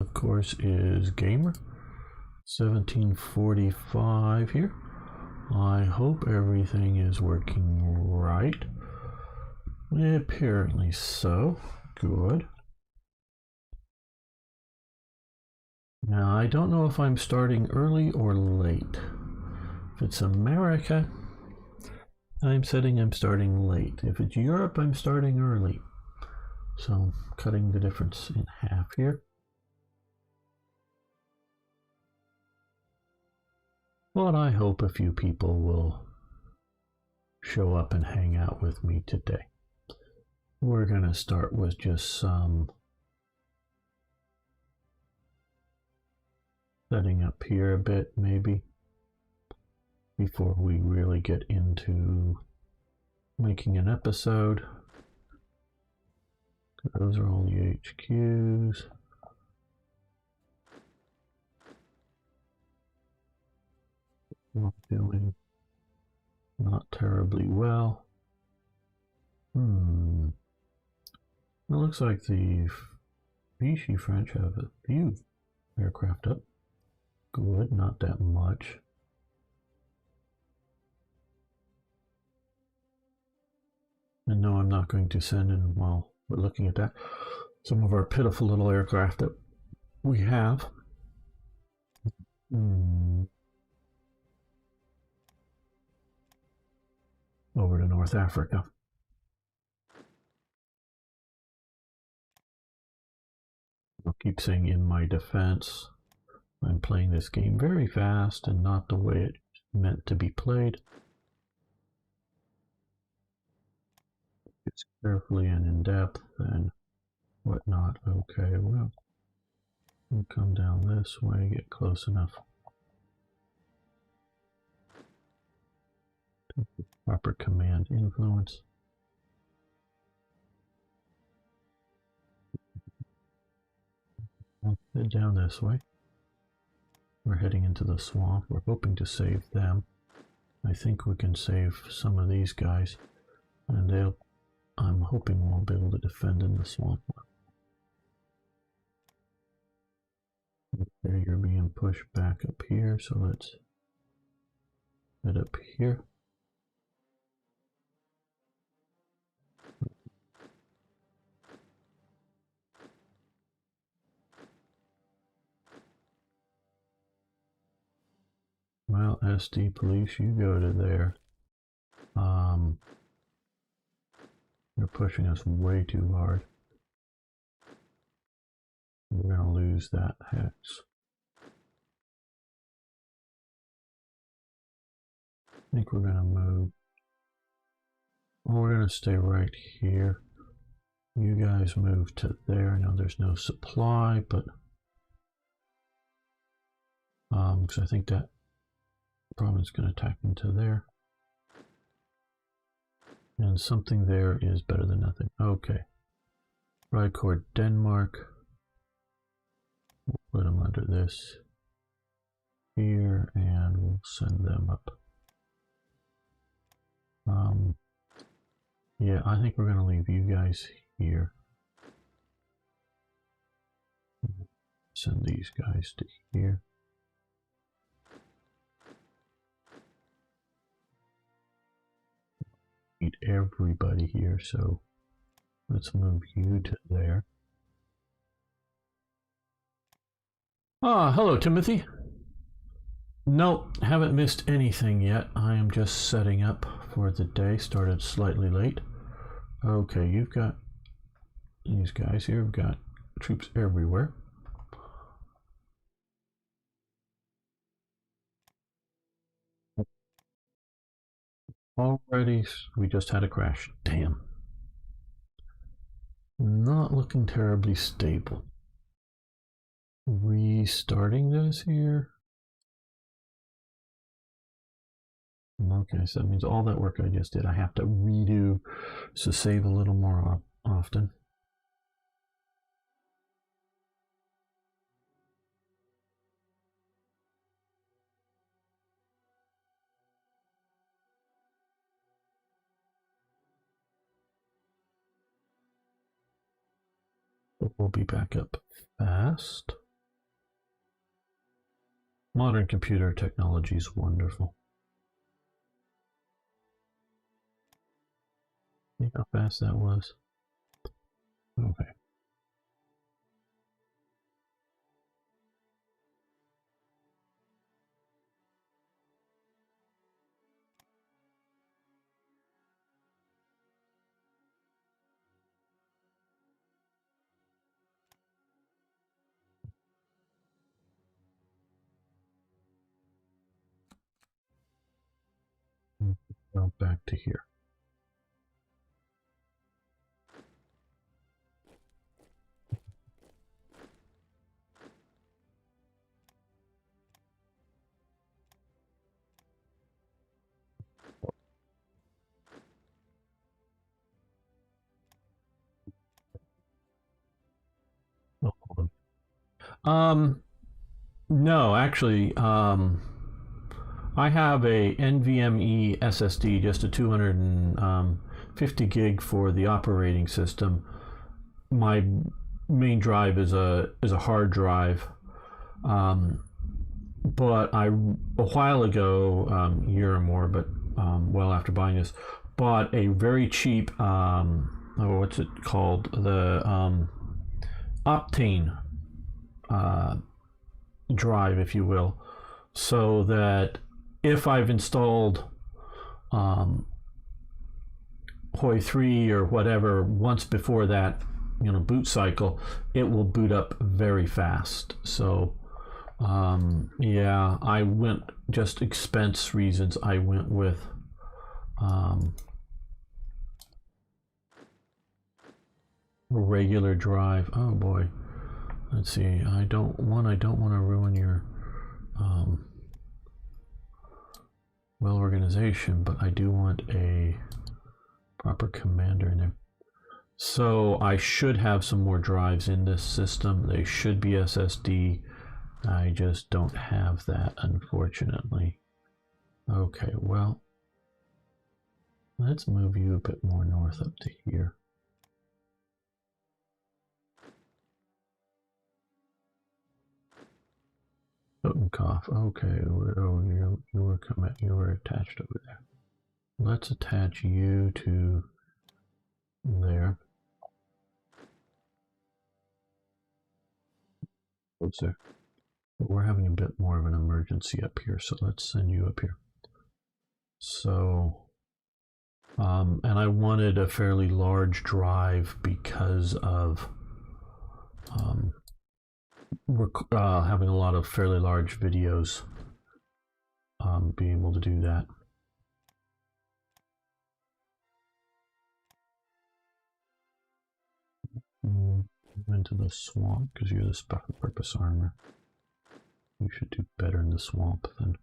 Of course, is Gamer 1745 here. I hope everything is working right. Apparently so. Good. Now, I don't know if I'm starting early or late. If it's America, I'm starting late. If it's Europe, I'm starting early. So I'm cutting the difference in half here. But I hope a few people will show up and hang out with me today. We're going to start with just some setting up here a bit, maybe, before we really get into making an episode. Those are all the HQs. Not doing not terribly well. It looks like the Vichy French have a few aircraft up. Good, not that much. And no, I'm not going to send in, while we're looking at that, some of our pitiful little aircraft that we have. Over to North Africa. I'll keep saying in my defense, I'm playing this game very fast and not the way it's meant to be played. It's carefully and in depth and whatnot. Okay, well, we'll come down this way, get close enough. Proper command influence. I'll head down this way. We're heading into the swamp. We're hoping to save them. I think we can save some of these guys, and I'm hoping we'll be able to defend in the swamp. Okay, you're being pushed back up here, so let's head up here. Well, SD police, you go to there. They're pushing us way too hard. We're going to lose that hex. I think we're going to move. Oh, we're going to stay right here. You guys move to there. I know there's no supply, but because I think that province is going to attack into there. And something there is better than nothing. Okay. Rycord Denmark. We'll put them under this here, and we'll send them up. Yeah, I think we're going to leave you guys here. Send these guys to here. Need everybody here, so let's move you to there. Ah, hello, Timothy. Nope, haven't missed anything yet. I am just setting up for the day. Started slightly late. Okay, you've got these guys here. We've got troops everywhere. Already, we just had a crash. Damn. Not looking terribly stable. Restarting this here. Okay, so that means all that work I just did, I have to redo to save a little more often. But we'll be back up fast. Modern computer technology is wonderful. See how fast that was? Okay. Go back to here. No, actually, I have a NVMe SSD, just a 250 gig for the operating system. My main drive is a hard drive, but I a while ago, a year or more, but well after buying this, bought a very cheap what's it called, the Optane drive, if you will, so that if I've installed Hoi 3 or whatever once before that, boot cycle, it will boot up very fast. So yeah, I went, just expense reasons, I went with a regular drive. Oh boy, let's see. I don't want to ruin your well organization, but I do want a proper commander in there. So I should have some more drives in this system. They should be SSD. I just don't have that, unfortunately. Okay, well, let's move you a bit more north up to here. Totenkopf. Okay, you were attached over there. Let's attach you to there. Closer. But we're having a bit more of an emergency up here, so let's send you up here. So, and I wanted a fairly large drive because of we're having a lot of fairly large videos. Being able to do that. Into the swamp because you're the special purpose armor. You should do better in the swamp than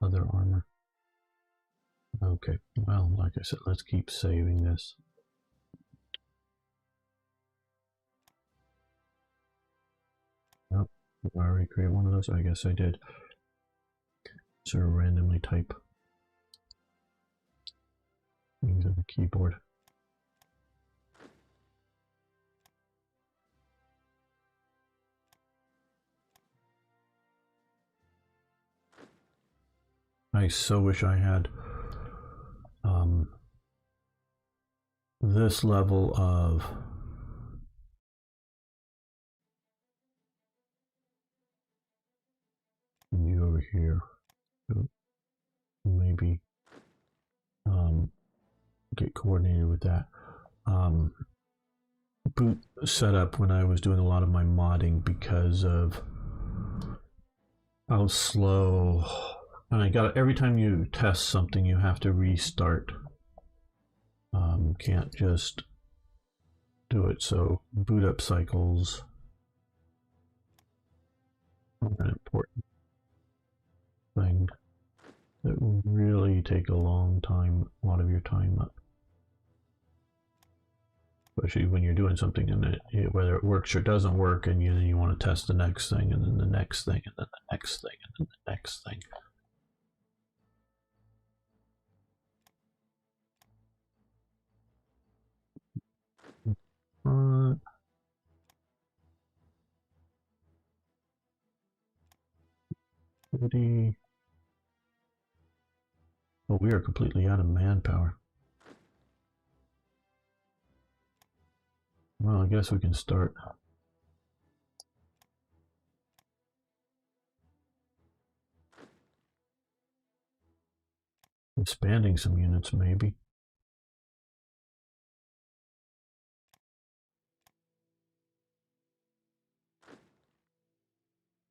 other armor. Okay, well, like I said, let's keep saving this. Nope, did I already create one of those? I guess I did. Sort of randomly type things on the keyboard. I so wish I had this level of you over here. Maybe get coordinated with that. Boot setup when I was doing a lot of my modding because of how slow. And I got every time you test something, you have to restart. Can't just do it. So boot up cycles are an important thing that will really take a long time, a lot of your time up. Especially when you're doing something and whether it works or doesn't work, and then you want to test the next thing, and then the next thing, and then the next thing, and then the next thing. 30. Oh, we are completely out of manpower. Well, I guess we can start. Expanding some units, maybe.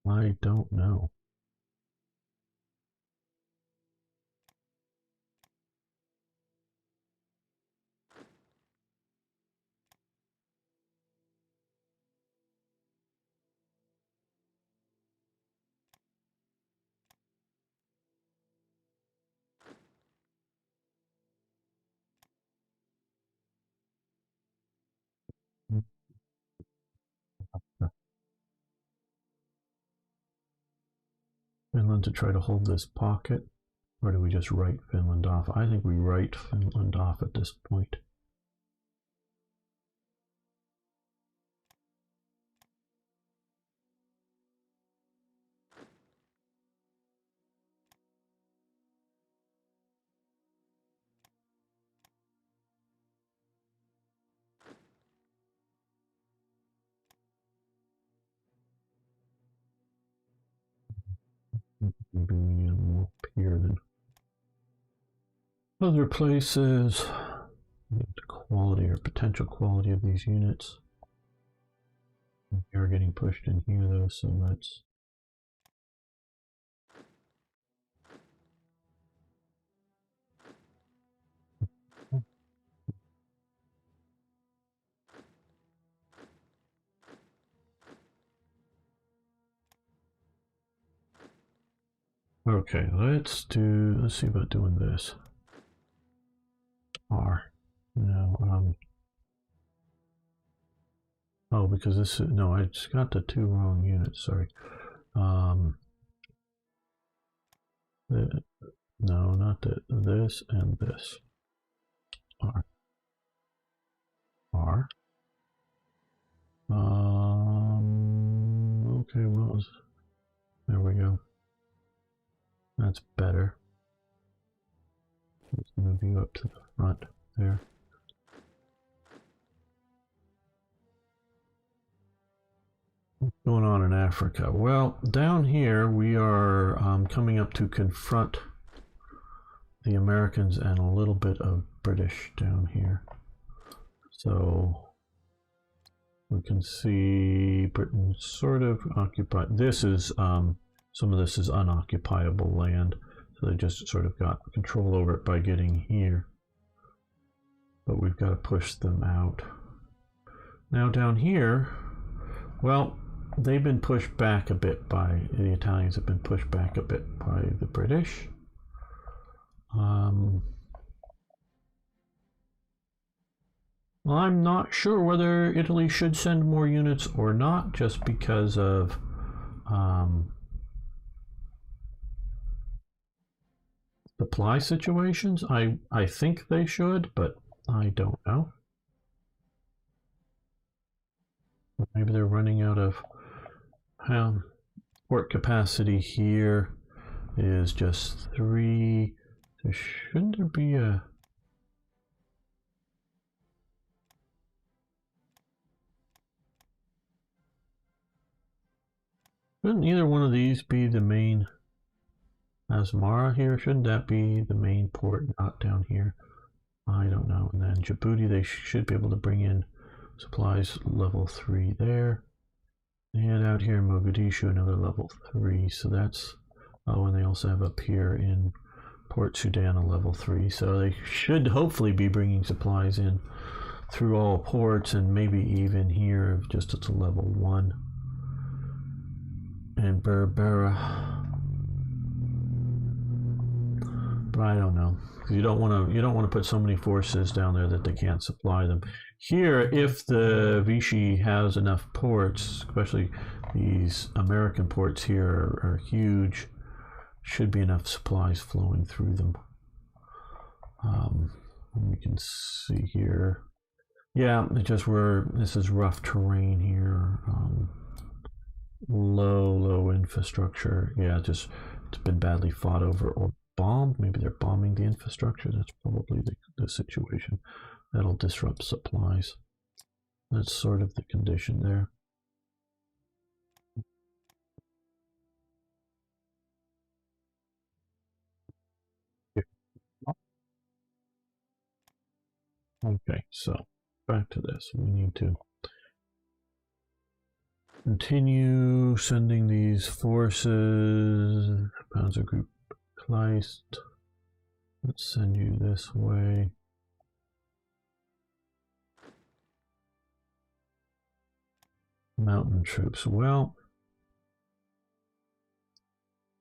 I don't know. Finland to try to hold this pocket, or do we just write Finland off? I think we write Finland off at this point. Maybe we need more up here than other places. The quality or potential quality of these units. You're getting pushed in here though, so let's. Okay, let's see about doing this. R. No, oh, because this is, no, I just got the two wrong units, sorry. No, not this and this. R. R. Okay, well, there we go. That's better. Let's move you up to the front there. What's going on in Africa? Well, down here we are coming up to confront the Americans and a little bit of British down here. So we can see Britain sort of occupied. This is some of this is unoccupiable land, so they just sort of got control over it by getting here. But we've got to push them out. Now down here, well, they've been pushed back a bit by the Italians. Have been pushed back a bit by the British. Well, I'm not sure whether Italy should send more units or not, just because of supply situations. I think they should, but I don't know. Maybe they're running out of port capacity here is just 3. So shouldn't there be a... Shouldn't either one of these be the main Asmara here? Shouldn't that be the main port, not down here? I don't know. And then Djibouti, they should be able to bring in supplies level 3 there. And out here in Mogadishu, another level 3. So that's... Oh, and they also have up here in Port Sudan a level 3. So they should hopefully be bringing supplies in through all ports, and maybe even here just at a level 1. And Berbera. But I don't know. You don't want to put so many forces down there that they can't supply them. Here, if the Vichy has enough ports, especially these American ports here are huge, should be enough supplies flowing through them. We can see here. Yeah, it just this is rough terrain here. Low low infrastructure. Yeah, just it's been badly fought over or bombed. Maybe they're bombing the infrastructure. That's probably the situation. That'll disrupt supplies. That's sort of the condition there. Okay, so back to this. We need to continue sending these forces. Panzer Group Kleist. Let's send you this way. Mountain troops. Well,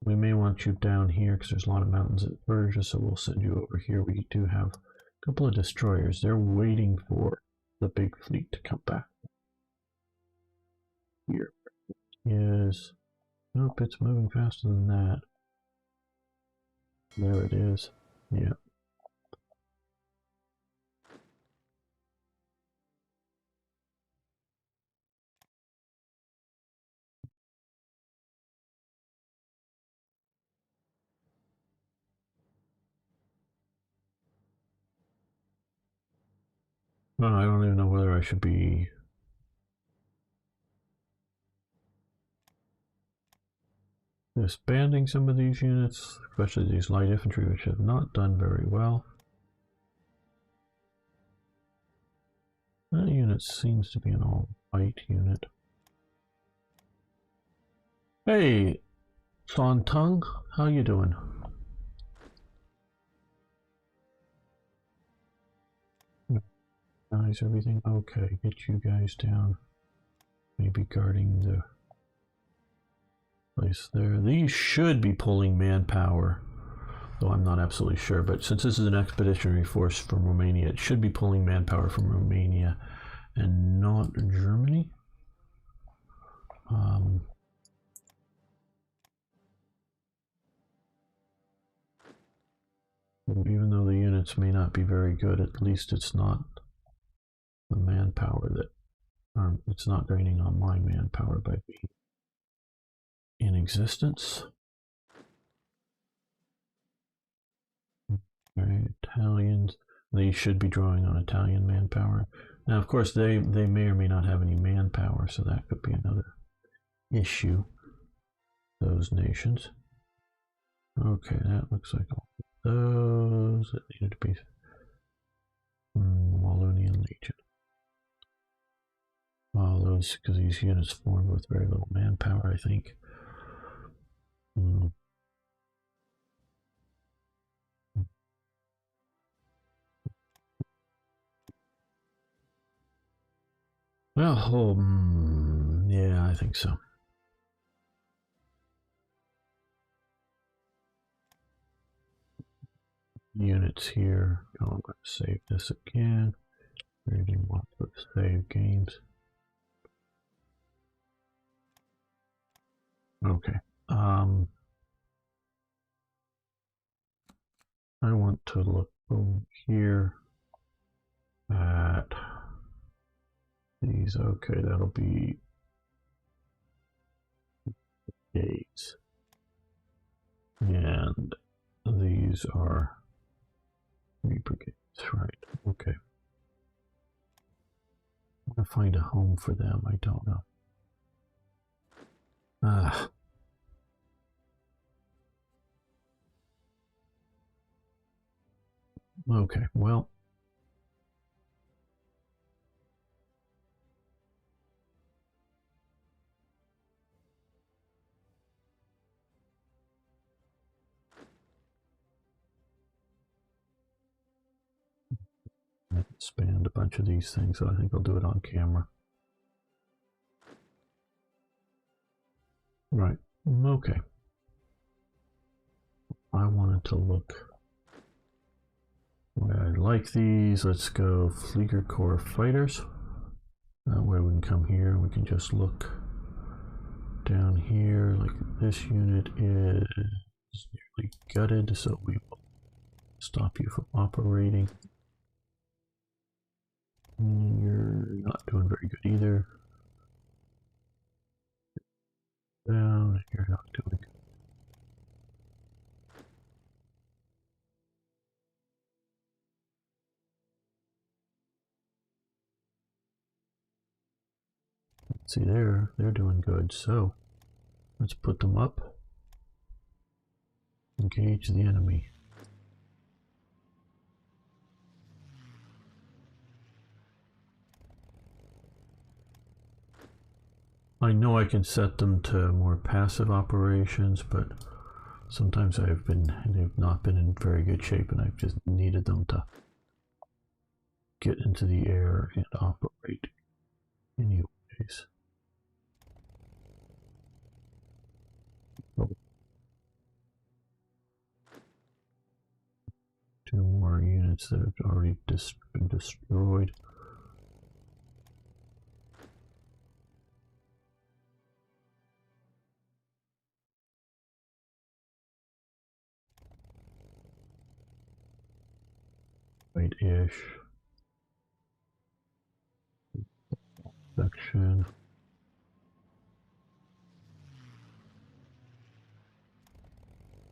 we may want you down here because there's a lot of mountains at Berger, so we'll send you over here. We do have a couple of destroyers. They're waiting for the big fleet to come back. Here is... Nope, it's moving faster than that. There it is. Yeah. Well, I don't even know whether I should be... disbanding some of these units, especially these light infantry, which have not done very well. That unit seems to be an all-white unit. Hey, Son Tung, how you doing? Is everything okay? Get you guys down. Maybe guarding the place there. These should be pulling manpower, though I'm not absolutely sure. But since this is an expeditionary force from Romania, it should be pulling manpower from Romania and not Germany. Even though the units may not be very good, at least it's not the manpower that it's not draining on my manpower by being in existence. Okay, Italians, they should be drawing on Italian manpower. Now, of course, they may or may not have any manpower, so that could be another issue. Those nations. Okay, that looks like all those that needed to be Wallonian Legion. All those, because these units formed with very little manpower, I think. Well, yeah, I think so. Units here. Oh, I'm going to save this again. Really want to save games. Okay. I want to look over here at these. Okay, that'll be gates. And these are Reaper gates, right? Okay. I'm gonna find a home for them. I don't know. Okay, well. Expand a bunch of these things, so I think I'll do it on camera. Right, okay. I wanted to look where I like these. Let's go Flieger Corps Fighters. That way we can come here and we can just look down here. Like this unit is nearly gutted, so we will stop you from operating. You're not doing very good either. Down, not doing? See, they're doing good. So let's put them up. Engage the enemy. I know I can set them to more passive operations, but sometimes they've not been in very good shape, and I've just needed them to get into the air and operate anyways. Oh. 2 more units that have already been destroyed. Right-ish. Section.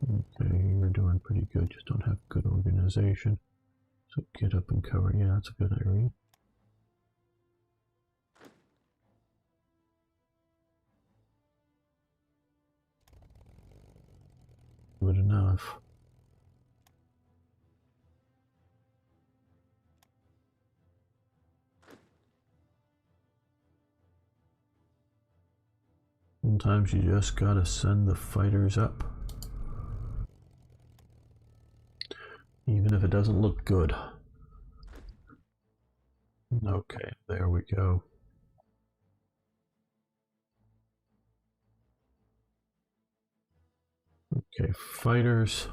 Okay, you're doing pretty good, just don't have good organization. So get up and cover. Yeah, that's a good area. Good enough. Sometimes you just gotta send the fighters up. Even if it doesn't look good. Okay, there we go. Okay, fighters.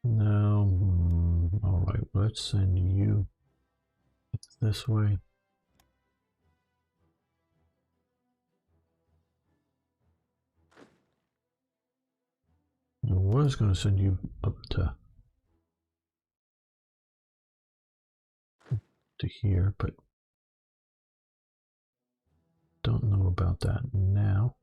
Now, alright, let's send you this way. I was going to send you up to here, but don't know about that now.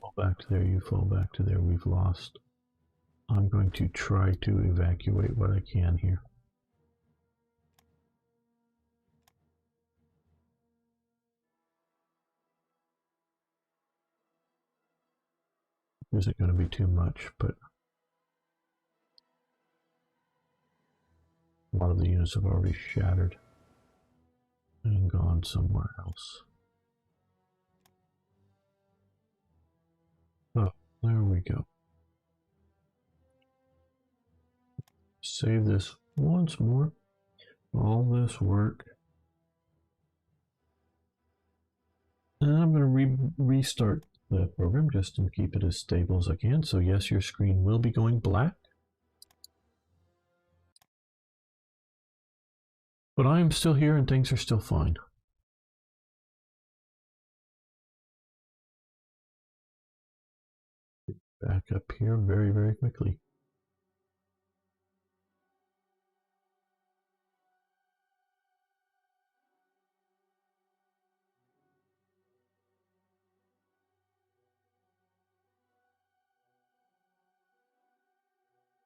Fall back to there, you fall back to there, we've lost. I'm going to try to evacuate what I can here. Isn't going to be too much, but a lot of the units have already shattered and gone somewhere else. Oh, there we go. Save this once more. All this work. And I'm going to restart the program just to keep it as stable as I can. So yes, your screen will be going black. But I am still here and things are still fine. Back up here very, very quickly.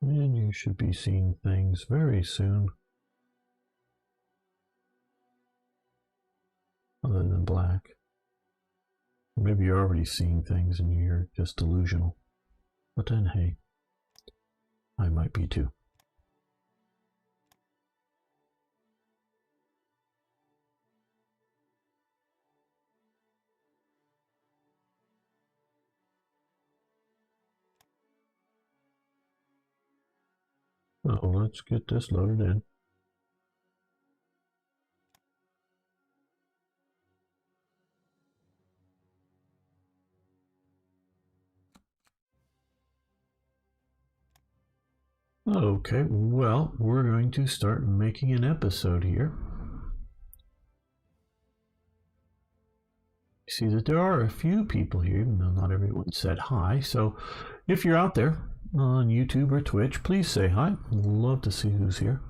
And you should be seeing things very soon. Other than black. Maybe you're already seeing things and you're just delusional. But then, hey, I might be too. So let's get this loaded in. Okay, well, we're going to start making an episode here. see that there are a few people here, even though not everyone said hi. So if you're out there on YouTube or Twitch, please say hi. I'd love to see who's here.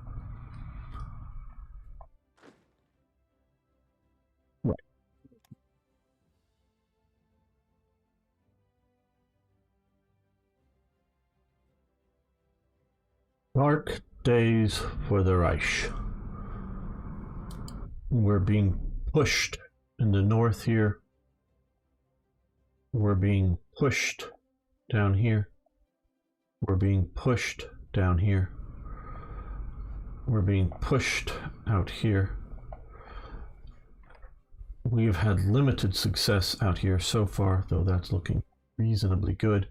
Right. Dark days for the Reich. We're being pushed in the north here. We're being pushed down here. We're being pushed down here. We're being pushed out here. We've had limited success out here so far, though that's looking reasonably good.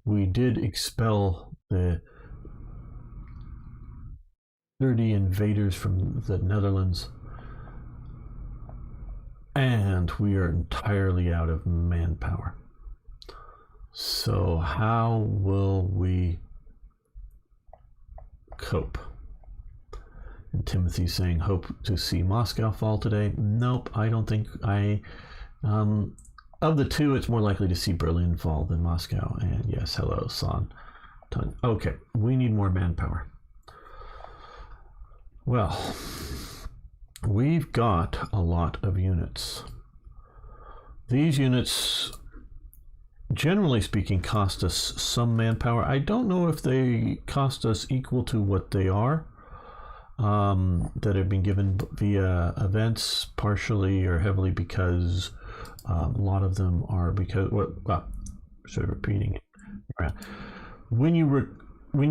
We did expel the 30 invaders from the Netherlands, and we are entirely out of manpower. So how will we cope? And Timothy's saying, hope to see Moscow fall today. Nope, I don't think of the two, it's more likely to see Berlin fall than Moscow. And yes, hello, San. Okay, we need more manpower. Well, we've got a lot of units. These units, generally speaking, cost us some manpower. I don't know if they cost us equal to what they are that have been given via events, partially or heavily because a lot of them are because, well, sort of repeating it. When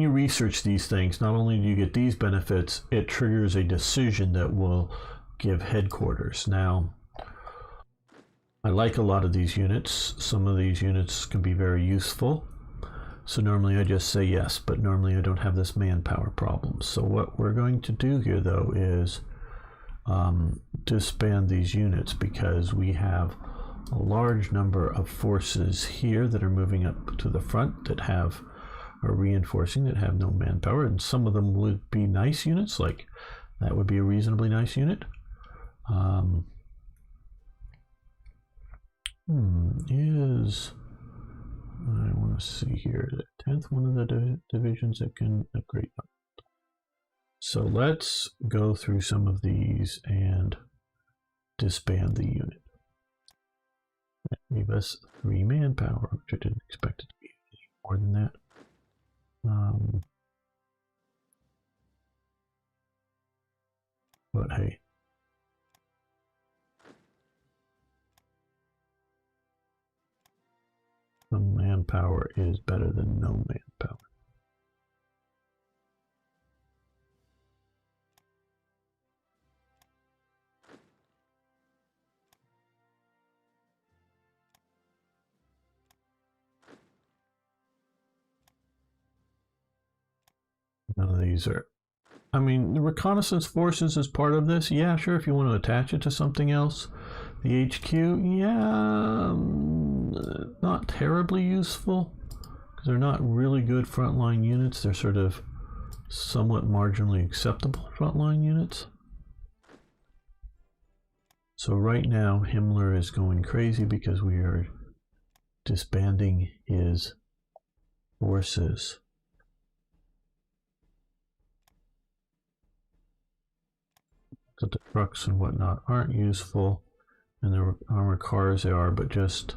you research these things, not only do you get these benefits, it triggers a decision that will give headquarters. Now, I like a lot of these units. Some of these units can be very useful. So normally I just say yes, but normally I don't have this manpower problem. So what we're going to do here, though, is disband these units because we have a large number of forces here that are moving up to the front that are reinforcing, that have no manpower, and some of them would be nice units, like that would be a reasonably nice unit. I want to see here, the 10th one of the divisions that can upgrade. So let's go through some of these and disband the unit. That gave us 3 manpower, which I didn't expect it to be any more than that. But hey. Some manpower is better than no manpower. None of these are. I mean, the reconnaissance forces is part of this. Yeah, sure, if you want to attach it to something else. The HQ, yeah, not terribly useful because they're not really good frontline units. They're sort of somewhat marginally acceptable frontline units. So right now, Himmler is going crazy because we are disbanding his forces. That the trucks and whatnot aren't useful, and the armored cars they are, but just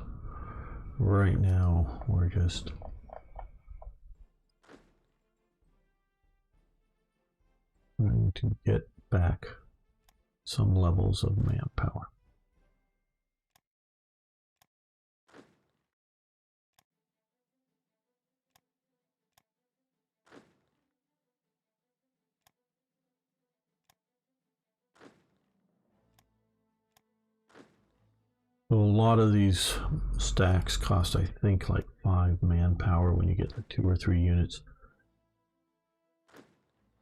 right now we're just trying to get back some levels of manpower. So a lot of these stacks cost, I think, like 5 manpower when you get the 2 or 3 units.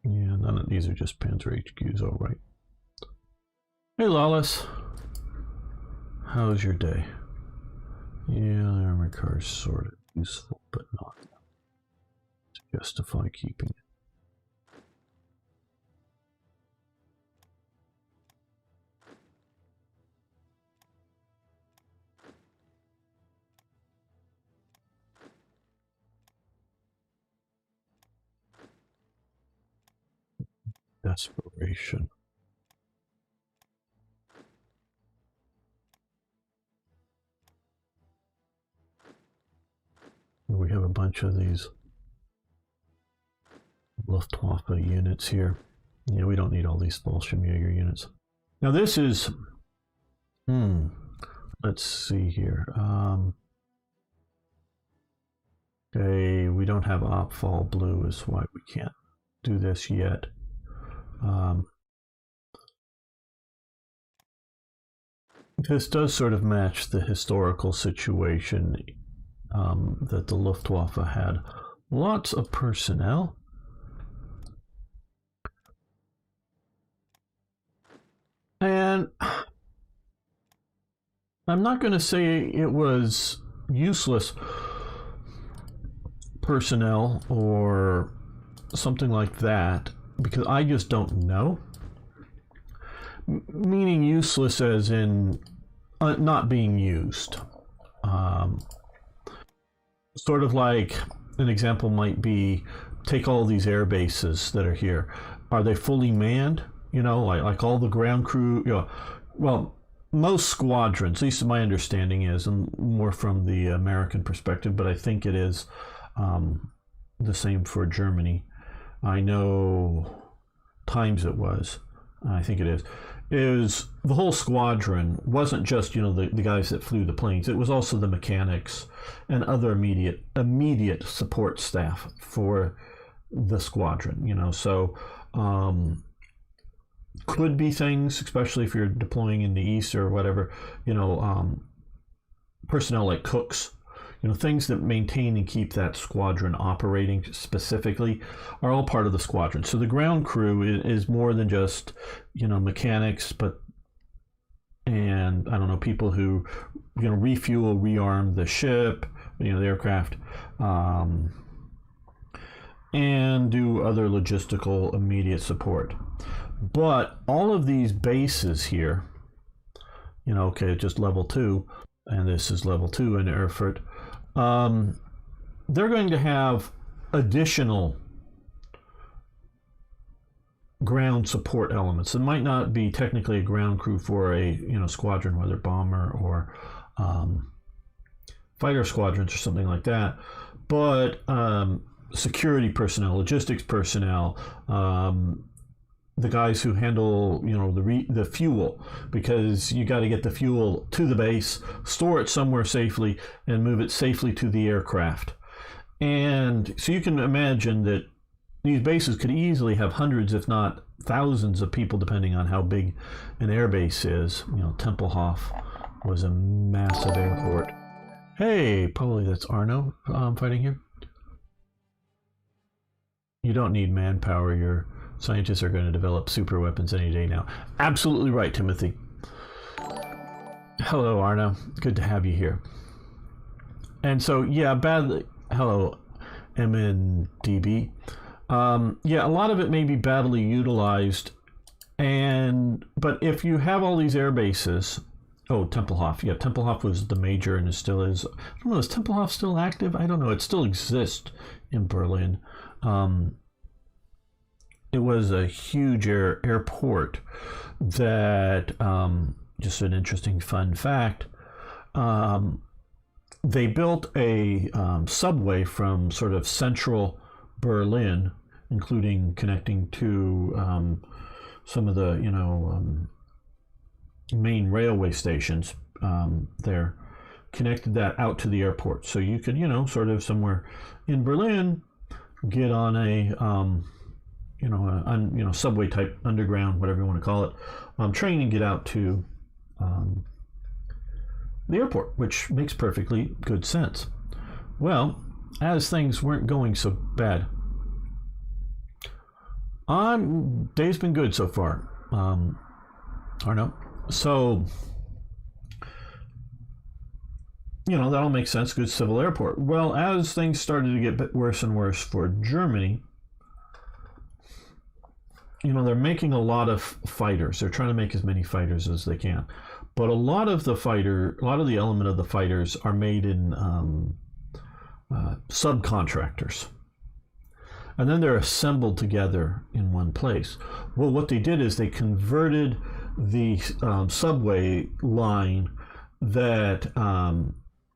Yeah, none of these are just Panzer HQs, all right. Hey, Lawless. How's your day? Yeah, the armored car is sort of useful, but not to justify keeping it. Aspiration. We have a bunch of these Luftwaffe units here. Yeah, we don't need all these Fallschirmjäger units. Now this is, let's see here. Okay, we don't have Opfall Blue is why we can't do this yet. This does sort of match the historical situation that the Luftwaffe had. Lots of personnel. And I'm not going to say it was useless personnel or something like that, because I just don't know. Meaning useless as in not being used. Sort of like an example might be, take all these air bases that are here. Are they fully manned? You know, like all the ground crew, you know, well, most squadrons, at least my understanding is, and more from the American perspective, but I think it is the same for Germany. I know times it was, I think it is the whole squadron wasn't just, you know, the guys that flew the planes. It was also the mechanics and other immediate support staff for the squadron, you know. So could be things, especially if you're deploying in the east or whatever, you know, personnel like cooks, you know, things that maintain and keep that squadron operating specifically are all part of the squadron. So the ground crew is more than just, you know, mechanics, and I don't know, people who, you know, refuel, rearm the ship, you know, the aircraft, and do other logistical immediate support. But all of these bases here, you know, okay, just level 2, and this is level 2 in Erfurt, they're going to have additional ground support elements. It might not be technically a ground crew for a, you know, squadron, whether bomber or fighter squadrons or something like that, but security personnel, logistics personnel, the guys who handle, you know, the fuel, because you got to get the fuel to the base, store it somewhere safely, and move it safely to the aircraft. And so you can imagine that these bases could easily have hundreds, if not thousands, of people, depending on how big an air base is. You know, Tempelhof was a massive airport. Hey, probably that's Arno fighting here. You don't need manpower. Your scientists are going to develop super weapons any day now. Absolutely right, Timothy. Hello, Arno. Good to have you here. And so, yeah, hello, MNDB. Yeah, a lot of it may be badly utilized, but if you have all these air bases, Tempelhof. Yeah, Tempelhof was the major and it still is. I don't know, is Tempelhof still active? I don't know. It still exists in Berlin. It was a huge airport that, just an interesting fun fact, they built a subway from sort of central Berlin, including connecting to some of the, you know, main railway stations there, connected that out to the airport. So you could, you know, sort of somewhere in Berlin, get on a subway type, underground, whatever you want to call it, train and get out to the airport, which makes perfectly good sense. Well, as things weren't going so bad, day's been good so far, Arno. So, you know, that all makes sense. Good civil airport. Well, as things started to get worse and worse for Germany, you know, they're making a lot of fighters. They're trying to make as many fighters as they can. But a lot of the element of the fighters are made in subcontractors. and then they're assembled together in one place. Well, what they did is they converted the subway line that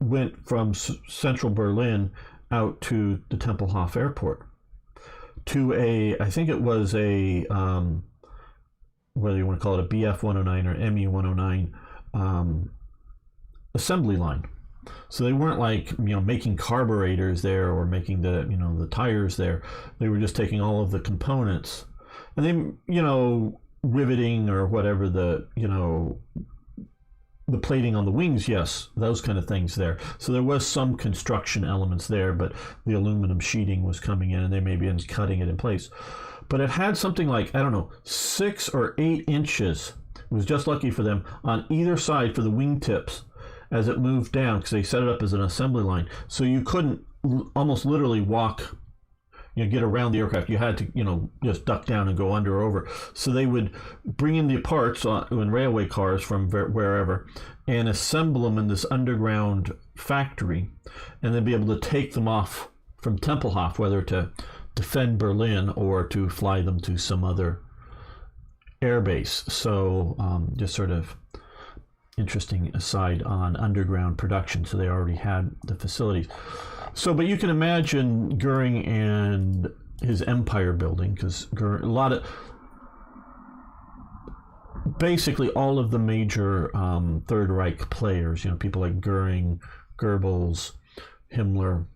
went from central Berlin out to the Tempelhof airport to I think it was a, whether you want to call it a BF 109 or ME 109 assembly line. So they weren't like, making carburetors there or making the tires there. They were just taking all of the components and they, riveting or whatever the plating on the wings, yes, those kind of things there. So there was some construction elements there, but the aluminum sheeting was coming in and they may be cutting it in place. But it had something like, 6 or 8 inches. It was just lucky for them on either side for the wingtips as it moved down, because they set it up as an assembly line. So you couldn't almost literally walk, get around the aircraft. You had to, just duck down and go under or over. So they would bring in the parts in railway cars from wherever and assemble them in this underground factory, and then be able to take them off from Tempelhof, whether to defend Berlin or to fly them to some other airbase. So just sort of interesting aside on underground production. So they already had the facilities. So, but you can imagine Goering and his empire building, because basically all of the major Third Reich players, people like Goering, Goebbels, Himmler,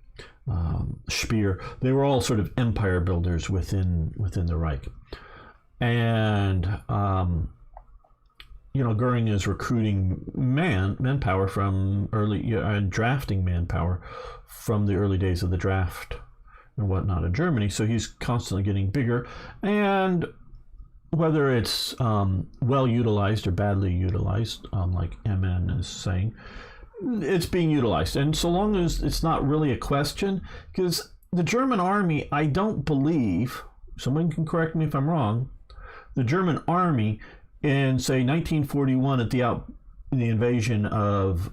Speer, they were all sort of empire builders within the Reich. And Goering is recruiting manpower from drafting manpower from the early days of the draft and whatnot in Germany. So he's constantly getting bigger, and whether it's well utilized or badly utilized, like MN is saying, it's being utilized. And so long as it's not really a question, because the German army, I don't believe, someone can correct me if I'm wrong, the German army in, say, 1941 at the invasion of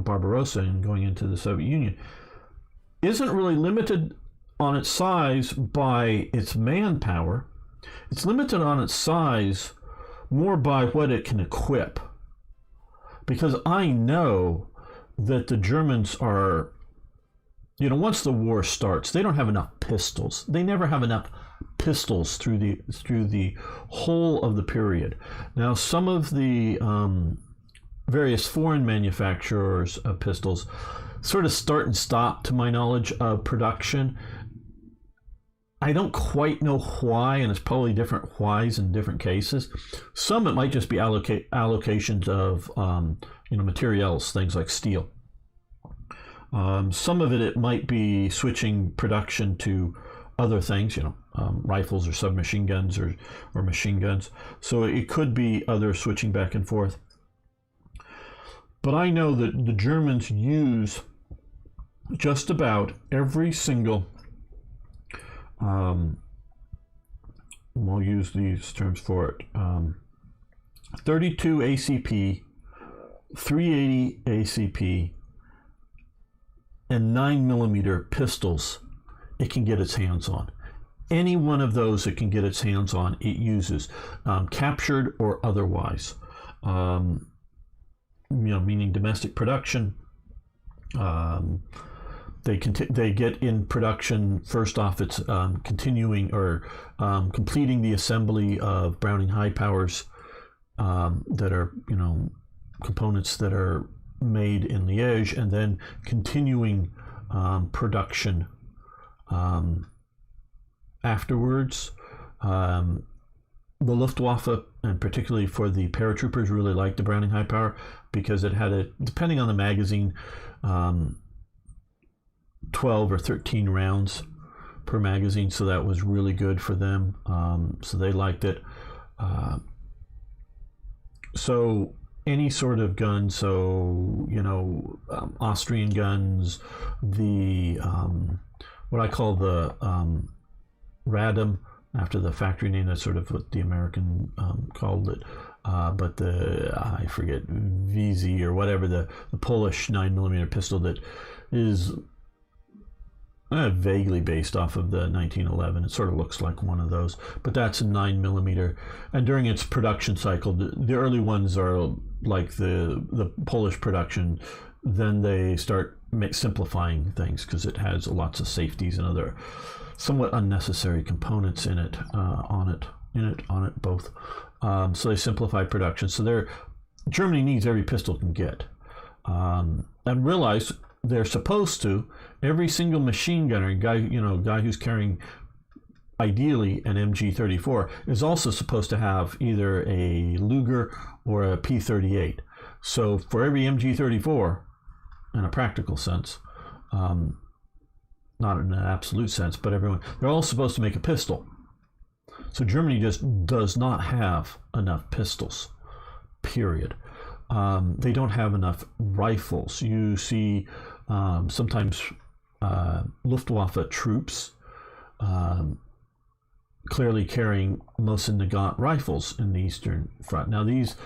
Barbarossa and going into the Soviet Union, isn't really limited on its size by its manpower. It's limited on its size more by what it can equip. Because I know that the Germans are, once the war starts, they don't have enough pistols. They never have enough pistols through the whole of the period. Now, some of the various foreign manufacturers of pistols sort of start and stop, to my knowledge, of production. I don't quite know why, and it's probably different whys in different cases. Some it might just be allocations of materials, things like steel. Some of it might be switching production to other things, rifles or submachine guns or machine guns. So it could be other switching back and forth. But I know that the Germans use just about every single, we'll use these terms for it, 32 ACP, 380 ACP, and 9mm pistols it can get its hands on. Any one of those it can get its hands on, it uses, captured or otherwise. Meaning domestic production. They get in production first off. It's continuing or completing the assembly of Browning high powers that are components that are made in Liège, and then continuing production afterwards. The Luftwaffe, and particularly for the paratroopers, really liked the Browning high power because it had depending on the magazine, 12 or 13 rounds per magazine, so that was really good for them. So they liked it. So any sort of gun, so Austrian guns, the what I call the Radom, after the factory name, that's sort of what the American called it. But I forget, VZ or whatever, the Polish 9mm pistol that is vaguely based off of the 1911. It sort of looks like one of those, but that's a 9mm. And during its production cycle, the early ones are like the Polish production. Then they start simplifying things because it has lots of safeties and other somewhat unnecessary components in it, on it, both. So they simplify production. So Germany needs every pistol it can get, and realize they're supposed to. Every single machine gunner, guy who's carrying ideally an MG34 is also supposed to have either a Luger or a P38. So for every MG34, in a practical sense, not in an absolute sense, but they're all supposed to make a pistol. So Germany just does not have enough pistols, period. They don't have enough rifles. You see sometimes Luftwaffe troops clearly carrying Mosin-Nagant rifles in the Eastern Front. Now these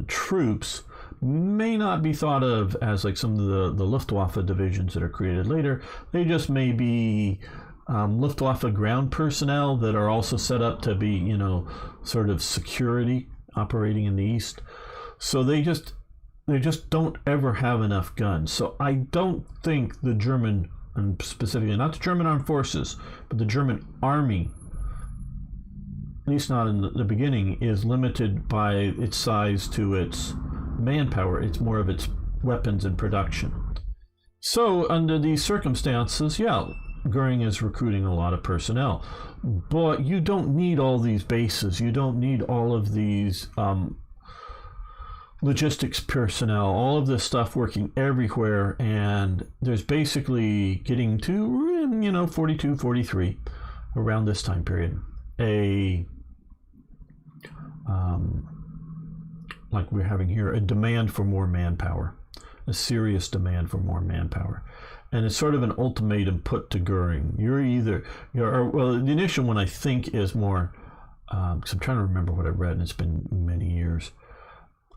troops may not be thought of as like some of the Luftwaffe divisions that are created later. They just may be Luftwaffe ground personnel that are also set up to be, sort of security operating in the East. So they just don't ever have enough guns. So I don't think the German, and specifically not the German armed forces, but the German army, at least not in the beginning, is limited by its size to its manpower. It's more of its weapons and production. So under these circumstances, Goering is recruiting a lot of personnel, but you don't need all these bases. You don't need all of these logistics personnel, all of this stuff working everywhere. And there's basically getting to 42, 43, around this time period, like we're having here, a demand for more manpower, a serious demand for more manpower. And it's sort of an ultimatum put to Goering. The initial one I think is more, because I'm trying to remember what I read, and it's been many years.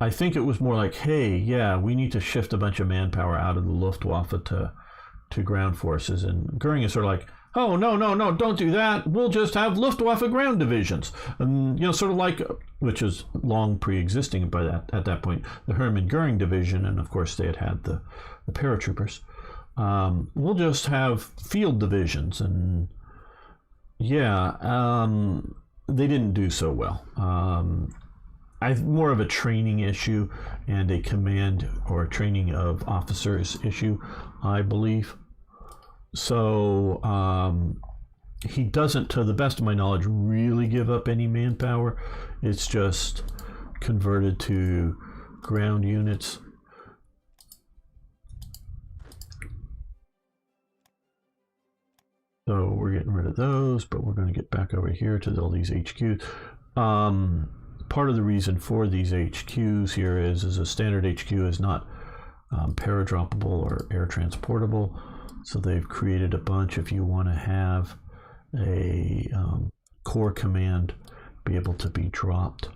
I think it was more like, hey, we need to shift a bunch of manpower out of the Luftwaffe to ground forces. And Goering is sort of like, oh, no, don't do that. We'll just have Luftwaffe ground divisions. And, sort of like, which is long pre-existing at that point, the Hermann Goering division. And of course they had the paratroopers. We'll just have field divisions. And they didn't do so well. More of a training issue and a command or training of officers issue, I believe. So he doesn't, to the best of my knowledge, really give up any manpower. It's just converted to ground units. So we're getting rid of those, but we're going to get back over here to all these HQs. Part of the reason for these HQs here is a standard HQ is not paradroppable or air transportable. So they've created a bunch. If you want to have a core command be able to be dropped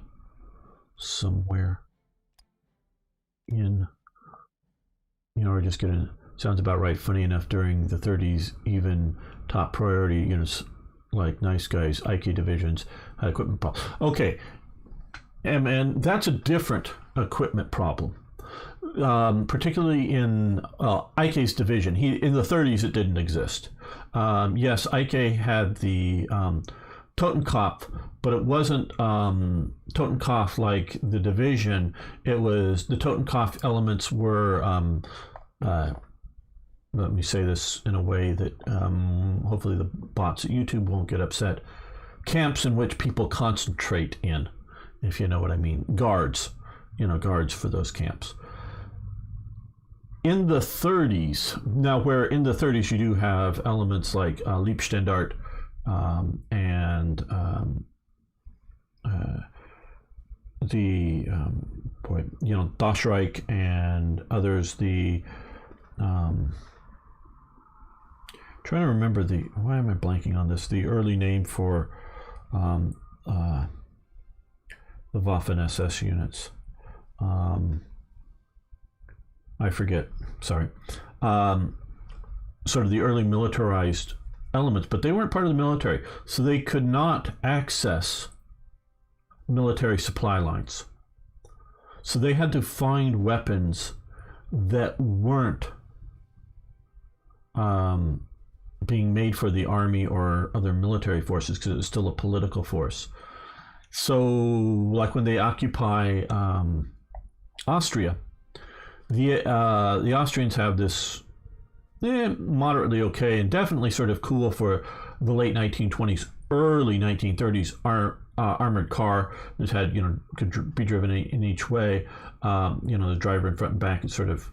somewhere in, or just sounds about right. Funny enough, during the 30s, even top priority units like Nice Guys, Ike divisions had equipment problems. Okay. And that's a different equipment problem, particularly in Ike's division. In the 30s, it didn't exist. Yes, Ike had the Totenkopf, but it wasn't Totenkopf like the division. It was the Totenkopf elements were, let me say this in a way that hopefully the bots at YouTube won't get upset, camps in which people concentrate in. If you know what I mean, guards for those camps. In the 30s, now where in the 30s you do have elements like Liebstandart and Das Reich and others, trying to remember why am I blanking on this? The early name for the Waffen-SS units. I forget. Sorry. sort of the early militarized elements, but they weren't part of the military, so they could not access military supply lines. So they had to find weapons that weren't being made for the army or other military forces, because it was still a political force. So, like when they occupy Austria, the Austrians have this moderately okay and definitely sort of cool for the late 1920s, early 1930s armored car that had, could be driven in each way. The driver in front and back is sort of,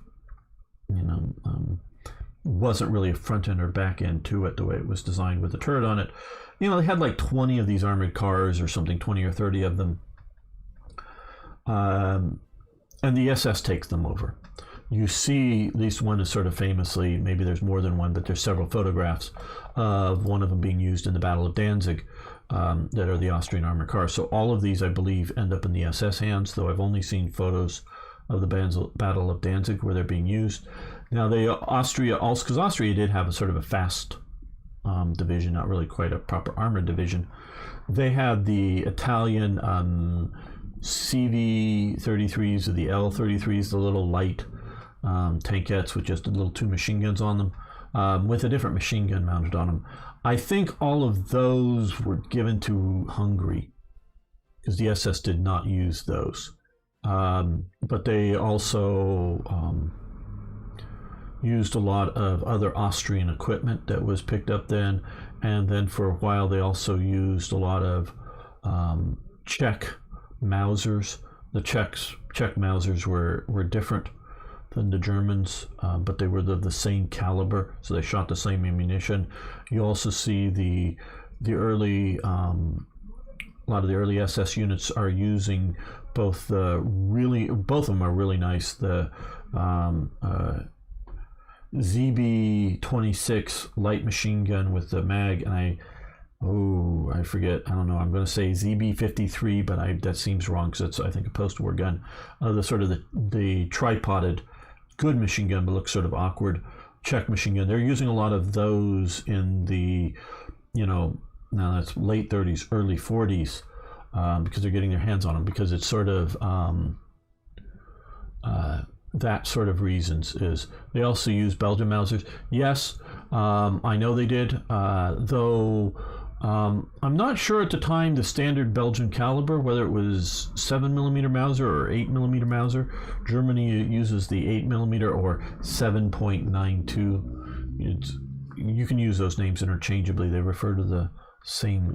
wasn't really a front end or back end to it the way it was designed with the turret on it. They had like 20 of these armored cars or something, 20 or 30 of them. And the SS takes them over. You see, at least one is sort of famously, maybe there's more than one, but there's several photographs of one of them being used in the Battle of Danzig that are the Austrian armored cars. So all of these, I believe, end up in the SS hands, though I've only seen photos of the Battle of Danzig where they're being used. Now, Austria also, because Austria did have a sort of a fast division, not really quite a proper armored division. They had the Italian CV-33s or the L-33s, the little light tankettes with just a little 2 machine guns on them, with a different machine gun mounted on them. I think all of those were given to Hungary, because the SS did not use those. But they also used a lot of other Austrian equipment that was picked up then, and then for a while they also used a lot of Czech Mausers. The Czech Mausers were different than the Germans, but they were the same caliber, so they shot the same ammunition. You also see the early a lot of the early SS units are using both both of them are really nice. The ZB-26 light machine gun with the mag, and I forget, I don't know, I'm going to say ZB-53, but that seems wrong because it's, I think, a post-war gun. The sort of the tripoded good machine gun, but looks sort of awkward, Czech machine gun. They're using a lot of those in the, now that's late 30s, early 40s, because they're getting their hands on them, because it's sort of that sort of reasons. Is they also use Belgian Mausers. Yes, I know they did, though I'm not sure at the time the standard Belgian caliber, whether it was 7mm Mauser or 8mm Mauser. Germany uses the 8mm or 7.92. You can use those names interchangeably. They refer to the same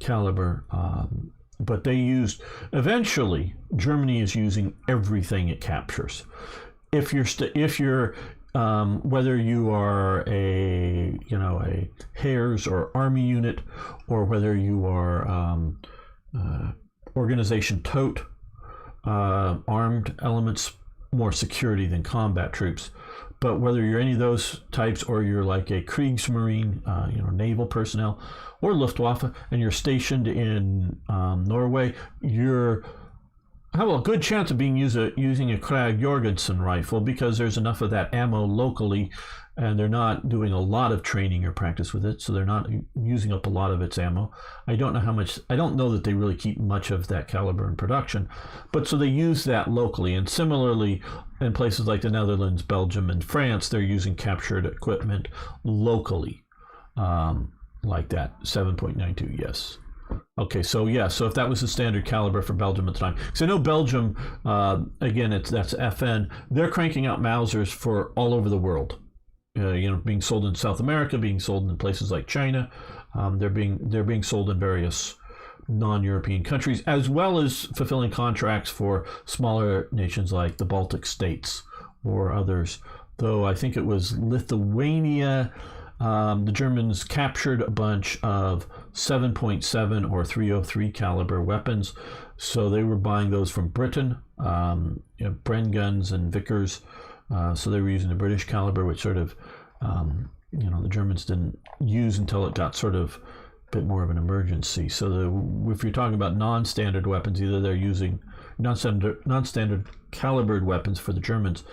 caliber, but they used, eventually Germany is using everything it captures. If you're whether you are a Heers or Army unit, or whether you are Organization Todt, armed elements, more security than combat troops. But whether you're any of those types, or you're like a Kriegsmarine, naval personnel, or Luftwaffe, and you're stationed in Norway, you have a good chance of being using a Krag Jorgensen rifle, because there's enough of that ammo locally, and they're not doing a lot of training or practice with it, so they're not using up a lot of its ammo. I don't know how much. I don't know that they really keep much of that caliber in production, but so they use that locally. And similarly, in places like the Netherlands, Belgium, and France, they're using captured equipment locally, like that 7.92. Yes. Okay, so if that was the standard caliber for Belgium at the time, because I know Belgium, again, that's FN. They're cranking out Mausers for all over the world. Being sold in South America, being sold in places like China. They're being sold in various non-European countries, as well as fulfilling contracts for smaller nations like the Baltic states or others. Though I think it was Lithuania. The Germans captured a bunch of 7.7 or 303 caliber weapons, so they were buying those from Britain, Bren guns and Vickers. So they were using the British caliber, which sort of, the Germans didn't use until it got sort of a bit more of an emergency. So if you're talking about non-standard weapons, either they're using non-standard calibered weapons for the Germans.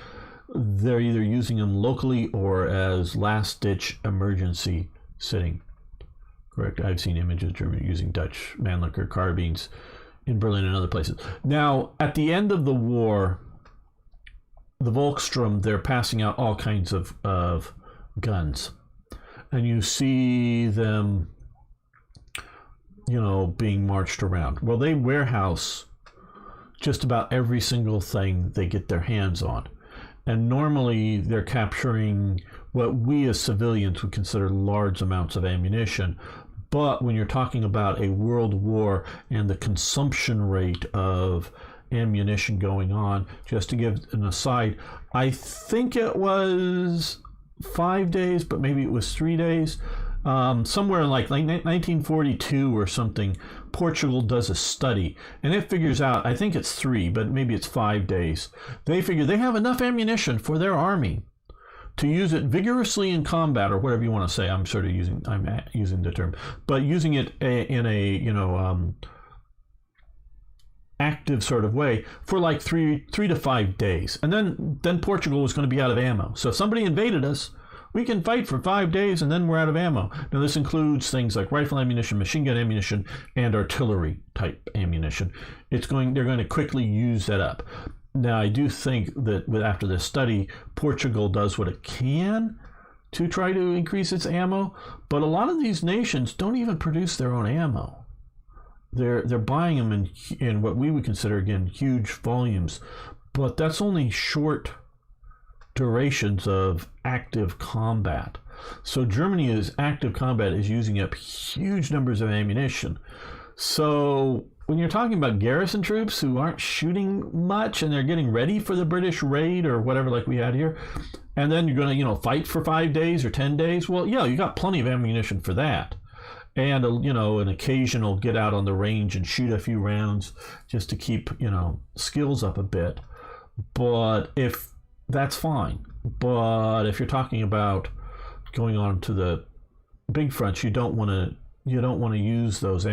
they're either using them locally or as last-ditch emergency sitting. Correct. I've seen images of Germany using Dutch Mannlicher carbines in Berlin and other places. Now, at the end of the war, the Volkssturm, they're passing out all kinds of guns. And you see them, you know, being marched around. Well, they warehouse just about every single thing they get their hands on. And normally they're capturing what we as civilians would consider large amounts of ammunition. But when you're talking about a world war and the consumption rate of ammunition going on, just to give an aside, I think it was 5 days, but maybe it was 3 days. Somewhere in like 1942 or something, Portugal does a study, and it figures out, I think it's 3, but maybe it's 5 days. They figure they have enough ammunition for their army to use it vigorously in combat, or whatever you want to say. I'm using the term, but using it in a active sort of way for like 3 to 5 days, and then Portugal was going to be out of ammo. So if somebody invaded us, we can fight for 5 days and then we're out of ammo. Now this includes things like rifle ammunition, machine gun ammunition, and artillery type ammunition. They're going to quickly use that up. Now I do think that after this study, Portugal does what it can to try to increase its ammo, but a lot of these nations don't even produce their own ammo. They're buying them in what we would consider, again, huge volumes, but that's only short durations of active combat. So Germany is active combat is using up huge numbers of ammunition. So when you're talking about garrison troops who aren't shooting much and they're getting ready for the British raid or whatever like we had here, and then you're going to fight for 5 days or 10 days, well, yeah, you got plenty of ammunition for that. And an occasional get out on the range and shoot a few rounds just to keep skills up a bit. But if that's fine. But if you're talking about going on to the big fronts, you don't want to use those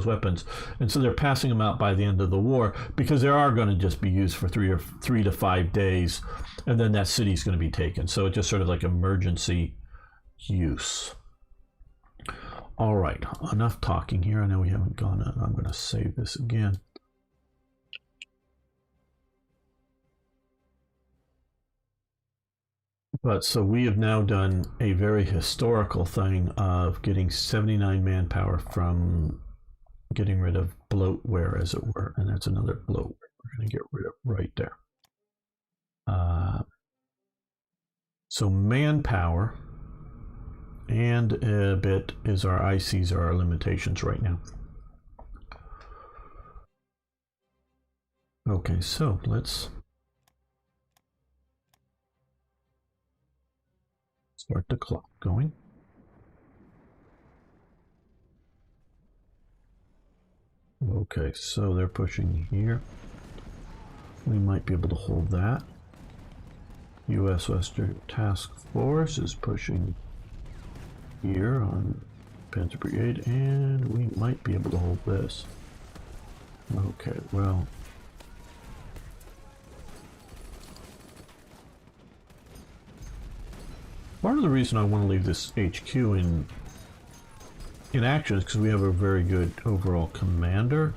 weapons, and so they're passing them out by the end of the war because they are going to just be used for 3 to 5 days, and then that city's going to be taken. So it's just sort of like emergency use. All right, enough talking here. I know we haven't gone. I'm going to save this again. But so we have now done a very historical thing of getting 79 manpower from getting rid of bloatware, as it were. And that's another bloatware we're going to get rid of right there. So manpower and a bit is our ICs, are our limitations right now. Okay, so let's start the clock going. Okay, so they're pushing here. We might be able to hold that. U.S. Western Task Force is pushing here on Panzer Brigade, and we might be able to hold this. Okay, well, part of the reason I want to leave this HQ in action is because we have a very good overall commander,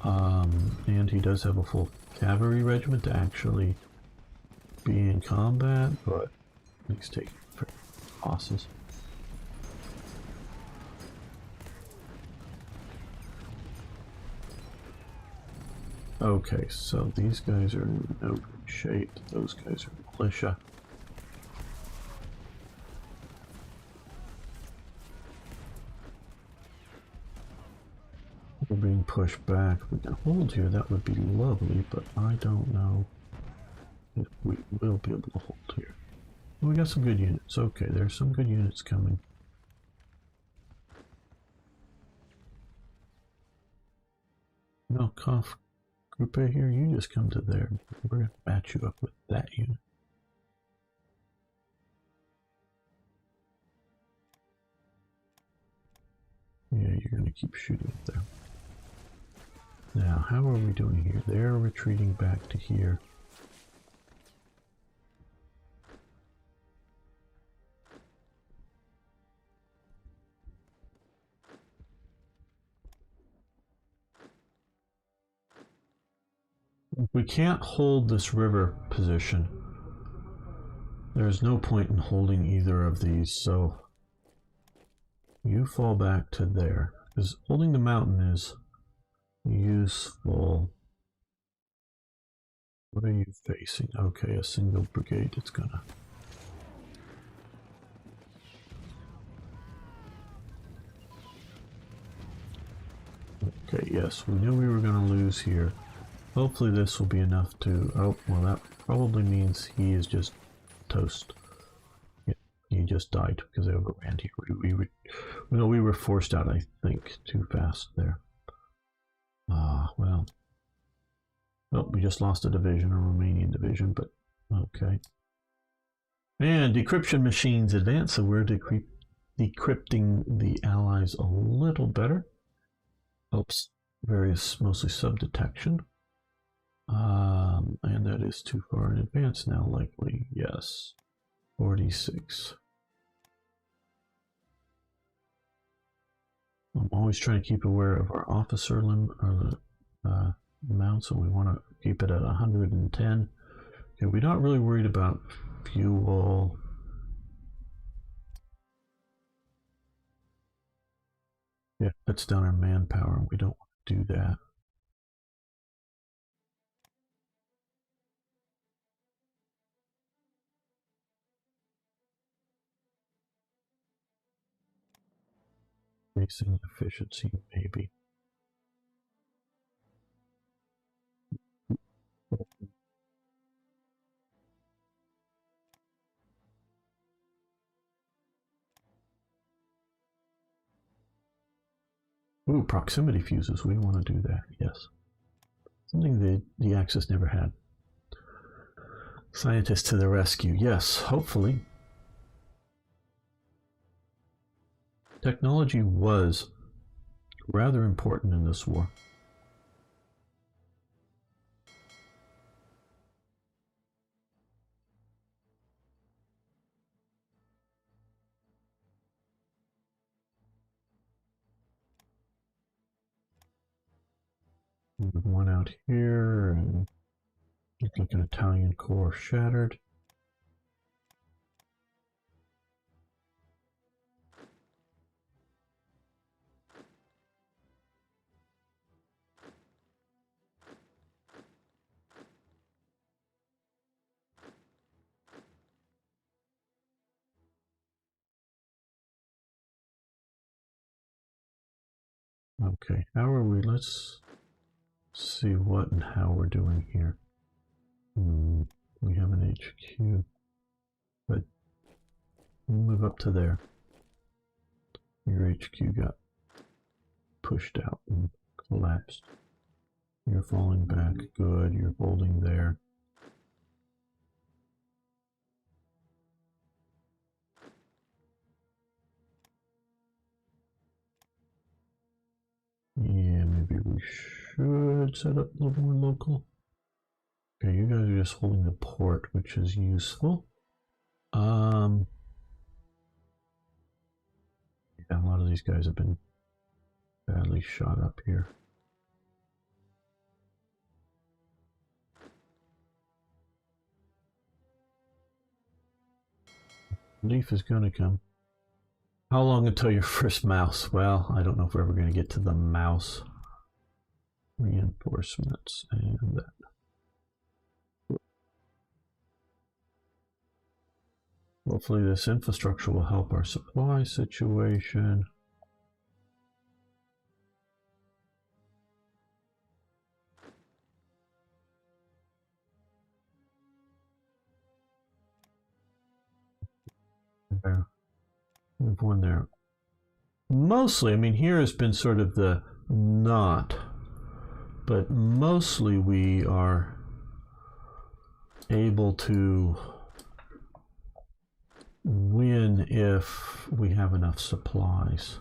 and he does have a full cavalry regiment to actually be in combat, but he's taking losses. Okay, so these guys are in no good shape. Those guys are militia. We're being pushed back. If we can hold here, that would be lovely, but I don't know if we will be able to hold here. Well, we got some good units. Okay, there's some good units coming. No, Koff Group A here, you just come to there. We're going to match you up with that unit. Yeah, you're going to keep shooting up there. Now, how are we doing here? They're retreating back to here. If we can't hold this river position, there's no point in holding either of these, so you fall back to there. Because holding the mountain is useful. What are you facing? Okay, a single brigade. It's gonna... Okay, yes, we knew we were gonna lose here. Hopefully this will be enough to... Oh, well that probably means he is just toast. Yeah, he just died because they overran here. We were forced out, I think, too fast there. Ah, well. Well, we just lost a division, a Romanian division, but okay. And decryption machines advance, so we're decrypting the allies a little better. Helps various, mostly sub-detection. And that is too far in advance now, likely. Yes. 46. I'm always trying to keep aware of our officer limit, or the amount, so we want to keep it at 110. Okay, we're not really worried about fuel. Yeah, that's down our manpower, and we don't want to do that. Increasing efficiency, maybe. Ooh, proximity fuses. We want to do that, yes. Something that the Axis never had. Scientists to the rescue, yes, hopefully. Technology was rather important in this war. One out here, and looks like an Italian core shattered. Okay, how are we? Let's see what and how we're doing here. We have an HQ, but we'll move up to there. Your HQ got pushed out and collapsed. You're falling back, good, you're holding there. Yeah, maybe we should set up a little more local. Okay, you guys are just holding the port, which is useful. Yeah, a lot of these guys have been badly shot up here. Relief is going to come. How long until your first mouse? Well, I don't know if we're ever going to get to the mouse. Reinforcements and that. Hopefully this infrastructure will help our supply situation. There. We've won there. Mostly, I mean, here has been sort of the not, but mostly we are able to win if we have enough supplies.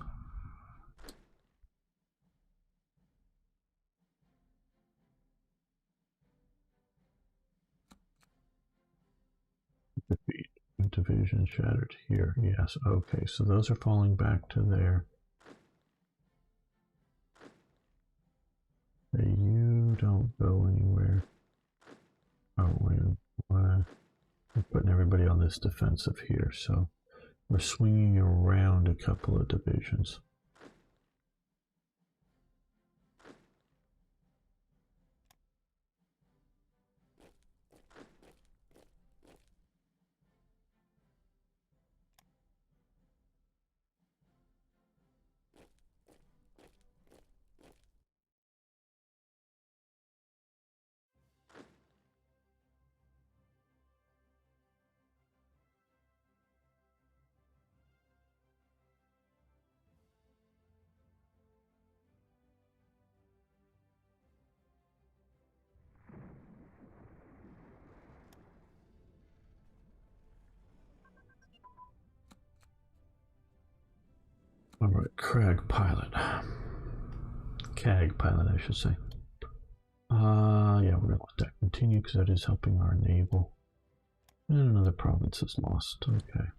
Defeat. Division shattered here. Yes, okay, so those are falling back to there. You don't go anywhere. everybody on this defensive here, so we're swinging around a couple of divisions. All right, CAG pilot, I should say. Yeah, we're gonna let that continue because that is helping our naval. And another province is lost. Okay.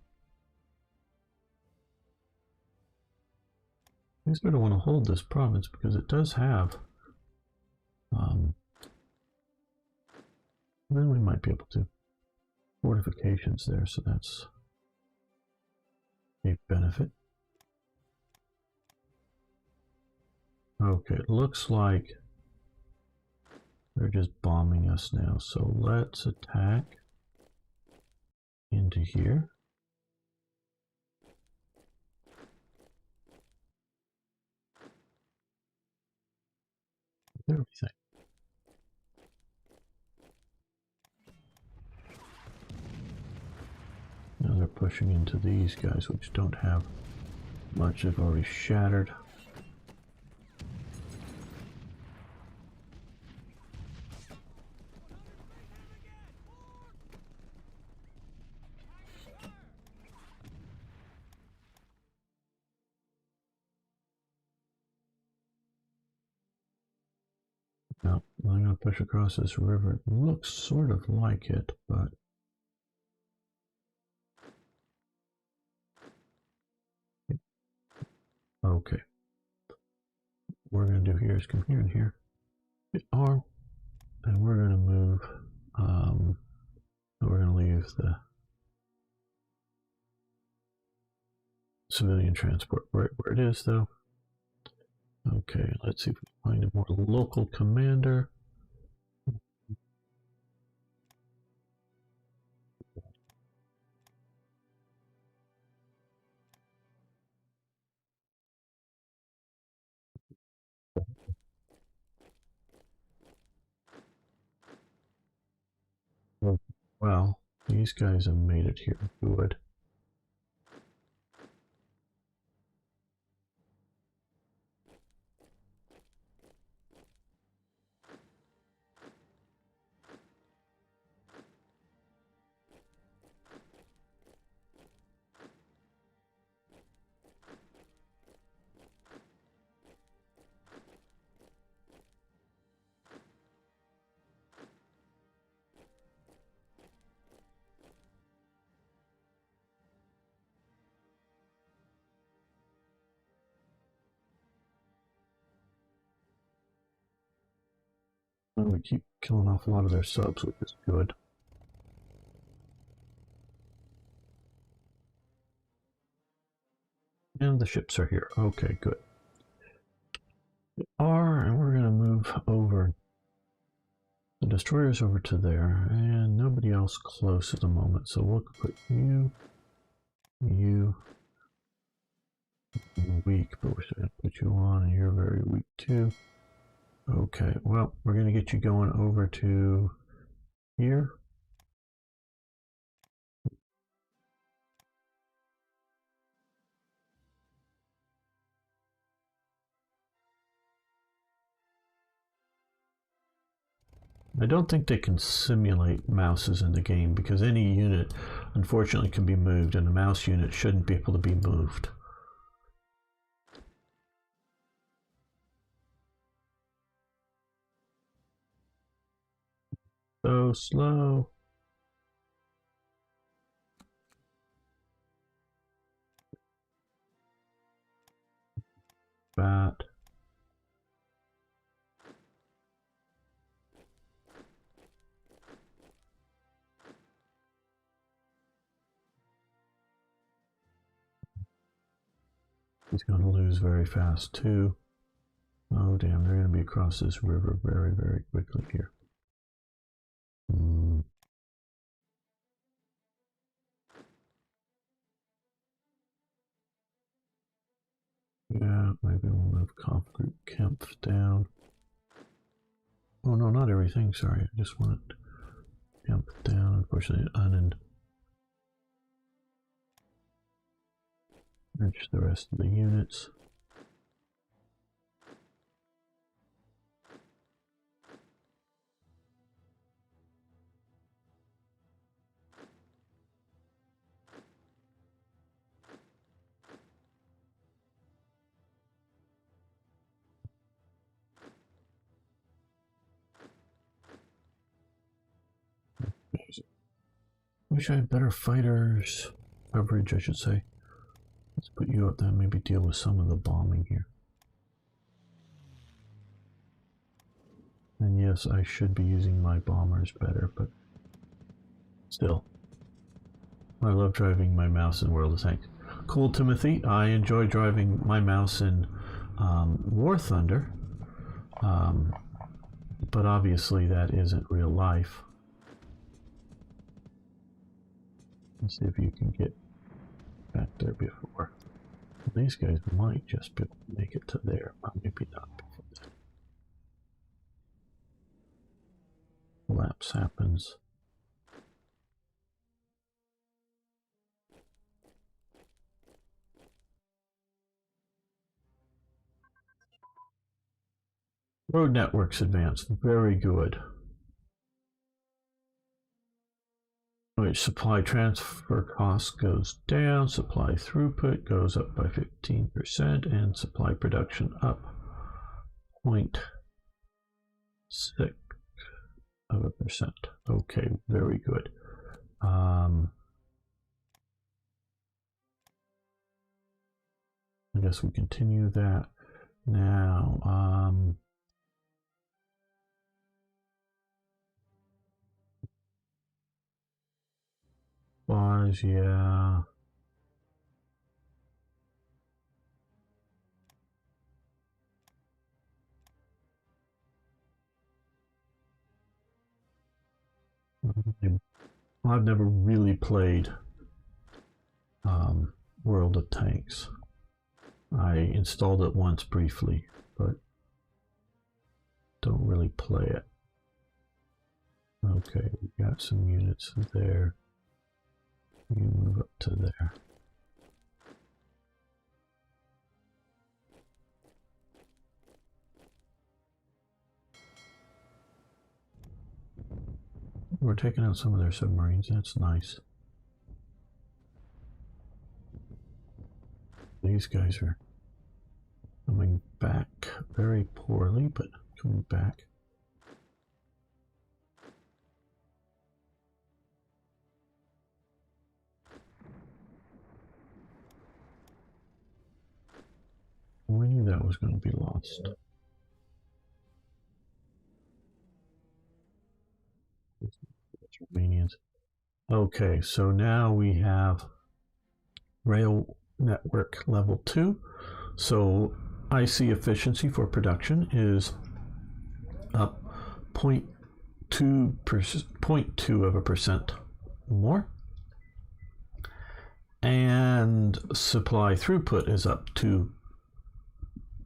I guess we don't want to hold this province because it does have. Then we might be able to fortifications there, so that's a benefit. Okay, it looks like they're just bombing us now, so let's attack into here. Everything. Now they're pushing into these guys, which don't have much. They've already shattered. Now, I'm going to push across this river. It looks sort of like it, but okay. What we're going to do here is come here and here. Hit R, and we're going to move. We're going to leave the civilian transport right where it is, though. Okay, let's see if we can find a more local commander. Well, these guys have made it here. Good. Well, we keep killing off a lot of their subs, which is good. And the ships are here. Okay, good. We are, and we're going to move over the destroyers over to there, and nobody else close at the moment. So we'll put you weak, but we're still going to put you on, and you're very weak too. Okay, well, we're going to get you going over to here. I don't think they can simulate mouses in the game because any unit, unfortunately, can be moved, and a mouse unit shouldn't be able to be moved. So slow. Bat. He's going to lose very fast too. Oh damn, they're going to be across this river very, very quickly here. Yeah, maybe we'll move comp group Kempf down. Oh no, not everything, sorry. I just wanted Kempf down. Unfortunately, merge the rest of the units. Wish I had better fighters coverage, I should say. Let's put you up there, maybe deal with some of the bombing here. And yes, I should be using my bombers better, but still. I love driving my mouse in World of Tanks. Cool, Timothy. I enjoy driving my mouse in War Thunder, but obviously that isn't real life. Let's see if you can get back there before. These guys might just be able to make it to there, but maybe not before this collapse happens. Road networks advanced, very good. Which supply transfer cost goes down, supply throughput goes up by 15%, and supply production up 0.6%. Okay, very good. I guess we continue that now. Bars, yeah. I've never really played World of Tanks. I installed it once briefly, but don't really play it. Okay, we got some units there. You move up to there. We're taking out some of their submarines. That's nice. These guys are coming back very poorly, but coming back. We knew that was going to be lost. Romanians. Okay, so now we have rail network level 2. So IC efficiency for production is up 0.2% more. And supply throughput is up to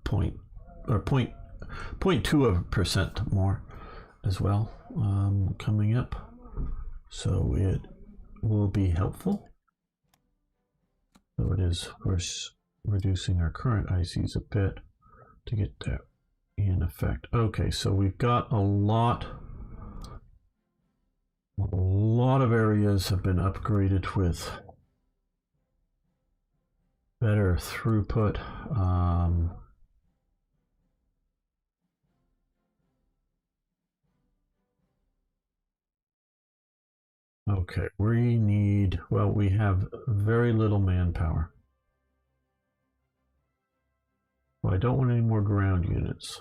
0.2% more as well, coming up. So it will be helpful. So it is, of course, reducing our current ICs a bit to get that in effect. Okay, so we've got a lot of areas have been upgraded with better throughput. Okay, we need, well, we have very little manpower. Well, I don't want any more ground units.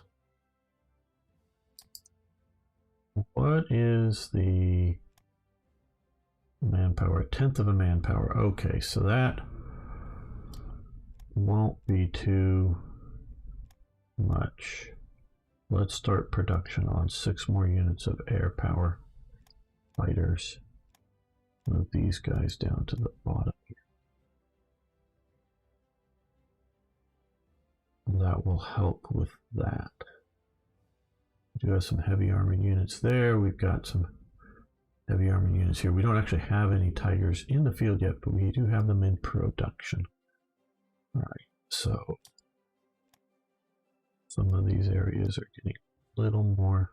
What is the manpower? 1/10 of a manpower. Okay, so that won't be too much. Let's start production on 6 more units of air power fighters. Move these guys down to the bottom here. That will help with that. We do have some heavy armored units there. We've got some heavy armored units here. We don't actually have any Tigers in the field yet, but we do have them in production. All right, so some of these areas are getting a little more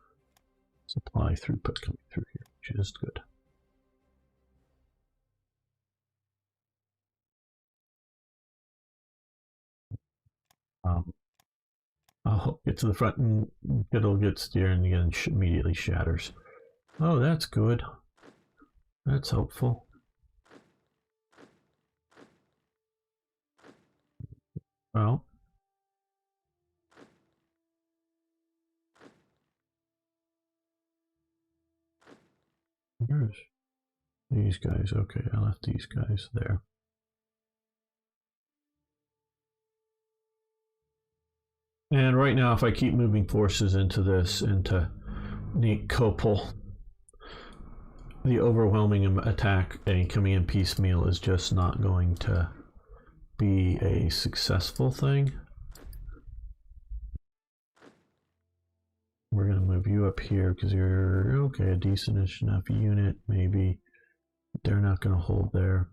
supply throughput coming through here, which is good. I'll get to the front and it'll get steer and again immediately shatters. Oh, that's good. That's helpful. Well, where's these guys? Okay, I left these guys there. And right now, if I keep moving forces into this, into Kopel, the overwhelming attack and coming in piecemeal is just not going to be a successful thing. We're going to move you up here because you're okay, a decent enough unit, maybe. They're not going to hold there.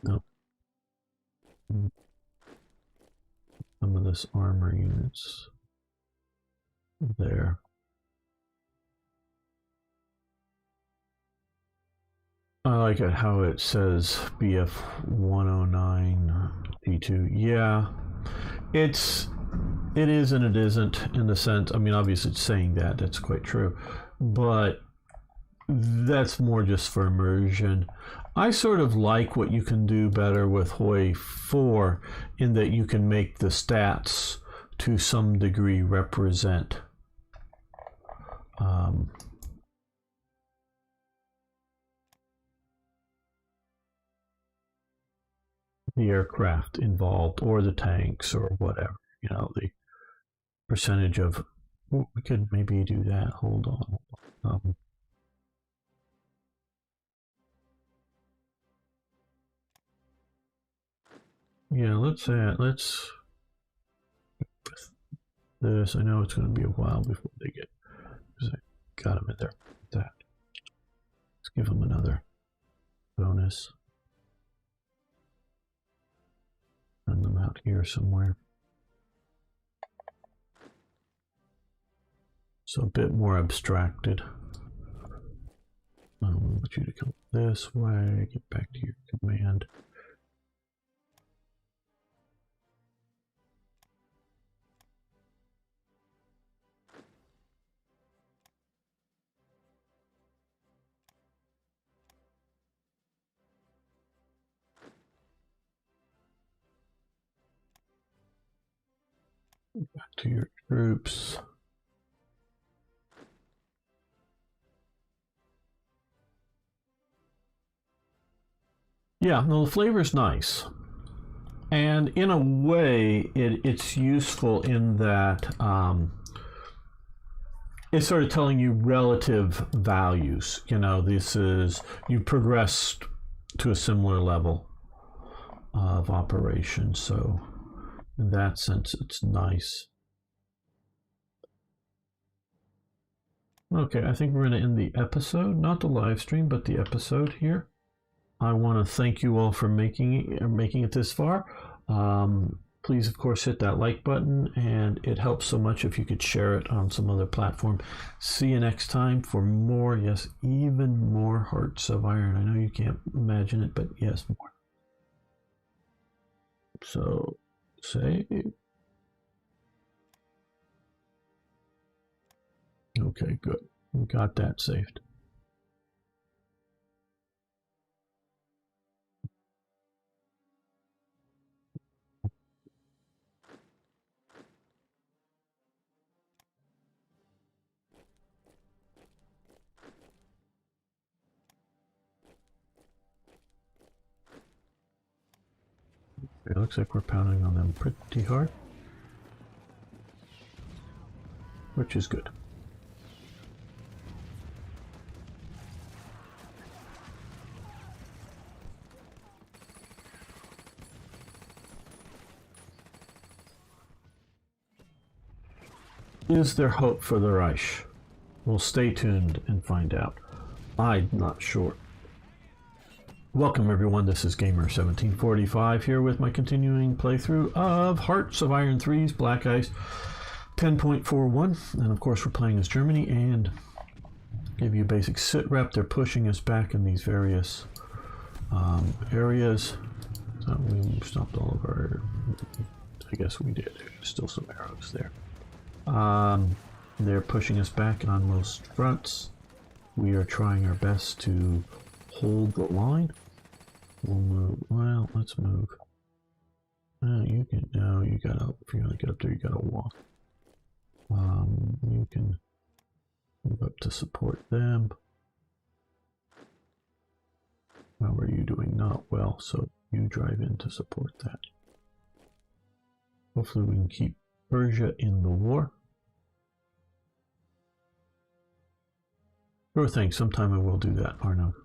Nope. Some of this armor units there. I like it how it says BF 109 T2. Yeah, it is and it isn't in the sense. I mean, obviously, it's saying that that's quite true, but that's more just for immersion. I sort of like what you can do better with Hoi 4 in that you can make the stats to some degree represent the aircraft involved or the tanks or whatever, you know, the percentage of. Ooh, we could maybe do that. Hold on. Yeah, let's this. I know it's going to be a while before they get, because I got them in there. That. Let's give them another bonus. Send them out here somewhere. So a bit more abstracted. I want you to come this way. Get back to your command. Back to your troops. Yeah, no, the flavor's nice. And in a way, it's useful in that it's sort of telling you relative values. You know, this is, you progressed to a similar level of operation. So in that sense, it's nice. Okay, I think we're going to end the episode, not the live stream, but the episode here. I want to thank you all for making it this far. Please, of course, hit that like button, and it helps so much if you could share it on some other platform. See you next time for more, yes, even more Hearts of Iron. I know you can't imagine it, but yes, more. So, save. Okay, good. We got that saved. looks like we're pounding on them pretty hard, which is good. Is there hope for the Reich? We'll stay tuned and find out. I'm not sure. Welcome everyone, this is Gamer1745 here with my continuing playthrough of Hearts of Iron 3's Black Ice 10.41, and of course we're playing as Germany, and give you a basic sit rep. They're pushing us back in these various areas. So we stopped all of our, I guess we did, there's still some arrows there. They're pushing us back on most fronts. We are trying our best to hold the line. We'll move. Well, let's move. You can. No, you gotta. If you're gonna get up there, you gotta walk. You can move up to support them. How are you doing? Not well. So you drive in to support that. Hopefully, we can keep Persia in the war. Sure thing. Sometime I will do that, Arno.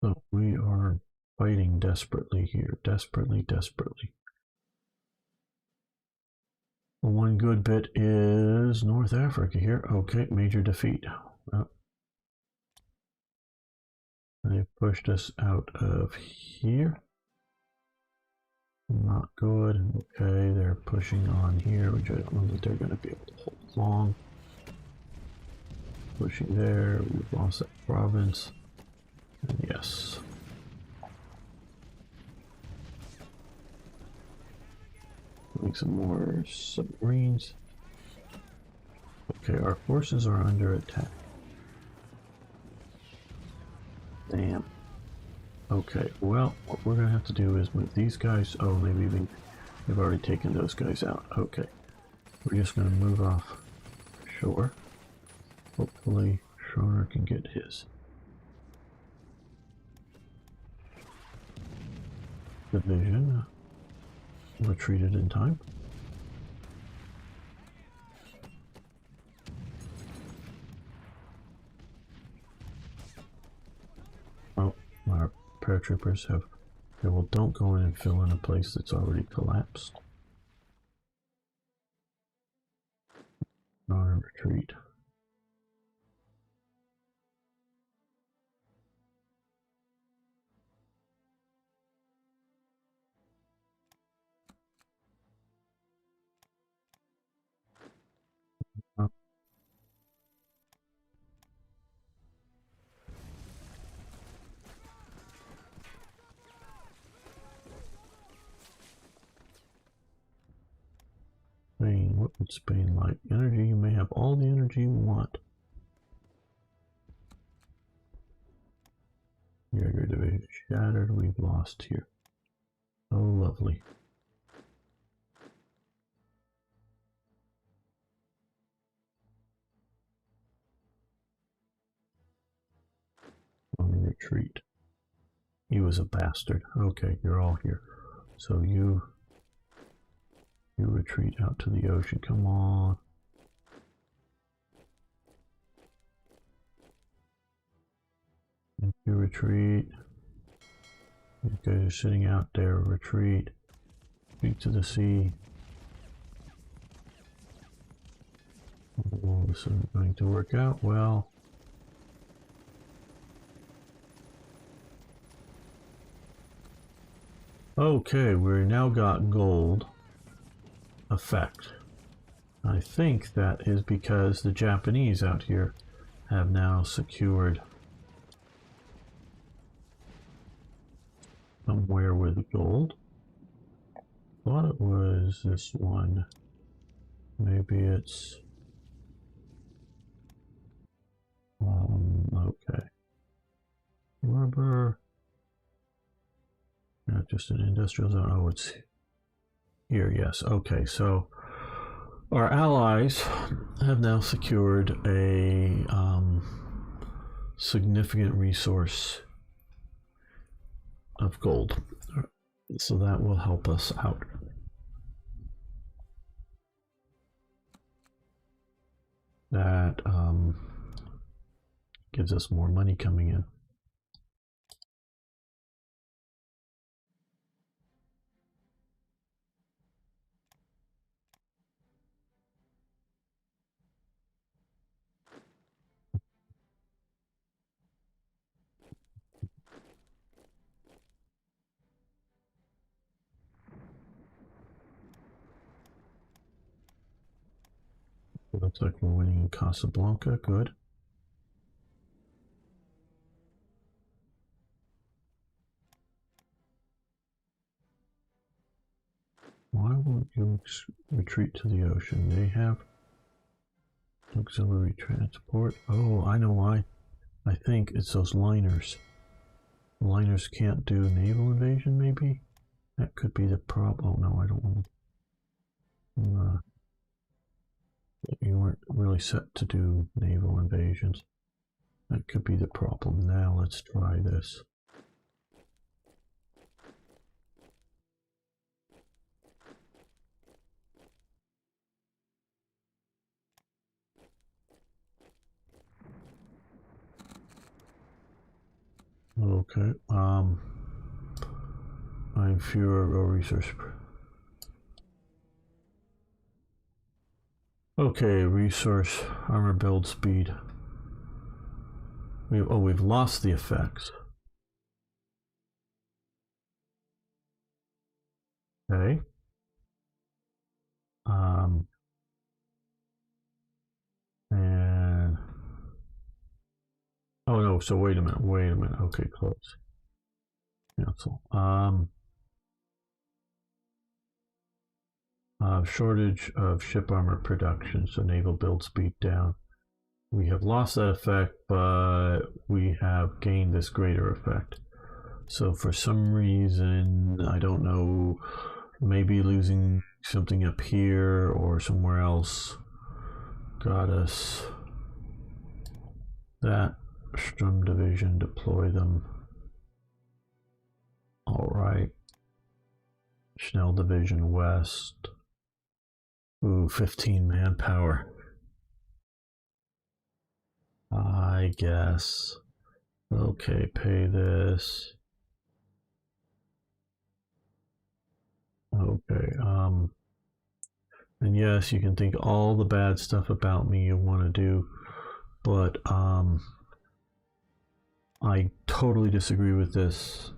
So we are fighting desperately here. Desperately. The one good bit is North Africa here. Okay, major defeat. Well, they pushed us out of here. Not good. Okay, they're pushing on here, which I don't know that they're going to be able to hold long. Pushing there. We've lost that province. And yes. Make some more submarines. Okay, our forces are under attack. Damn. Okay, well, what we're going to have to do is move these guys. Oh, they've already taken those guys out. Okay. We're just going to move off shore. Hopefully, Schroner can get his. Division retreated in time. Oh, our paratroopers have. Okay, well, don't go in and fill in a place that's already collapsed. Not a retreat. Spain, what would Spain like? Energy, you may have all the energy you want. Jaeger division shattered, we've lost here. Oh, lovely. On the retreat. He was a bastard. Okay, you're all here. So you retreat out to the ocean. Come on. You retreat. These guys are sitting out there. Retreat. Retreat to the sea. Oh, this isn't going to work out well. Okay, we're now got gold effect. I think that is because the Japanese out here have now secured somewhere with gold. Thought it was this one. Maybe it's okay. Rubber. Not just an industrial zone. Oh, it's here, yes. Okay, so our allies have now secured a significant resource of gold. So that will help us out. That gives us more money coming in. Looks like we're winning in Casablanca. Good. Why won't you retreat to the ocean? They have auxiliary transport. Oh, I know why. I think it's those liners. Liners can't do naval invasion, maybe? That could be the problem. Oh, no, I don't want to. You weren't really set to do naval invasions. That could be the problem. Now let's try this. Okay. I'm fewer resource. Okay, resource armor build speed. We've lost the effects. Okay. And oh no, so wait a minute. Okay, close. Cancel. Shortage of ship armor production, so naval build speed down. We have lost that effect, but we have gained this greater effect. So for some reason, I don't know, maybe losing something up here or somewhere else got us that. Strum division, deploy them. All right. Schnell division west. Ooh, 15 manpower. I guess. Okay, pay this. Okay, and yes, you can think all the bad stuff about me you want to do, but I totally disagree with this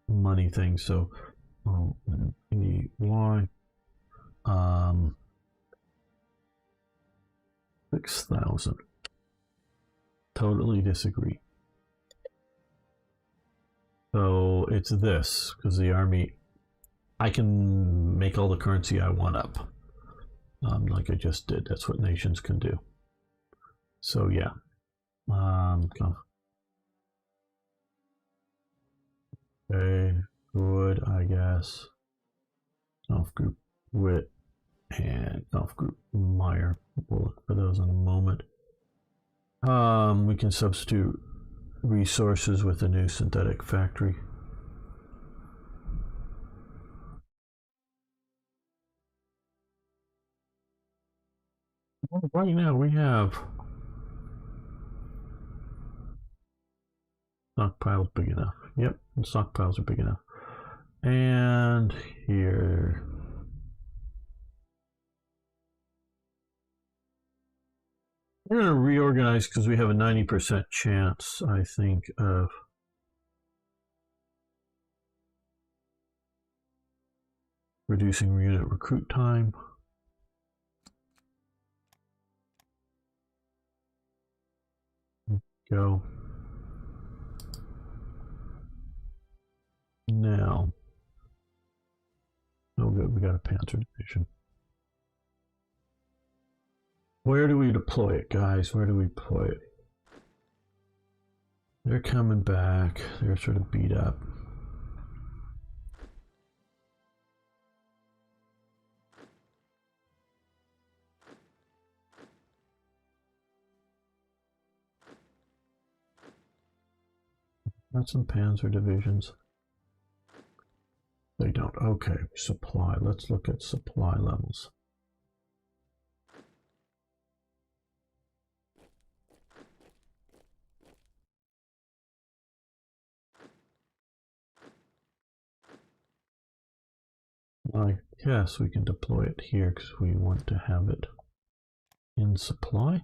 money thing. So, why? 6,000. Totally disagree. So it's this, because the army, I can make all the currency I want up, like I just did. That's what nations can do. So yeah, okay, good, I guess. Self group wit and self group Meyer. We'll look for those in a moment. We can substitute resources with a new synthetic factory. Right now we have stockpiles big enough. Yep, the stockpiles are big enough. And here. We're going to reorganize because we have a 90% chance, I think, of reducing unit recruit time. Go. Now. Oh, good. We got a Panzer division. Where do we deploy it, guys? Where do we deploy it? They're coming back. They're sort of beat up. Got some Panzer divisions. They don't. Okay, supply. Let's look at supply levels. I guess we can deploy it here because we want to have it in supply.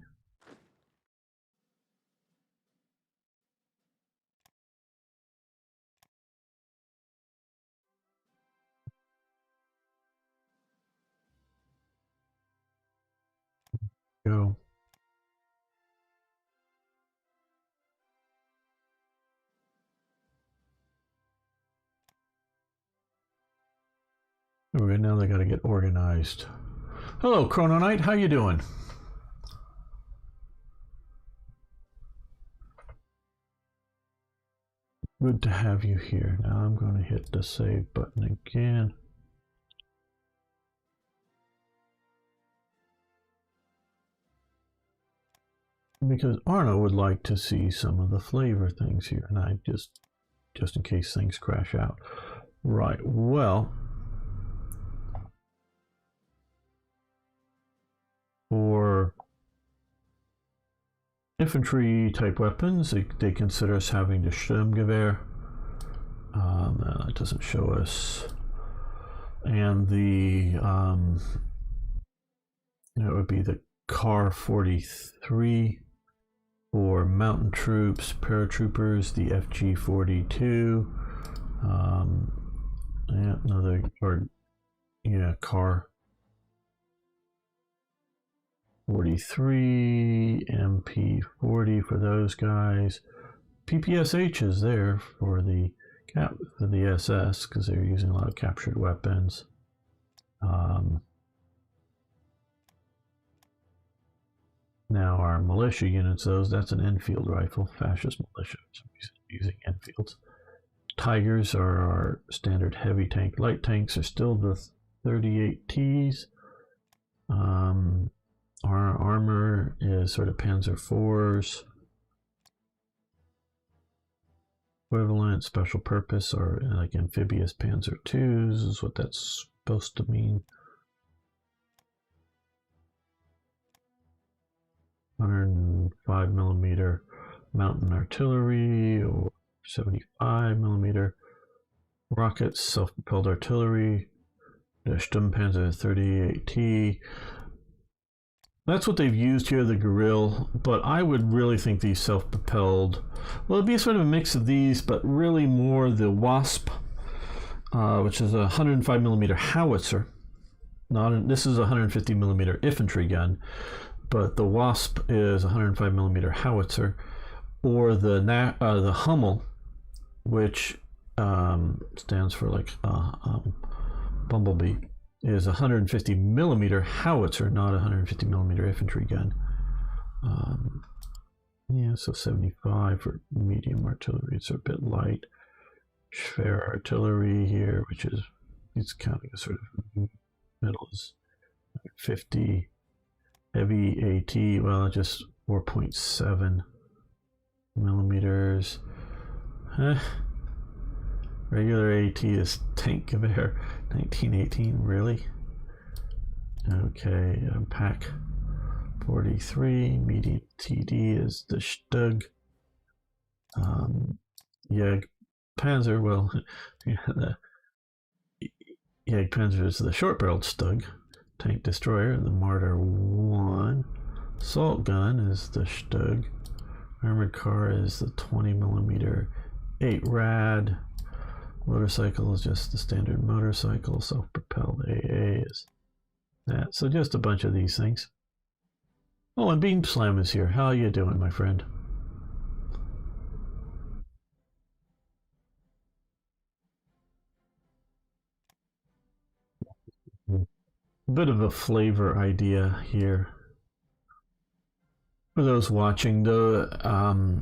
Go. Okay, now they got to get organized. Hello, Chrono Knight. How you doing? Good to have you here. Now I'm going to hit the save button again. Because Arno would like to see some of the flavor things here, and I just in case things crash out. Right, well, for infantry type weapons, they consider us having the Sturmgewehr. That doesn't show us. And the, it would be the Car 43 for mountain troops, paratroopers, the FG 42. Yeah, another, or yeah, Car 43, MP 40 for those guys. PPSH is there for the SS because they're using a lot of captured weapons. Now our militia units, that's an Enfield rifle, fascist militia using Enfields. Tigers are our standard heavy tank. Light tanks are still the 38Ts. Our armor is sort of Panzer IVs. Equivalent, special purpose, or like amphibious Panzer IIs is what that's supposed to mean. 105mm mountain artillery or 75mm rockets, self-propelled artillery, the Sturmpanzer 38T. That's what they've used here, the Gorilla, but I would really think these self-propelled, well, it'd be sort of a mix of these, but really more the Wasp, which is a 105mm howitzer. This is a 150mm infantry gun, but the Wasp is a 105mm howitzer, or the Hummel, which stands for like Bumblebee, is a 150mm howitzer, not a 150mm infantry gun. Yeah, so 75 for medium artillery. It's a bit light. Schwer artillery here, which is, it's counting a sort of middle is 50. Heavy AT, well, just 4.7 millimeters. Regular AT is tank Gewehr, 1918, really? Okay, Pack 43, medium TD is the Stug. Jäg Panzer, well, yeah, the Jäg Panzer is the short-barreled Stug. Tank destroyer, the Martyr 1. Assault gun is the Stug. Armored car is the 20mm 8 Rad. Motorcycle is just the standard motorcycle. Self-propelled AA is that. So just a bunch of these things. Oh, and Beam Slam is here. How you doing, my friend? A bit of a flavor idea here for those watching.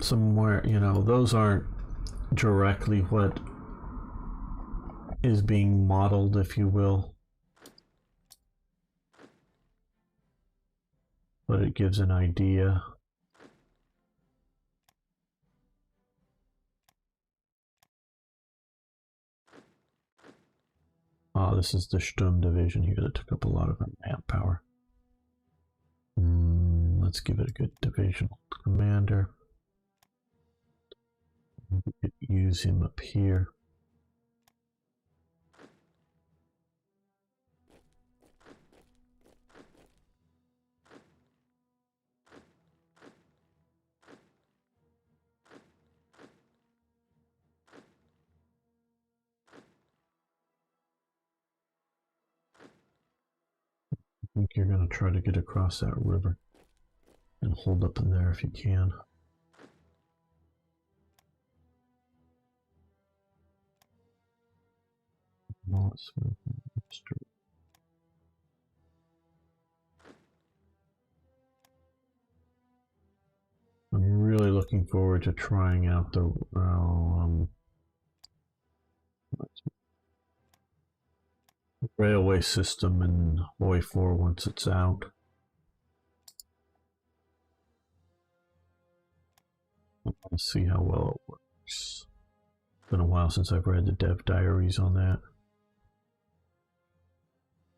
Somewhere, those aren't directly what is being modeled, if you will, but it gives an idea. Oh, this is the Sturm division here that took up a lot of our manpower. Let's give it a good divisional commander. We could use him up here. I think you're going to try to get across that river and hold up in there if you can. I'm really looking forward to trying out the railway system in Hoi 4 once it's out. Let's see how well it works. It's been a while since I've read the dev diaries on that.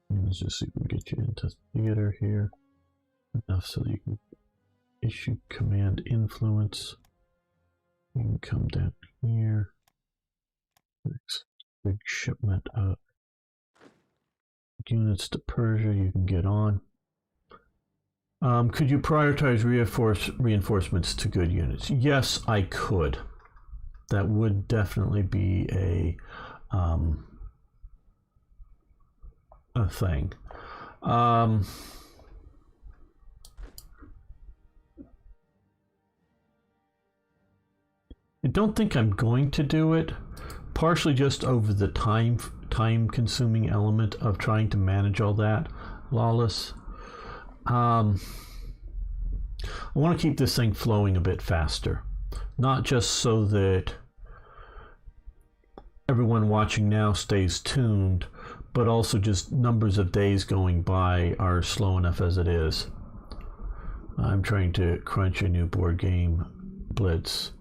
Let's just see if we can get you into theater here. Enough so that you can issue command influence. You can come down here. Next big shipment of units to Persia you can get on. Could you prioritize reinforcements to good units? Yes, I could. That would definitely be a thing. I don't think I'm going to do it, partially just over the time-consuming element of trying to manage all that. Lawless. I want to keep this thing flowing a bit faster, not just so that everyone watching now stays tuned, but also just numbers of days going by are slow enough as it is. I'm trying to crunch a new board game, Blitz,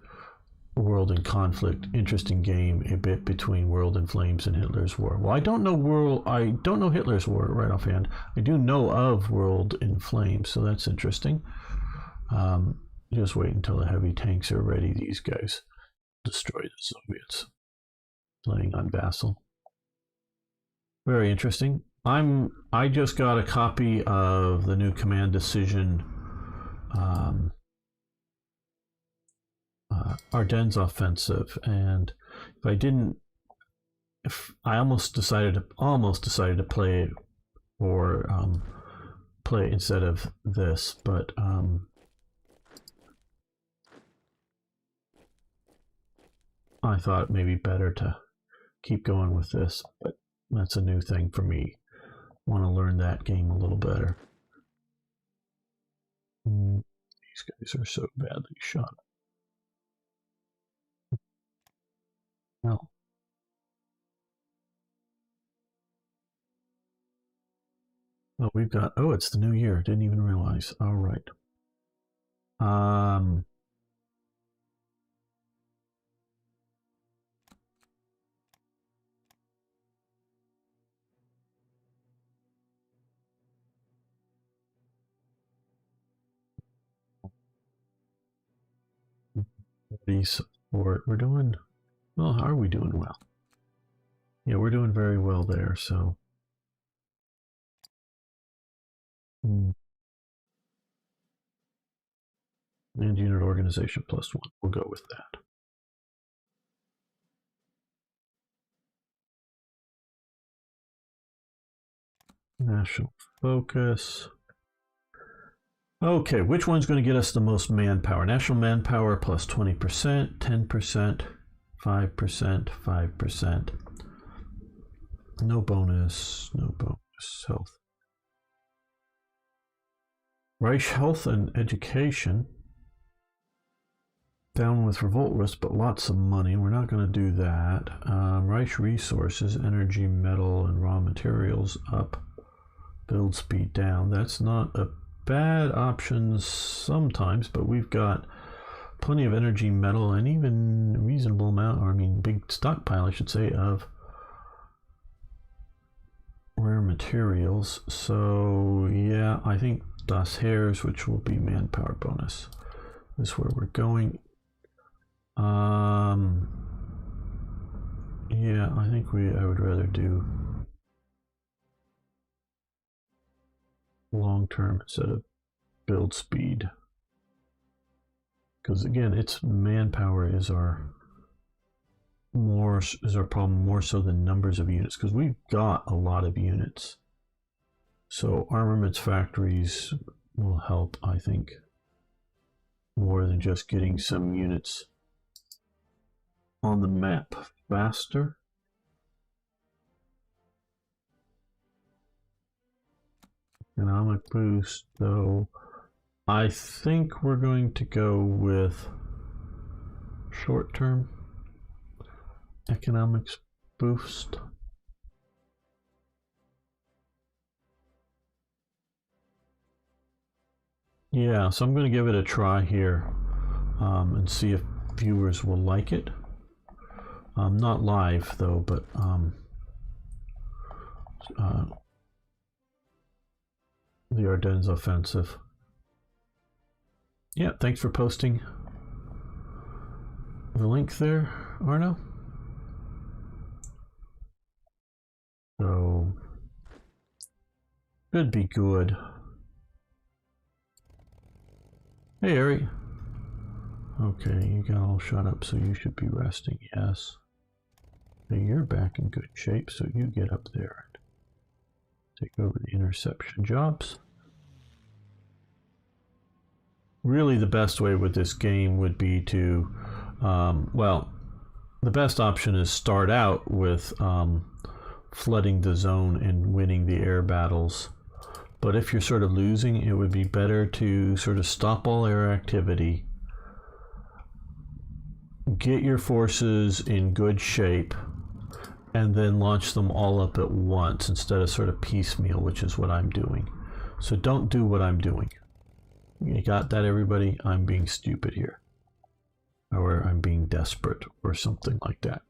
World in Conflict, interesting game, a bit between World in Flames and Hitler's War. Well, I don't know Hitler's War right offhand. I do know of World in Flames, so that's interesting. Just wait until the heavy tanks are ready. These guys destroy the Soviets. Playing on Vassal. Very interesting. I just got a copy of the new Command Decision Ardennes offensive, and if I almost decided to play it, or play instead of this, but I thought it may be better to keep going with this, but that's a new thing for me. Want to learn that game a little better. These guys are so badly shot. Well, oh, we've got, oh, it's the new year. Didn't even realize. All right. Support. We're doing well. How are we doing? Well, yeah, we're doing very well there. So, and unit organization +1. We'll go with that. National focus. Okay, which one's going to get us the most manpower? National manpower plus 20%, 10%, 5%, 5%. No bonus, no bonus. Health. Reich Health and Education. Down with revolt risk, but lots of money. We're not going to do that. Reich Resources, energy, metal, and raw materials up. Build speed down. That's not a bad option sometimes, but we've got plenty of energy, metal, and even reasonable amount, or I mean big stockpile I should say, of materials. So yeah, I think Das Hairs, which will be manpower bonus, is where we're going. Yeah, I think I would rather do long term instead of build speed, because again, it's manpower is our problem more so than numbers of units, because we've got a lot of units. So armaments factories will help, I think, more than just getting some units on the map faster. Economic boost, though, I think we're going to go with short-term economics boost. Yeah, so I'm going to give it a try here and see if viewers will like it. Not live though, but the Ardennes offensive. Yeah, thanks for posting the link there, Arno. So, should be good. Hey, Ari. Okay, you got all shut up, so you should be resting, yes. Hey, you're back in good shape, so you get up there and take over the interception jobs. Really, the best way with this game would be to, well, the best option is start out with flooding the zone and winning the air battles. But if you're sort of losing, it would be better to sort of stop all air activity, get your forces in good shape, and then launch them all up at once instead of sort of piecemeal, which is what I'm doing. So don't do what I'm doing. You got that, everybody? I'm being stupid here. Or I'm being desperate or something like that.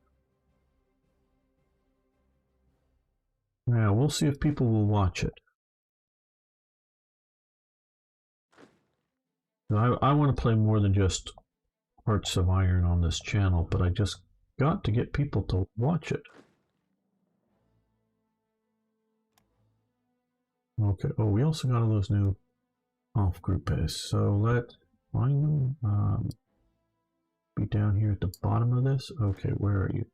Now, we'll see if people will watch it. I want to play more than just Hearts of Iron on this channel, but I just got to get people to watch it. Okay, oh, we also got all those new off-groupes, so let's find them. Be down here at the bottom of this. Okay, where are you?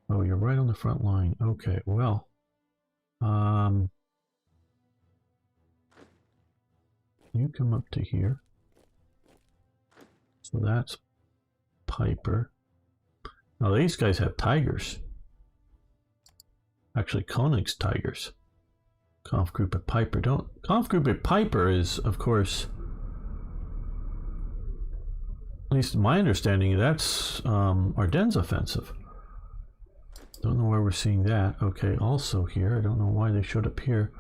Oh, you're right on the front line. Okay, well, you come up to here. So that's Piper. Now these guys have tigers. Actually, Koenig's tigers. Kampfgruppe Piper. Kampfgruppe Piper is, of course, at least my understanding, that's Ardennes offensive. Don't know where we're seeing that. Okay, also here, I don't know why they showed up here.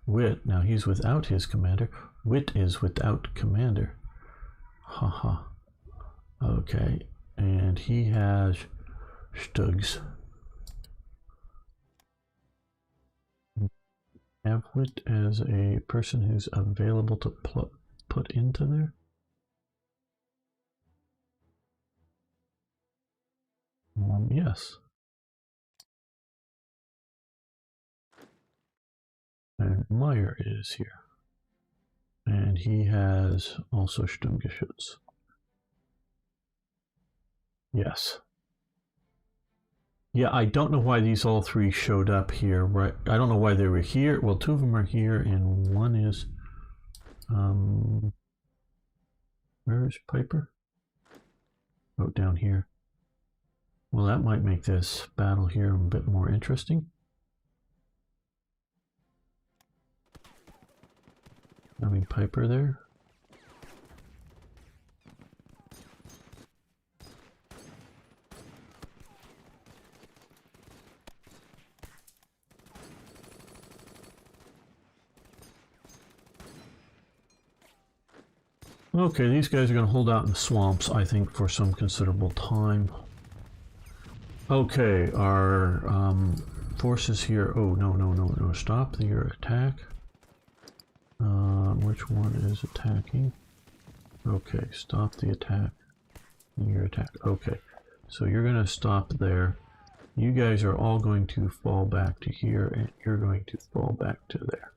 Witt, now he's without his commander. Witt is without commander. Haha. Okay, and he has Stugs. Have Witt as a person who's available to put into there. Yes. And Meyer is here. And he has also Sturmgeschütz. Yes. Yeah, I don't know why these all three showed up here. Right? I don't know why they were here. Well, two of them are here, and one is... where is Piper? Oh, down here. Well, that might make this battle here a bit more interesting. Having Piper there. Okay, these guys are going to hold out in the swamps, I think, for some considerable time. Okay, our forces here. Oh, no. Stop your attack. Which one is attacking? Okay, stop the attack. Your attack. Okay, so you're going to stop there. You guys are all going to fall back to here, and you're going to fall back to there.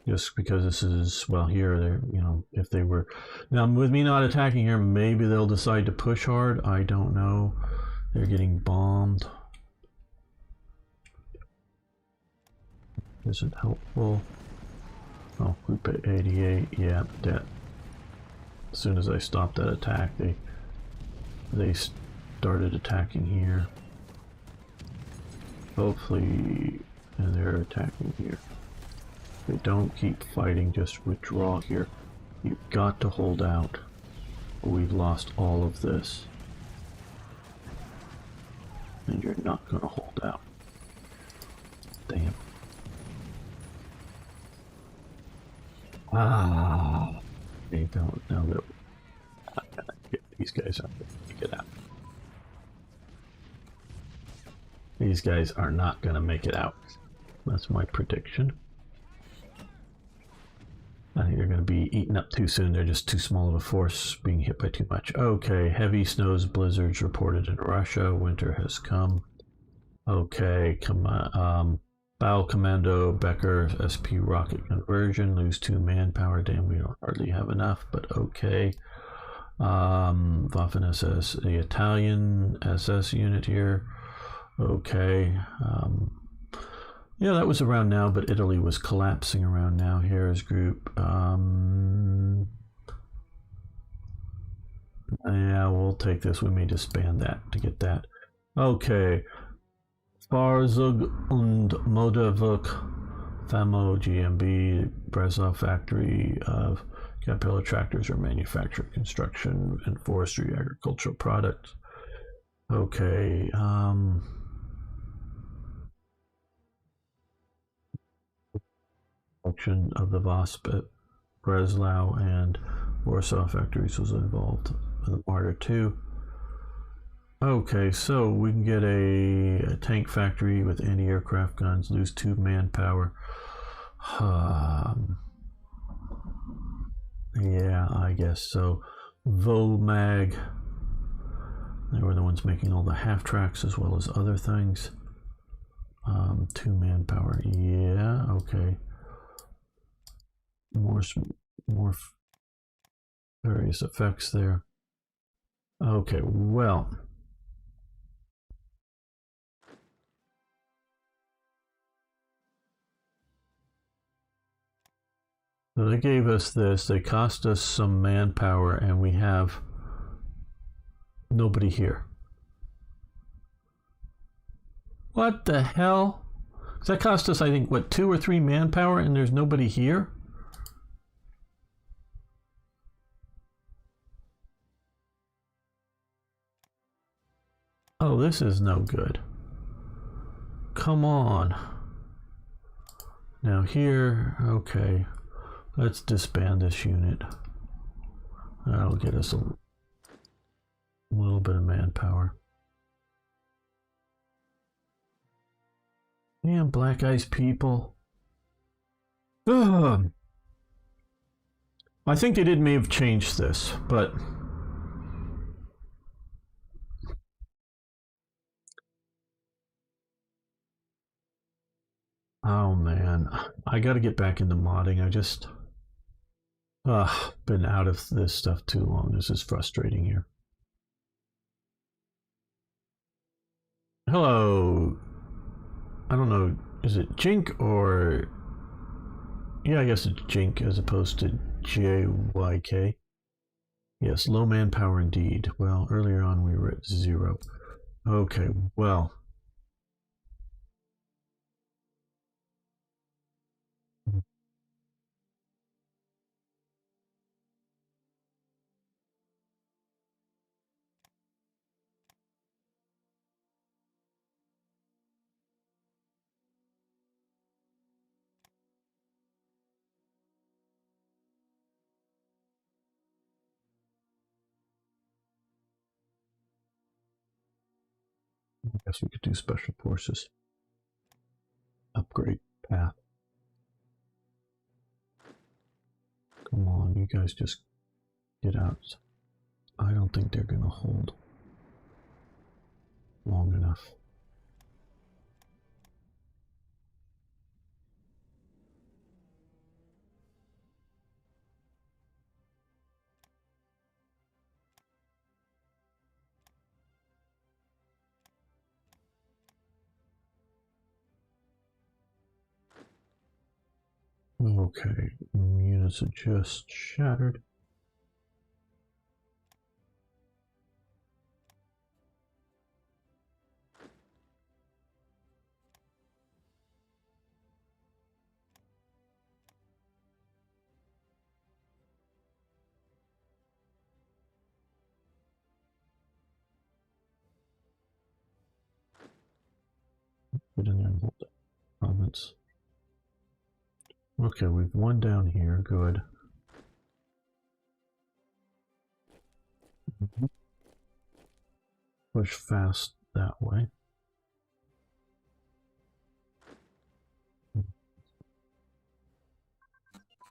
Just because this is, well, here, they're, you know, if they were... Now, with me not attacking here, maybe they'll decide to push hard. I don't know. They're getting bombed. Isn't helpful. Oh, group at 88. Yeah, that. As soon as I stopped that attack, they started attacking here. Hopefully, and they're attacking here. They don't keep fighting, just withdraw here. You've got to hold out, or we've lost all of this. And you're not going to hold out. Damn. Ah, they don't know that we're not gonna get these guys aren't gonna make it out. These guys are not gonna make it out. That's my prediction. I think they're gonna be eaten up too soon. They're just too small of a force, being hit by too much. Okay, heavy snows, blizzards reported in Russia. Winter has come. Okay, come on. Battle Commando, Becker, SP rocket conversion, lose 2 manpower. Damn, we don't hardly have enough, but okay. Waffen SS, the Italian SS unit here. Okay. Yeah, that was around now, but Italy was collapsing around now. Here's group. Yeah, we'll take this. We may disband that to get that. Okay. Farzug und Modewerk, FAMO GmbH, Breslau factory of Caterpillar tractors are manufactured construction and forestry agricultural products. Okay, function of the VOSP at Breslau and Warsaw factories was involved in the Martyr 2. Okay, so we can get a tank factory with anti-aircraft guns, lose 2 manpower. Yeah, I guess so. Volmag, they were the ones making all the half tracks as well as other things. 2 manpower, yeah, okay. More various effects there. Okay, well. So they gave us this, they cost us some manpower, and we have nobody here. What the hell? That cost us, I think, what, 2 or 3 manpower, and there's nobody here? Oh, this is no good. Come on. Now here, okay. Let's disband this unit. That'll get us a little bit of manpower. Damn, Black Ice people. Ugh. I think they may have changed this, but oh man, I got to get back into modding. I just been out of this stuff too long. This is frustrating here. Hello. I don't know, is it Jink or... Yeah, I guess it's Jink as opposed to JYK. Yes, low manpower indeed. Well, earlier on we were at 0. Okay, well. I guess we could do special forces. upgrade path. Come on, you guys just get out. I don't think they're going to hold long enough. Okay, units are just shattered. Get in there and hold it. Comments. Okay, we've won down here. Good. Push fast that way.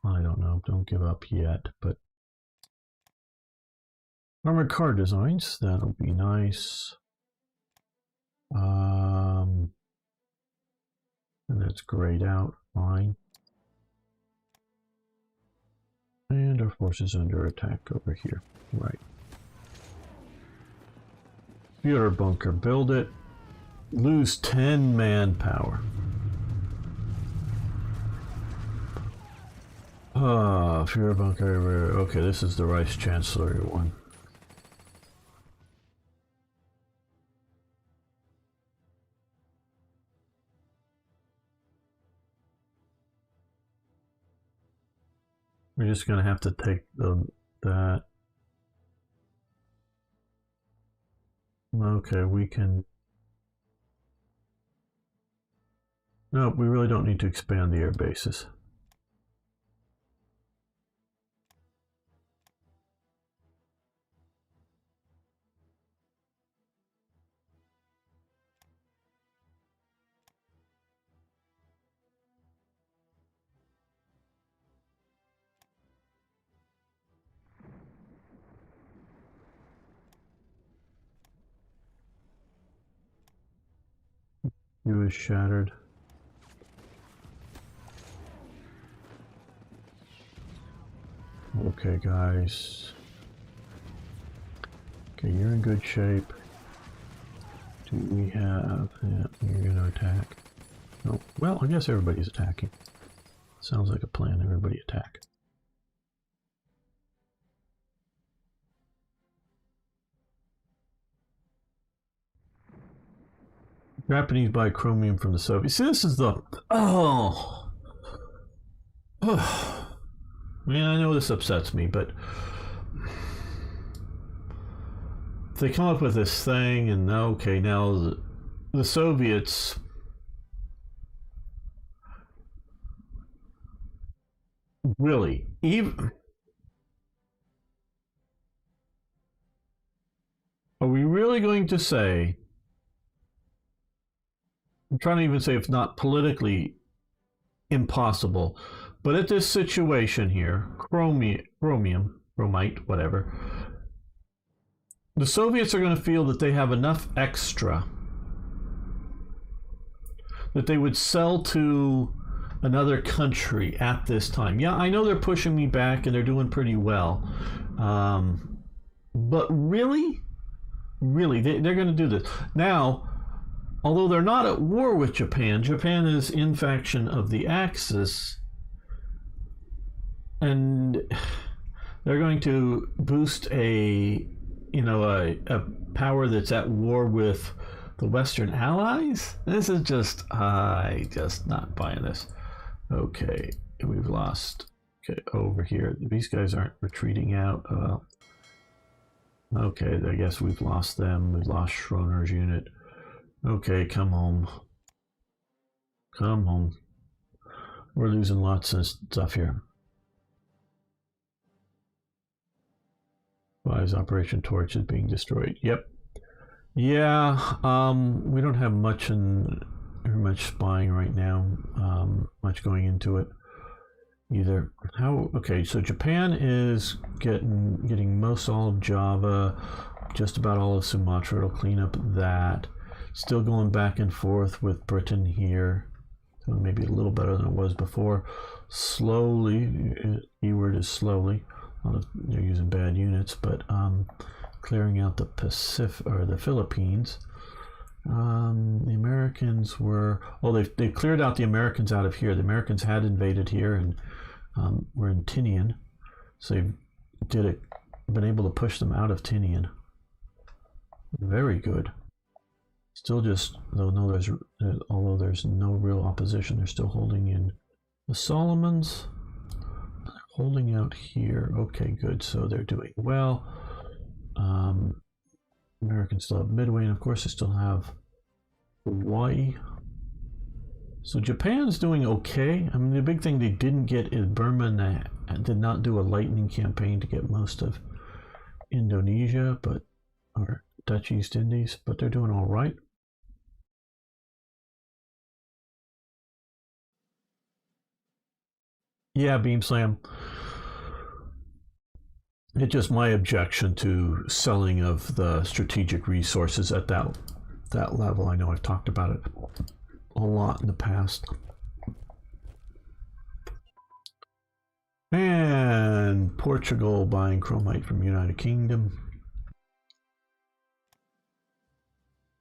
I don't know. Don't give up yet, but armored car designs. That'll be nice. And that's grayed out. Fine. And our forces under attack over here. Right. Future bunker. Build it. Lose 10 manpower. Future bunker. Okay, this is the Vice Chancellor one. We're just gonna have to take that. Okay, we can. No, we really don't need to expand the air bases. You is shattered. Okay, guys. Okay, you're in good shape. Do we have... Yeah, you're gonna attack. Oh, well, I guess everybody's attacking. Sounds like a plan. Everybody attack. Japanese buy chromium from the Soviets. See, this is the... Oh! I mean, I know this upsets me, but... They come up with this thing, and okay, now the Soviets... Really, even... Are we really going to say... I'm trying to even say it's not politically impossible, but at this situation here, chromite, whatever, the Soviets are going to feel that they have enough extra that they would sell to another country at this time. Yeah, I know they're pushing me back and they're doing pretty well, but really, they're going to do this now. Although they're not at war with Japan, Japan is in faction of the Axis, and they're going to boost a power that's at war with the Western Allies. This is just, just not buying this. Okay, we've lost. Okay, over here, these guys aren't retreating out. Okay, I guess we've lost them. We've lost Schroner's unit. Okay, come home. Come home. We're losing lots of stuff here. BICE Operation Torch is being destroyed. Yep. Yeah, we don't have much in very much spying right now, much going into it either. Okay, so Japan is getting most all of Java, just about all of Sumatra. It'll clean up that. Still going back and forth with Britain here. So maybe a little better than it was before. Slowly, keyword is slowly. They're using bad units, but clearing out the Pacific or the Philippines. The Americans were they cleared out the Americans out of here. The Americans had invaded here and were in Tinian, so they've been able to push them out of Tinian. Very good. Still just although there's no real opposition, they're still holding in the Solomons. They're holding out here. Okay, good. So they're doing well. Americans still have Midway, and of course they still have Hawaii. So Japan's doing okay. I mean, the big thing they didn't get is Burma, and did not do a lightning campaign to get most of Indonesia, or Dutch East Indies, but they're doing all right. Yeah, Beam Slam. It's just my objection to selling of the strategic resources at that level. I know I've talked about it a lot in the past. And Portugal buying chromite from United Kingdom.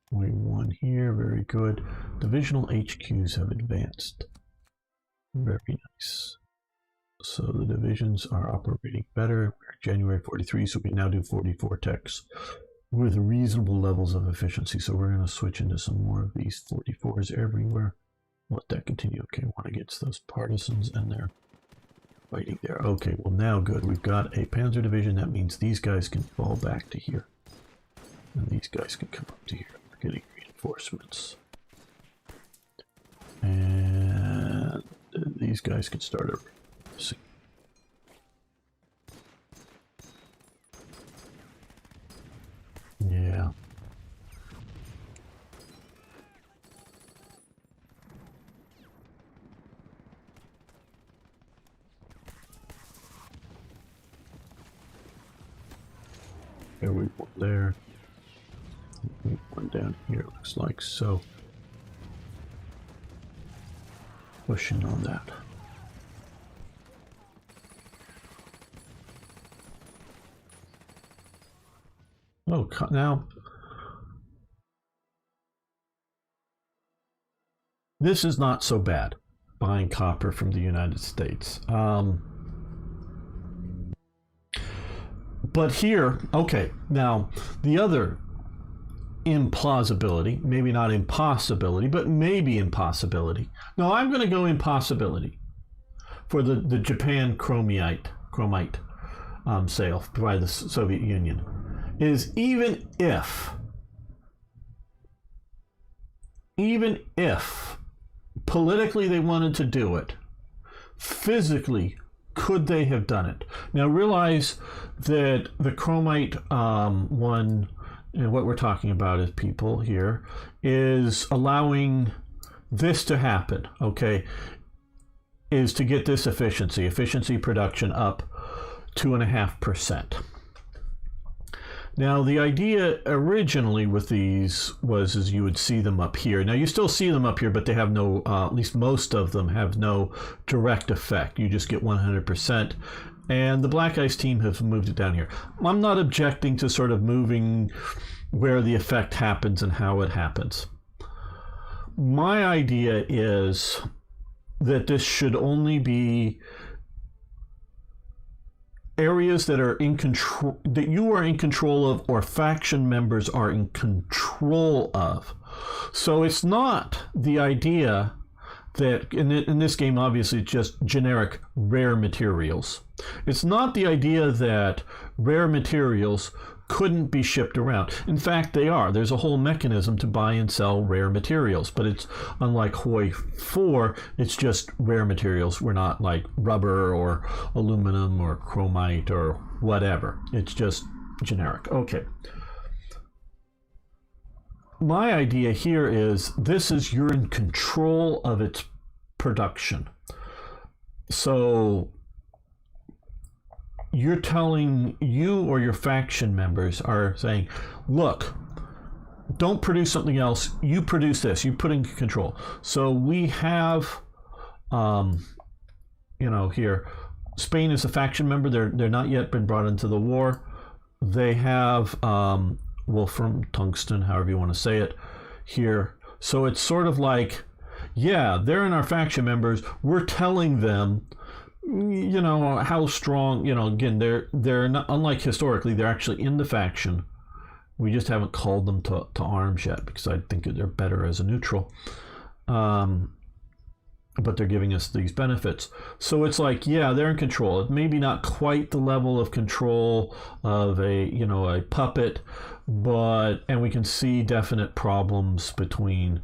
21 here, very good. Divisional HQs have advanced. Very nice. So the divisions are operating better. We're January 43, so we can now do 44 techs with reasonable levels of efficiency. So we're going to switch into some more of these 44s everywhere. Let that continue. Okay, one against those partisans, and they're fighting there. Okay, well now good. We've got a panzer division. That means these guys can fall back to here. And these guys can come up to here. We're getting reinforcements. And these guys can start over. Yeah. There we go there. One down here, looks like so. Pushing on that. Oh, now this is not so bad, buying copper from the United States. But here, okay, now the other implausibility, maybe not impossibility, but maybe impossibility. No, I'm going to go impossibility for the Japan chromite sale by the Soviet Union. Is even if politically they wanted to do it, physically, could they have done it? Now realize that the chromite one, and what we're talking about is people here, is allowing this to happen, okay, is to get this efficiency production up 2.5%. Now, the idea originally with these was you would see them up here. Now, you still see them up here, but they have no, at least most of them have no direct effect. You just get 100%. And the Black Ice team has moved it down here. I'm not objecting to sort of moving where the effect happens and how it happens. My idea is that this should only be areas that are in control, that you are in control of, or faction members are in control of. So it's not the idea that in this game, obviously, it's just generic rare materials. It's not the idea that rare materials couldn't be shipped around. In fact, they are. There's a whole mechanism to buy and sell rare materials, but it's unlike Hoi 4, it's just rare materials. We're not like rubber or aluminum or chromite or whatever. It's just generic. Okay. my idea here is you're in control of its production. So you're telling, you or your faction members are saying, look, don't produce something else, you produce this, you put in control. So we have here, Spain is a faction member. They're not yet been brought into the war. They have wolfram, tungsten, however you want to say it, here. So it's sort of like, yeah, they're in our faction members. We're telling them, how strong. Again, they're not, unlike historically, they're actually in the faction. We just haven't called them to arms yet because I think they're better as a neutral. But they're giving us these benefits. So it's like, yeah, they're in control. It maybe not quite the level of control of a puppet, and we can see definite problems between,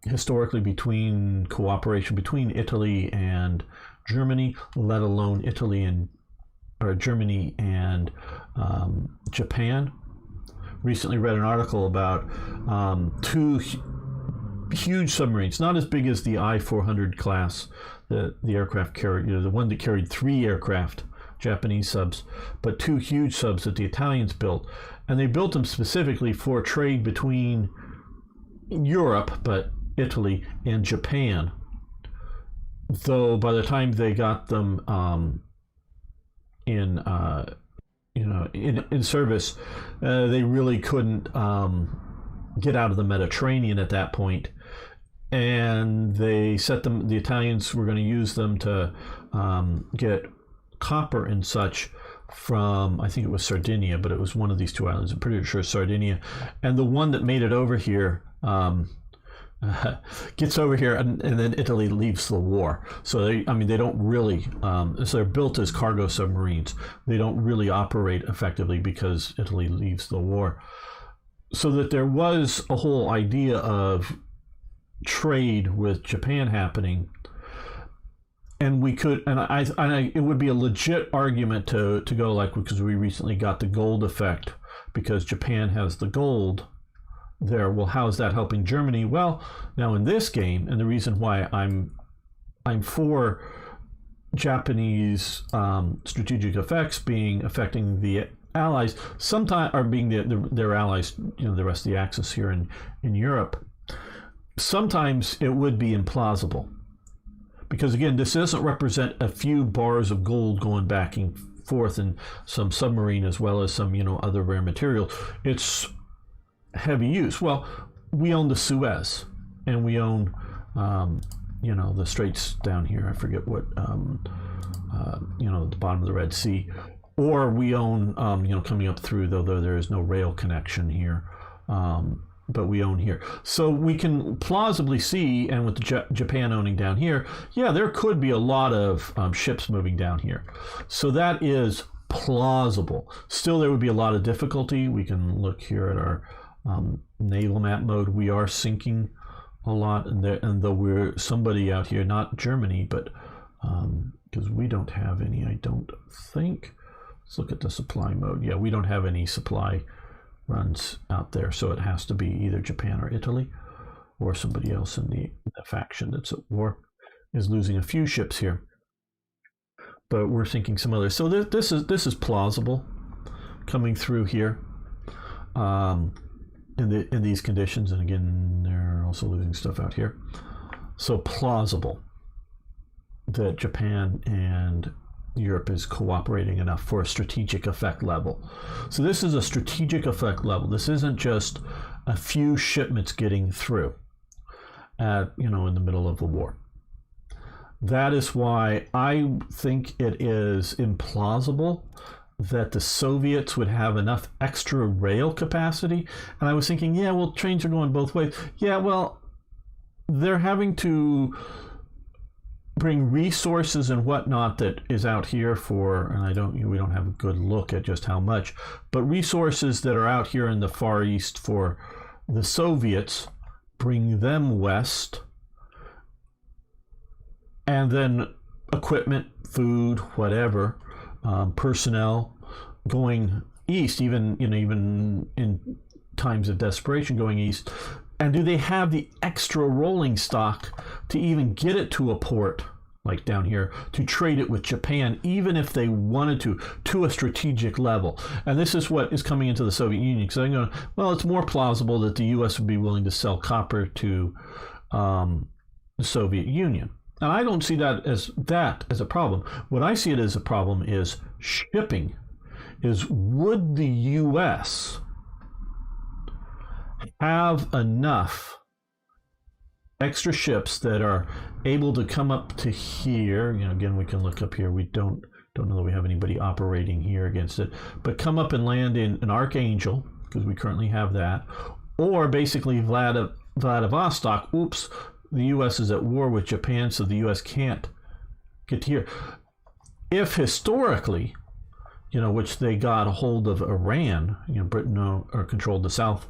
historically, between cooperation between Italy and Germany, let alone Germany and Japan. Recently read an article about two huge submarines, not as big as the I-400 class, the aircraft carrier, the one that carried 3 aircraft, Japanese subs, but 2 huge subs that the Italians built. And they built them specifically for trade between Europe, but Italy, and Japan. Though by the time they got them in service, they really couldn't get out of the Mediterranean at that point. And they set them, the Italians were going to use them to get copper and such from, I think it was Sardinia, but it was one of these 2 islands. I'm pretty sure Sardinia. And the one that made it over here gets over here, and then Italy leaves the war. So they don't really, so they're built as cargo submarines. They don't really operate effectively because Italy leaves the war. So that there was a whole idea of trade with Japan happening, and we could, and it would be a legit argument to go like, because we recently got the gold effect because Japan has the gold there. Well, how is that helping Germany? Well, now in this game, and the reason why I'm for Japanese strategic effects affecting the Allies, sometimes, or being their allies, the rest of the Axis here in Europe. Sometimes it would be implausible, because again, this doesn't represent a few bars of gold going back and forth in some submarine as well as some other rare material. It's heavy use. Well, we own the Suez, and we own the straits down here. I forget what at the bottom of the Red Sea. Or we own, coming up through, though there is no rail connection here, but we own here. So we can plausibly see, and with Japan owning down here, yeah, there could be a lot of ships moving down here. So that is plausible. Still, there would be a lot of difficulty. We can look here at our naval map mode. We are sinking a lot, and though we're somebody out here, not Germany, but because we don't have any, I don't think. Let's look at the supply mode. Yeah, we don't have any supply runs out there, so it has to be either Japan or Italy, or somebody else in the faction that's at war is losing a few ships here. But we're thinking some others. So this is plausible coming through here in these conditions. And again, they're also losing stuff out here. So plausible that Japan and Europe is cooperating enough for a strategic effect level. So this is a strategic effect level. This isn't just a few shipments getting through at, in the middle of a war. That is why I think it is implausible that the Soviets would have enough extra rail capacity. And I was thinking, yeah, well, trains are going both ways. Yeah, well, they're having to bring resources and whatnot that is out here for, and we don't have a good look at just how much, but resources that are out here in the Far East for the Soviets, bring them west, and then equipment, food, whatever, personnel going east, even in times of desperation going east? And do they have the extra rolling stock to even get it to a port like down here to trade it with Japan, even if they wanted to a strategic level? And this is what is coming into the Soviet Union. Because I'm going, well, it's more plausible that the U.S. would be willing to sell copper to the Soviet Union. And I don't see that as a problem. What I see it as a problem is shipping. Is would the U.S. have enough extra ships that are able to come up to here? You know, again, we can look up here. We don't know that we have anybody operating here against it, but come up and land in an Archangel, because we currently have that, or basically Vladivostok. Oops, the U.S. is at war with Japan, so the U.S. can't get here. If historically, you know, which they got a hold of Iran, you know, Britain controlled the south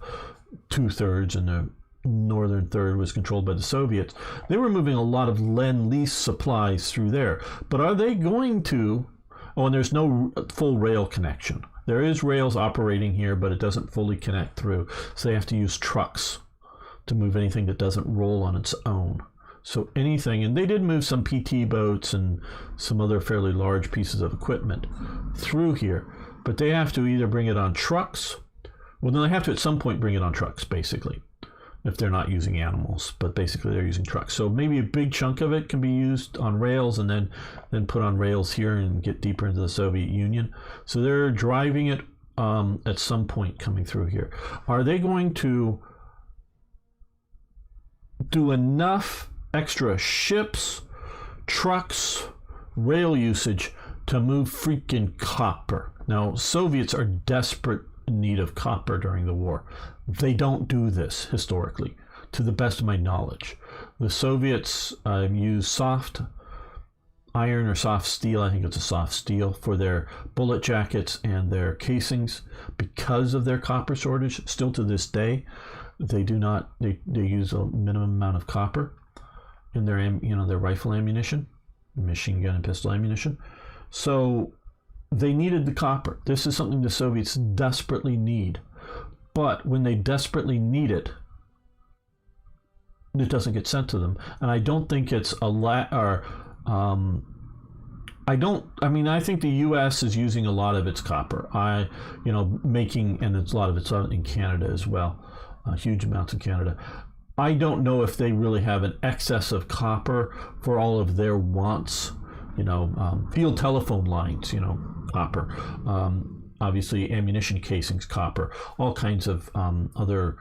2/3 and the northern third was controlled by the Soviets. They were moving a lot of Lend-Lease supplies through there. But are they going to, and there's no full rail connection. There is rails operating here, but it doesn't fully connect through. So they have to use trucks to move anything that doesn't roll on its own. So anything, and they did move some PT boats and some other fairly large pieces of equipment through here, but they have to either bring it on trucks. Well, then they have to at some point bring it on trucks, basically, if they're not using animals, but basically they're using trucks. So maybe a big chunk of it can be used on rails and then put on rails here and get deeper into the Soviet Union. So they're driving it at some point coming through here. Are they going to do enough extra ships, trucks, rail usage to move freaking copper? Now, Soviets are desperate in need of copper during the war. They don't do this historically, to the best of my knowledge. The Soviets use soft iron or soft steel, I think it's a soft steel, for their bullet jackets and their casings because of their copper shortage. Still to this day, they do not, they use a minimum amount of copper in their, you know, their rifle ammunition, machine gun and pistol ammunition. So they needed the copper. This is something the Soviets desperately need. But when they desperately need it, it doesn't get sent to them. And I don't think it's I think the U.S. is using a lot of its copper. And it's a lot of it's in Canada as well, huge amounts in Canada. I don't know if they really have an excess of copper for all of their wants. You know, field telephone lines, you know, copper. Obviously, ammunition casings, copper. All kinds of other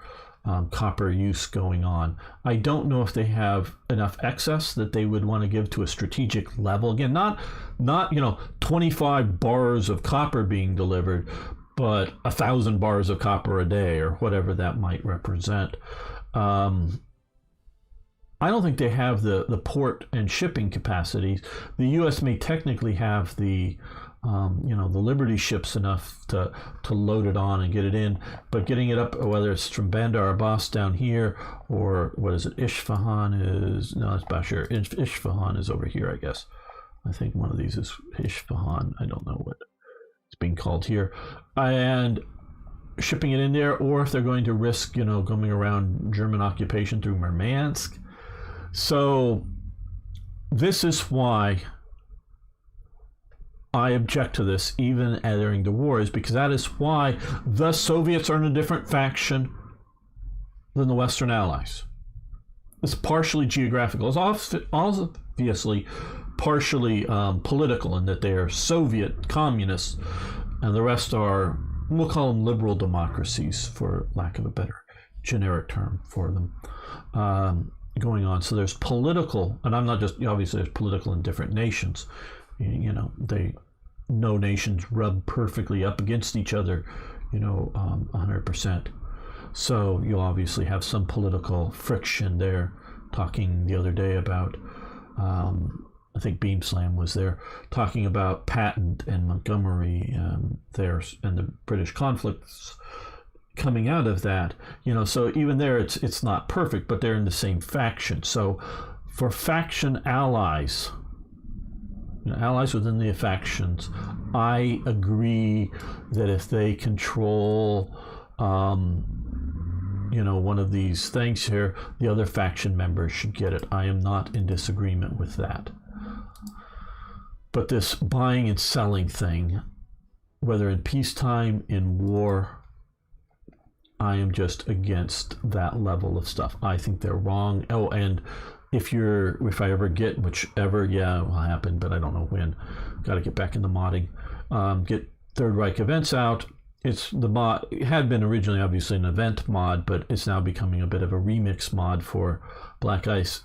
copper use going on. I don't know if they have enough excess that they would want to give to a strategic level. Again, not 25 bars of copper being delivered, but 1,000 bars of copper a day or whatever that might represent. I don't think they have the port and shipping capacities. The U.S. may technically have the Liberty ships enough to load it on and get it in, but getting it up, whether it's from Bandar Abbas down here or what is it, Isfahan is, no, it's Bashir. Isfahan is over here, I guess. I think one of these is Isfahan. I don't know what it's being called here. And shipping it in there, or if they're going to risk, going around German occupation through Murmansk. So this is why I object to this even during the war, is because that is why the Soviets are in a different faction than the Western Allies. It's partially geographical. It's obviously partially political in that they are Soviet communists and the rest are, we'll call them liberal democracies for lack of a better generic term for them, going on. So there's political, and I'm not just, obviously there's political in different nations. No nations rub perfectly up against each other, 100%. So you'll obviously have some political friction there. Talking the other day about, I think Beamslam was there, talking about Patton and Montgomery there and the British conflicts coming out of that. So even there it's not perfect, but they're in the same faction. So for faction allies, allies within the factions, I agree that if they control you know, one of these things here, the other faction members should get it. I am not in disagreement with that. But this buying and selling thing, whether in peacetime, in war, I am just against that level of stuff. I think they're wrong. Oh, and if I ever get, whichever, yeah, it will happen, but I don't know when. Got to get back into modding. Get Third Reich events out. It's the mod. It had been originally obviously an event mod, but it's now becoming a bit of a remix mod for Black Ice.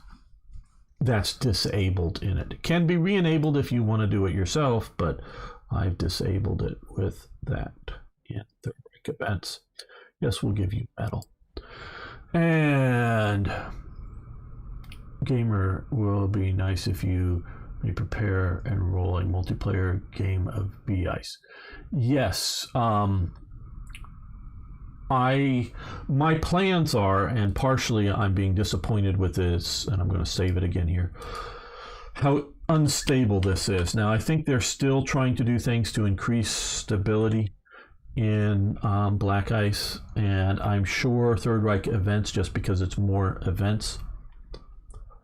That's disabled in it. It can be re-enabled if you want to do it yourself, but I've disabled it with that in Third Reich events. Yes, we'll give you metal. And gamer, will be nice if you may prepare and roll a multiplayer game of BICE. Yes, my plans are, and partially I'm being disappointed with this, and I'm going to save it again here, how unstable this is. Now, I think they're still trying to do things to increase stability in Black Ice, and I'm sure Third Reich events, just because it's more events.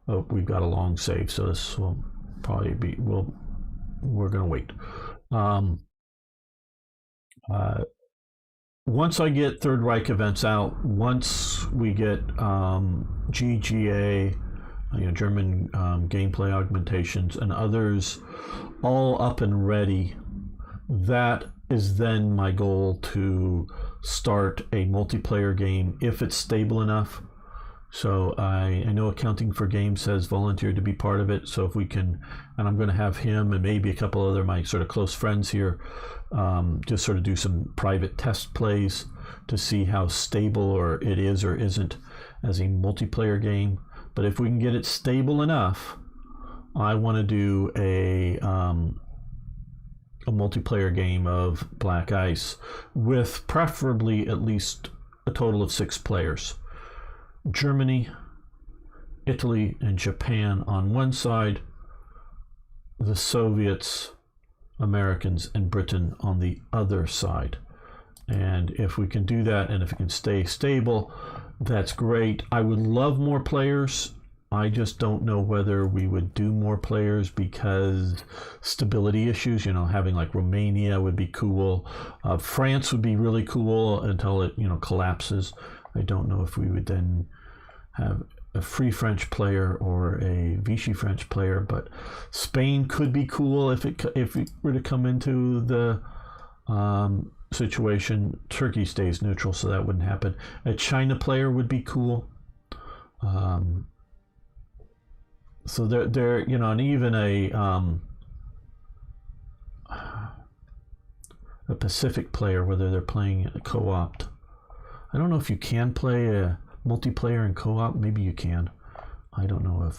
Oh, we've got a long save, so this will probably be, we're going to wait. Once I get Third Reich events out, once we get GGA, German gameplay augmentations, and others all up and ready, that is then my goal to start a multiplayer game if it's stable enough. So I know Accounting for Games has volunteered to be part of it. So if we can, and I'm going to have him and maybe a couple other my sort of close friends here, just sort of do some private test plays to see how stable or it is or isn't as a multiplayer game. But if we can get it stable enough, I want to do a multiplayer game of Black Ice with preferably at least a total of 6 players. Germany, Italy, and Japan on one side, the Soviets, Americans, and Britain on the other side. And if we can do that, and if it can stay stable, that's great. I would love more players. I just don't know whether we would do more players because stability issues, having like Romania would be cool. France would be really cool until it, collapses. I don't know if we would then have a free French player or a Vichy French player, but Spain could be cool if it were to come into the situation. Turkey stays neutral, so that wouldn't happen. A China player would be cool. So they're and even a Pacific player, whether they're playing a co-op. I don't know if you can play a multiplayer and co-op. Maybe you can. I don't know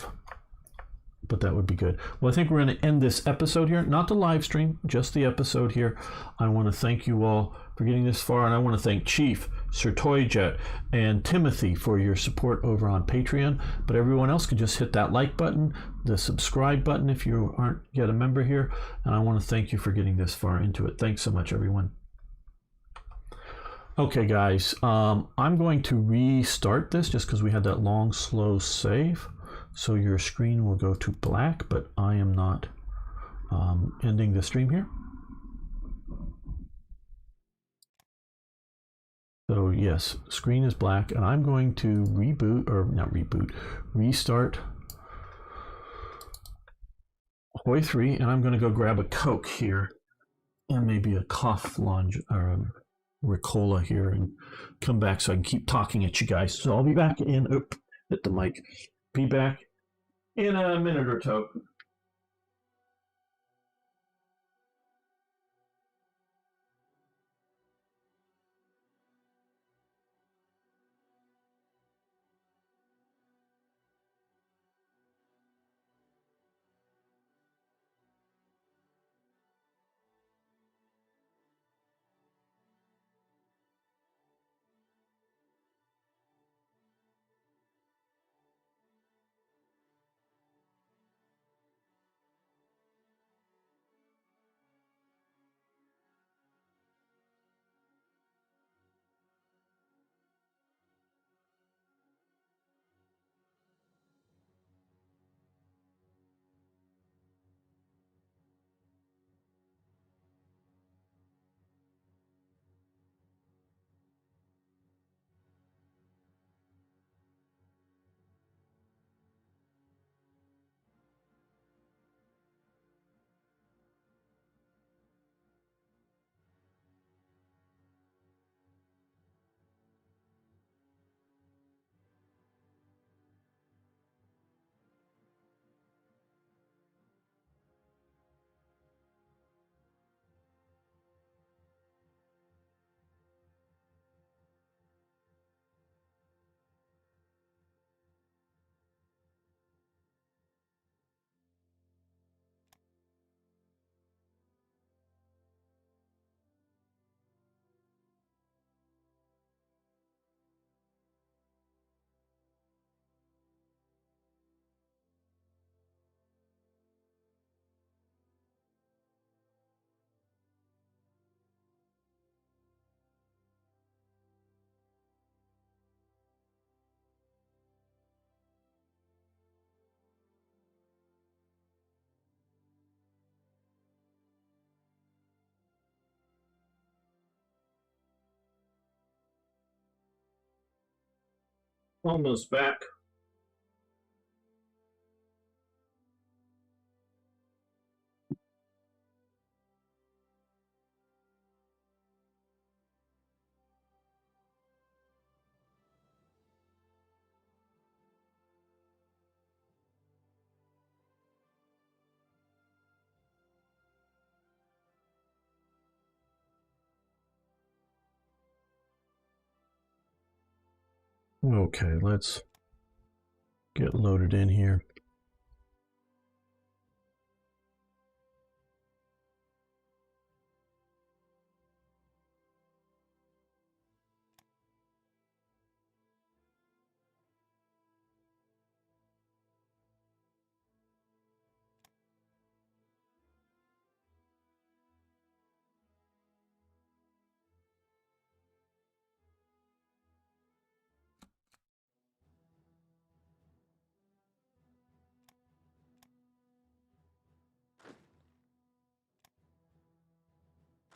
but that would be good. Well, I think we're going to end this episode here. Not the live stream, just the episode here. I want to thank you all for getting this far, and I want to thank Chief, Sir Toyjet, and Timothy for your support over on Patreon. But everyone else can just hit that like button, the subscribe button if you aren't yet a member here. And I want to thank you for getting this far into it. Thanks so much, everyone. Okay, guys, I'm going to restart this just because we had that long, slow save. So your screen will go to black, but I am not ending the stream here. So yes, screen is black, and I'm going to restart Hoi 3, and I'm going to go grab a Coke here, and maybe a cough lunge or a Ricola here, and come back so I can keep talking at you guys. So I'll be back in, hit the mic, be back in a minute or two. Almost back. Okay, let's get loaded in here.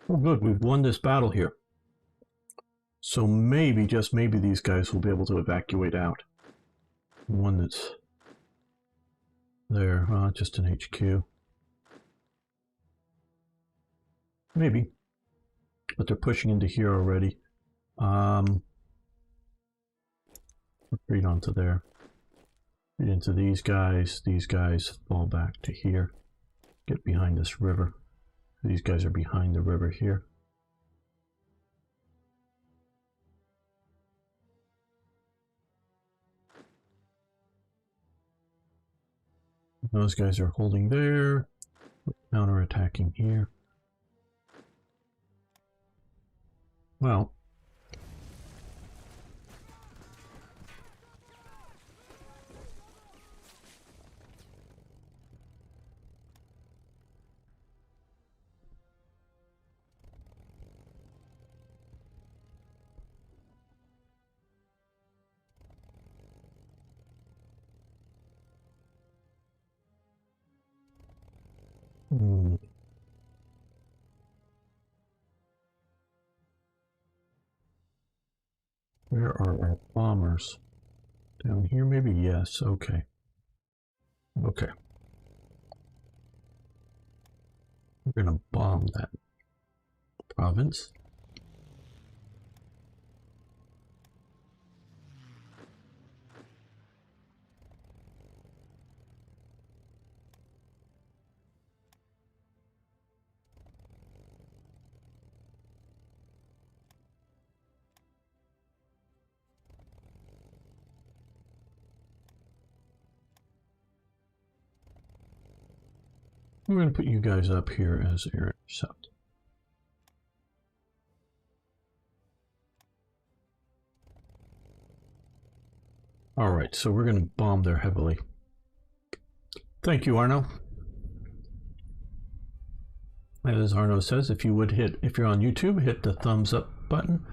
Oh, good, we've won this battle here. So maybe, just maybe, these guys will be able to evacuate out. The one that's there, just an HQ. Maybe. But they're pushing into here already. Retreat onto there. Retreat into these guys. These guys fall back to here. Get behind this river. These guys are behind the river here. Those guys are holding there. Counter-attacking here. Well, where are our bombers? Down here, maybe? Yes. Okay. Okay. We're going to bomb that province. We're going to put you guys up here as air intercept. All right, so we're going to bomb there heavily. Thank you, Arno. As Arno says, if you're on YouTube, hit the thumbs up button.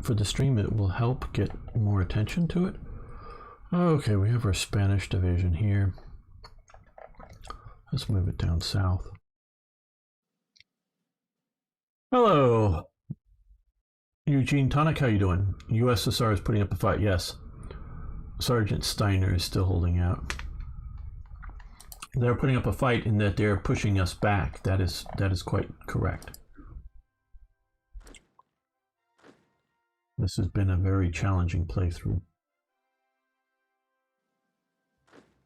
For the stream, it will help get more attention to it. Okay, we have our Spanish division here. Let's move it down south. Hello, Eugene Tonic, how you doing? USSR is putting up a fight, yes. Sergeant Steiner is still holding out. They're putting up a fight in that they're pushing us back. That is quite correct. This has been a very challenging playthrough.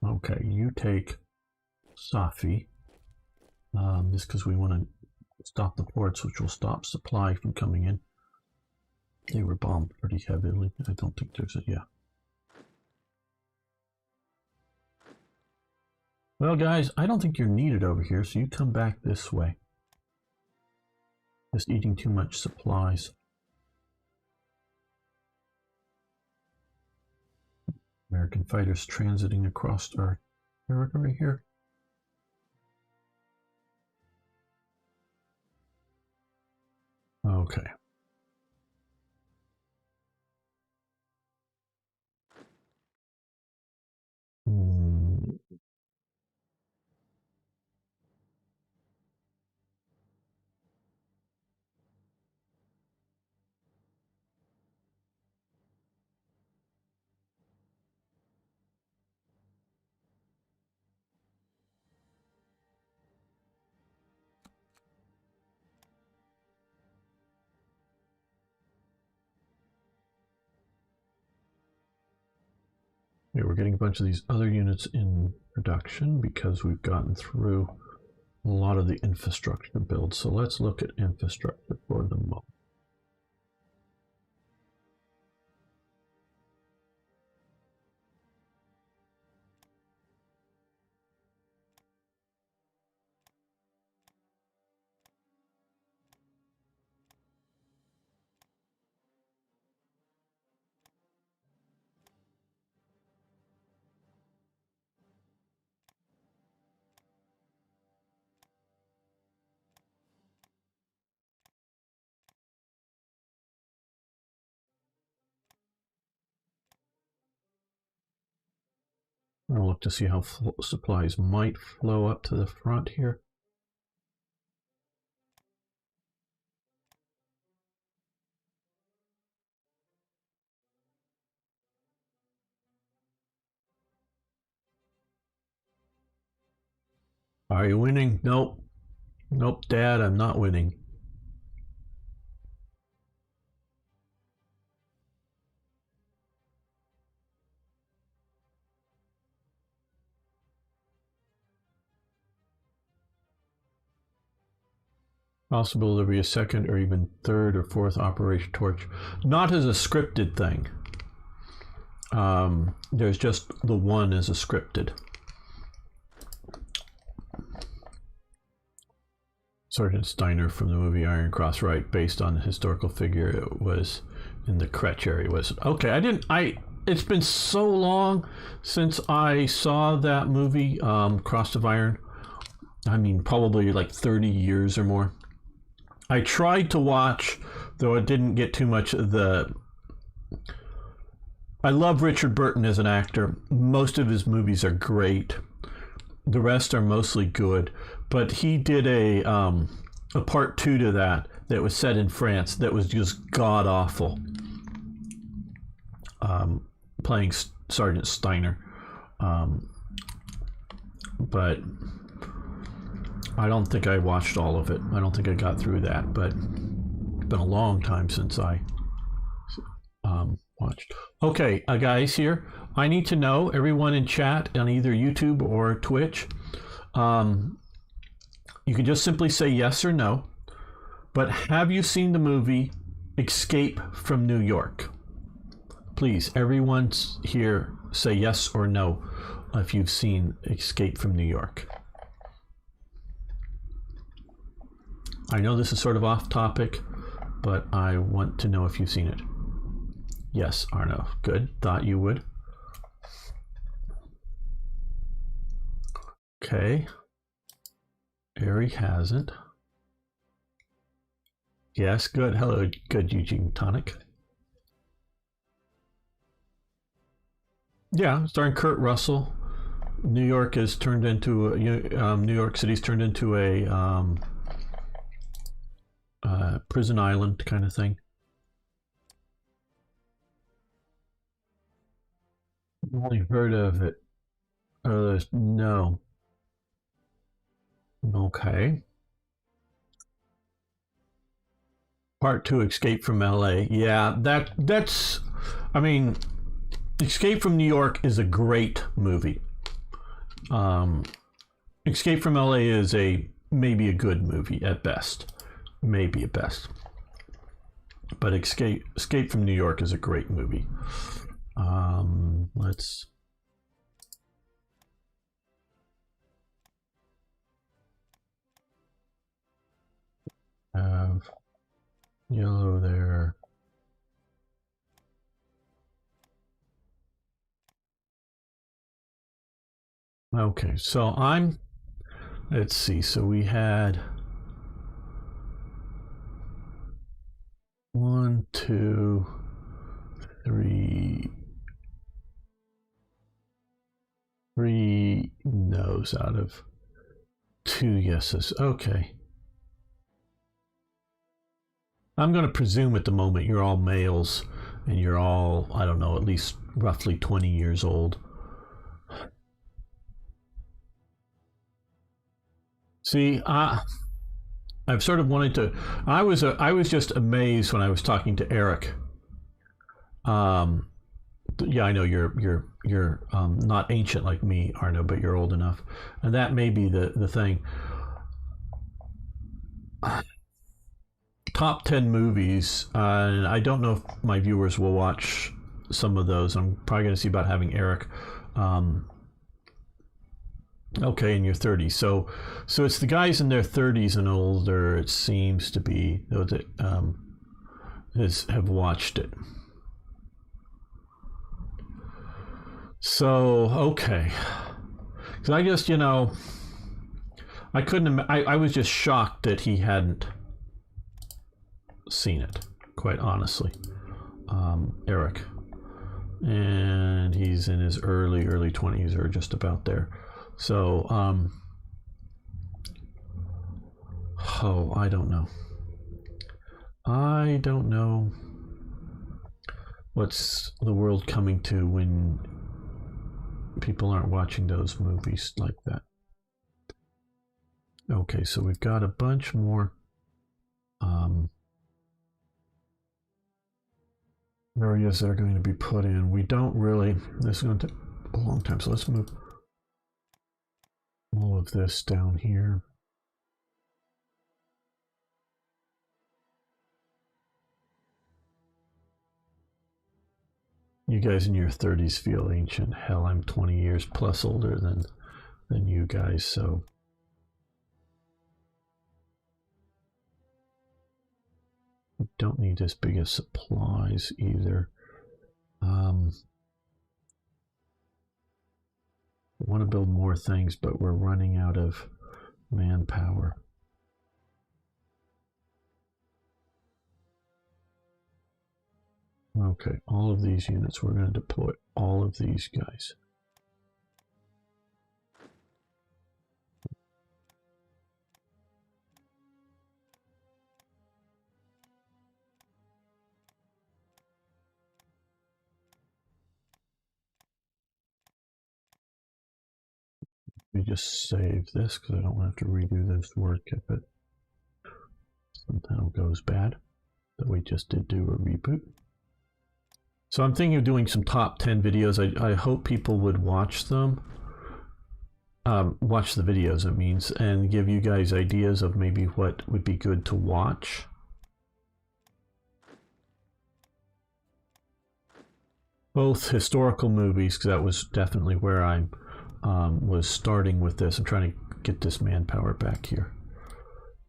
Okay, you take Safi. Just because we want to stop the ports, which will stop supply from coming in. They were bombed pretty heavily. I don't think there's a, yeah. Well, guys, I don't think you're needed over here, so you come back this way. Just eating too much supplies. American fighters transiting across our territory here. Okay. Okay, we're getting a bunch of these other units in production because we've gotten through a lot of the infrastructure builds. So let's look at infrastructure for the moment. I'll look to see how supplies might flow up to the front here. Are you winning? Nope. Nope, Dad, I'm not winning. Possible there'll be a second or even third or fourth Operation Torch. Not as a scripted thing. There's just the one as a scripted. Sergeant Steiner from the movie Iron Cross, right, based on the historical figure. It was in the Kretsch area. Was okay. It's been so long since I saw that movie, Cross of Iron. I mean, probably like 30 years or more. I tried to watch, though it didn't get too much of the... I love Richard Burton as an actor. Most of his movies are great. The rest are mostly good. But he did a part 2 to that was set in France that was just god-awful. Playing Sergeant Steiner. But... I don't think I watched all of it. I don't think I got through that, but it's been a long time since I watched. Okay, guys, here, I need to know, everyone in chat on either YouTube or Twitch, you can just simply say yes or no, but have you seen the movie Escape from New York? Please, everyone here, say yes or no if you've seen Escape from New York. I know this is sort of off topic, but I want to know if you've seen it. Yes, Arno. Good. Thought you would. Okay. Ari hasn't. Yes, good. Hello, good Eugene Tonic. Yeah, starring Kurt Russell. New York is turned into New York City's turned into a prison island kind of thing. I've only heard of it. No. Okay. Part 2, Escape from LA. Yeah, that's. I mean, Escape from New York is a great movie. Escape from LA is maybe a good movie at best. Maybe at best. But Escape from New York is a great movie. Let's have yellow there. Okay, so let's see, so we had 1, 2, 3 no's out of 2 yeses. Okay. I'm going to presume at the moment you're all males and you're all, I don't know, at least roughly 20 years old. See, I've sort of wanted to. I was just amazed when I was talking to Eric. Yeah, I know you're not ancient like me, Arno, but you're old enough, and that may be the thing. Top 10 movies, and I don't know if my viewers will watch some of those. I'm probably going to see about having Eric. Um, okay, in your 30s. So it's the guys in their 30s and older. It seems to be that have watched it. So okay, because I just I couldn't. I was just shocked that he hadn't seen it. Quite honestly, Eric, and he's in his early 20s or just about there. So oh, I don't know. I don't know what's the world coming to when people aren't watching those movies like that. Okay, so we've got a bunch more areas that are going to be put in. We don't really, this is going to take a long time, so let's move all of this down here. You guys in your 30s feel ancient. Hell, I'm 20 years plus older than you guys, so we don't need as big as supplies either. We want to build more things, but we're running out of manpower. Okay, all of these units, we're going to deploy all of these guys. We just save this because I don't want to have to redo this work if it somehow goes bad. But we just did do a reboot. So I'm thinking of doing some top 10 videos. I hope people would watch them. Watch the videos, it means, and give you guys ideas of maybe what would be good to watch. Both historical movies, because that was definitely where I was starting with this. I'm trying to get this manpower back here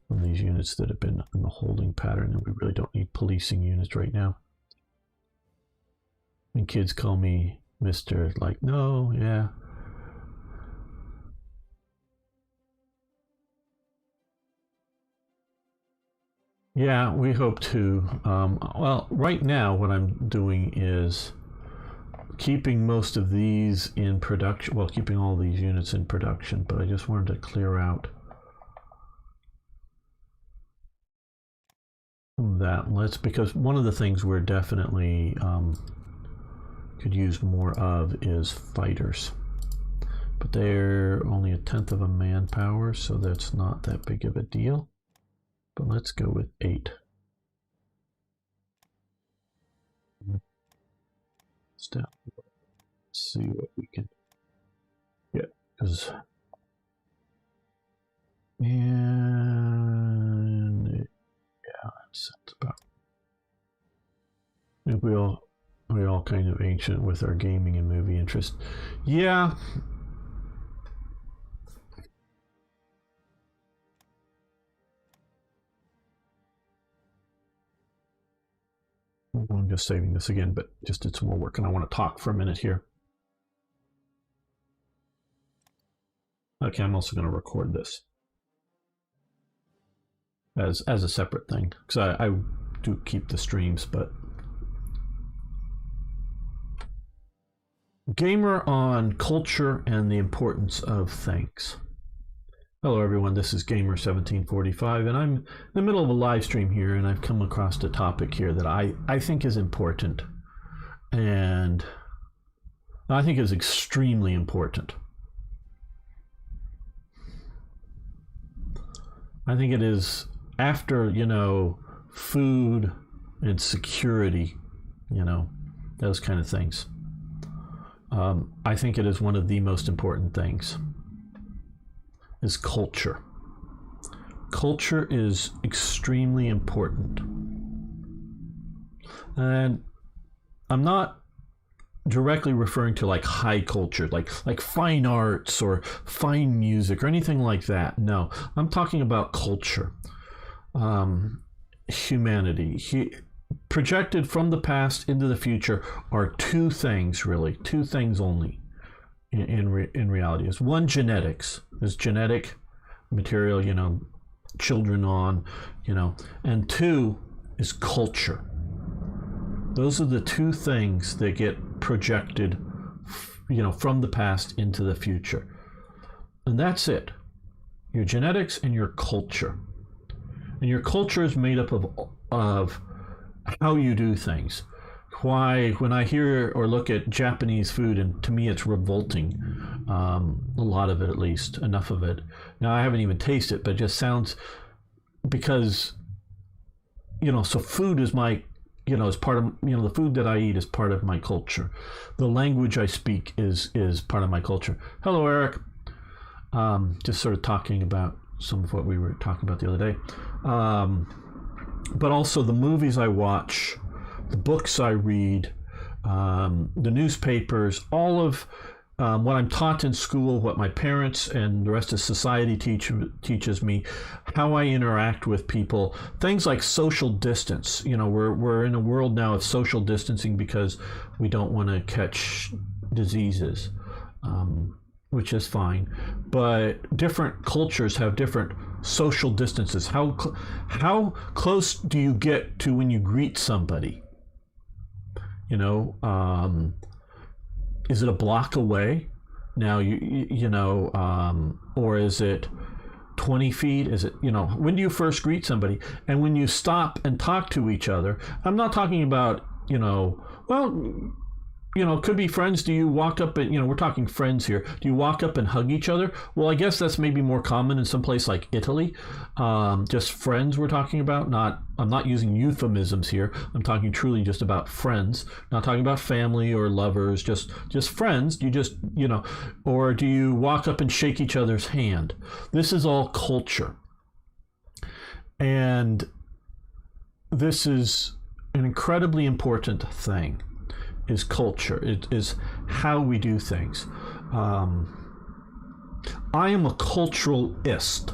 from these units that have been in the holding pattern, and we really don't need policing units right now. And kids call me Mr. Like, no, yeah. Yeah, we hope to. Well, right now what I'm doing is keeping most of these in production. Well, keeping all these units in production, but I just wanted to clear out that. Because one of the things we're definitely could use more of is fighters, but they're only 1/10 of a manpower, so that's not that big of a deal. But let's go with 8. Let's see what we can get, because and yeah, that's about. I think we're all kind of ancient with our gaming and movie interest. Yeah. I'm just saving this again, but just did some more work, and I want to talk for a minute here. Okay, I'm also going to record this as a separate thing, because I do keep the streams, but Gamer on culture and the importance of thanks. Hello everyone, this is Gamer1745, and I'm in the middle of a live stream here, and I've come across a topic here that I think is important, and I think is extremely important. I think it is after, food and security, those kind of things. I think it is one of the most important things, is culture. Culture is extremely important. And I'm not directly referring to like high culture, like fine arts or fine music or anything like that. No, I'm talking about culture, humanity. Projected from the past into the future are two things, really, two things only. In reality, is one, genetics, is genetic material, children on, and two is culture. Those are the two things that get projected, from the past into the future. And that's it. Your genetics and your culture. And your culture is made up of how you do things. Why, when I hear or look at Japanese food, and to me it's revolting, a lot of it at least, enough of it. Now I haven't even tasted it, but it just sounds, because, so food is my, is part of, the food that I eat is part of my culture. The language I speak is part of my culture. Hello, Eric. Just sort of talking about some of what we were talking about the other day. But also the movies I watch, the books I read, the newspapers, all of what I'm taught in school, what my parents and the rest of society teaches me, how I interact with people, things like social distance. We're in a world now of social distancing because we don't want to catch diseases, which is fine. But different cultures have different social distances. How close do you get to when you greet somebody? Is it a block away? Now or is it 20 feet? Is it, when do you first greet somebody? And when you stop and talk to each other, I'm not talking about, could be friends. Do you walk up and, we're talking friends here. Do you walk up and hug each other? Well, I guess that's maybe more common in some place like Italy. Just friends we're talking about. I'm not using euphemisms here. I'm talking truly just about friends. Not talking about family or lovers, just friends. You just, or do you walk up and shake each other's hand? This is all culture. And this is an incredibly important thing. Is culture. It is how we do things. I am a culturalist,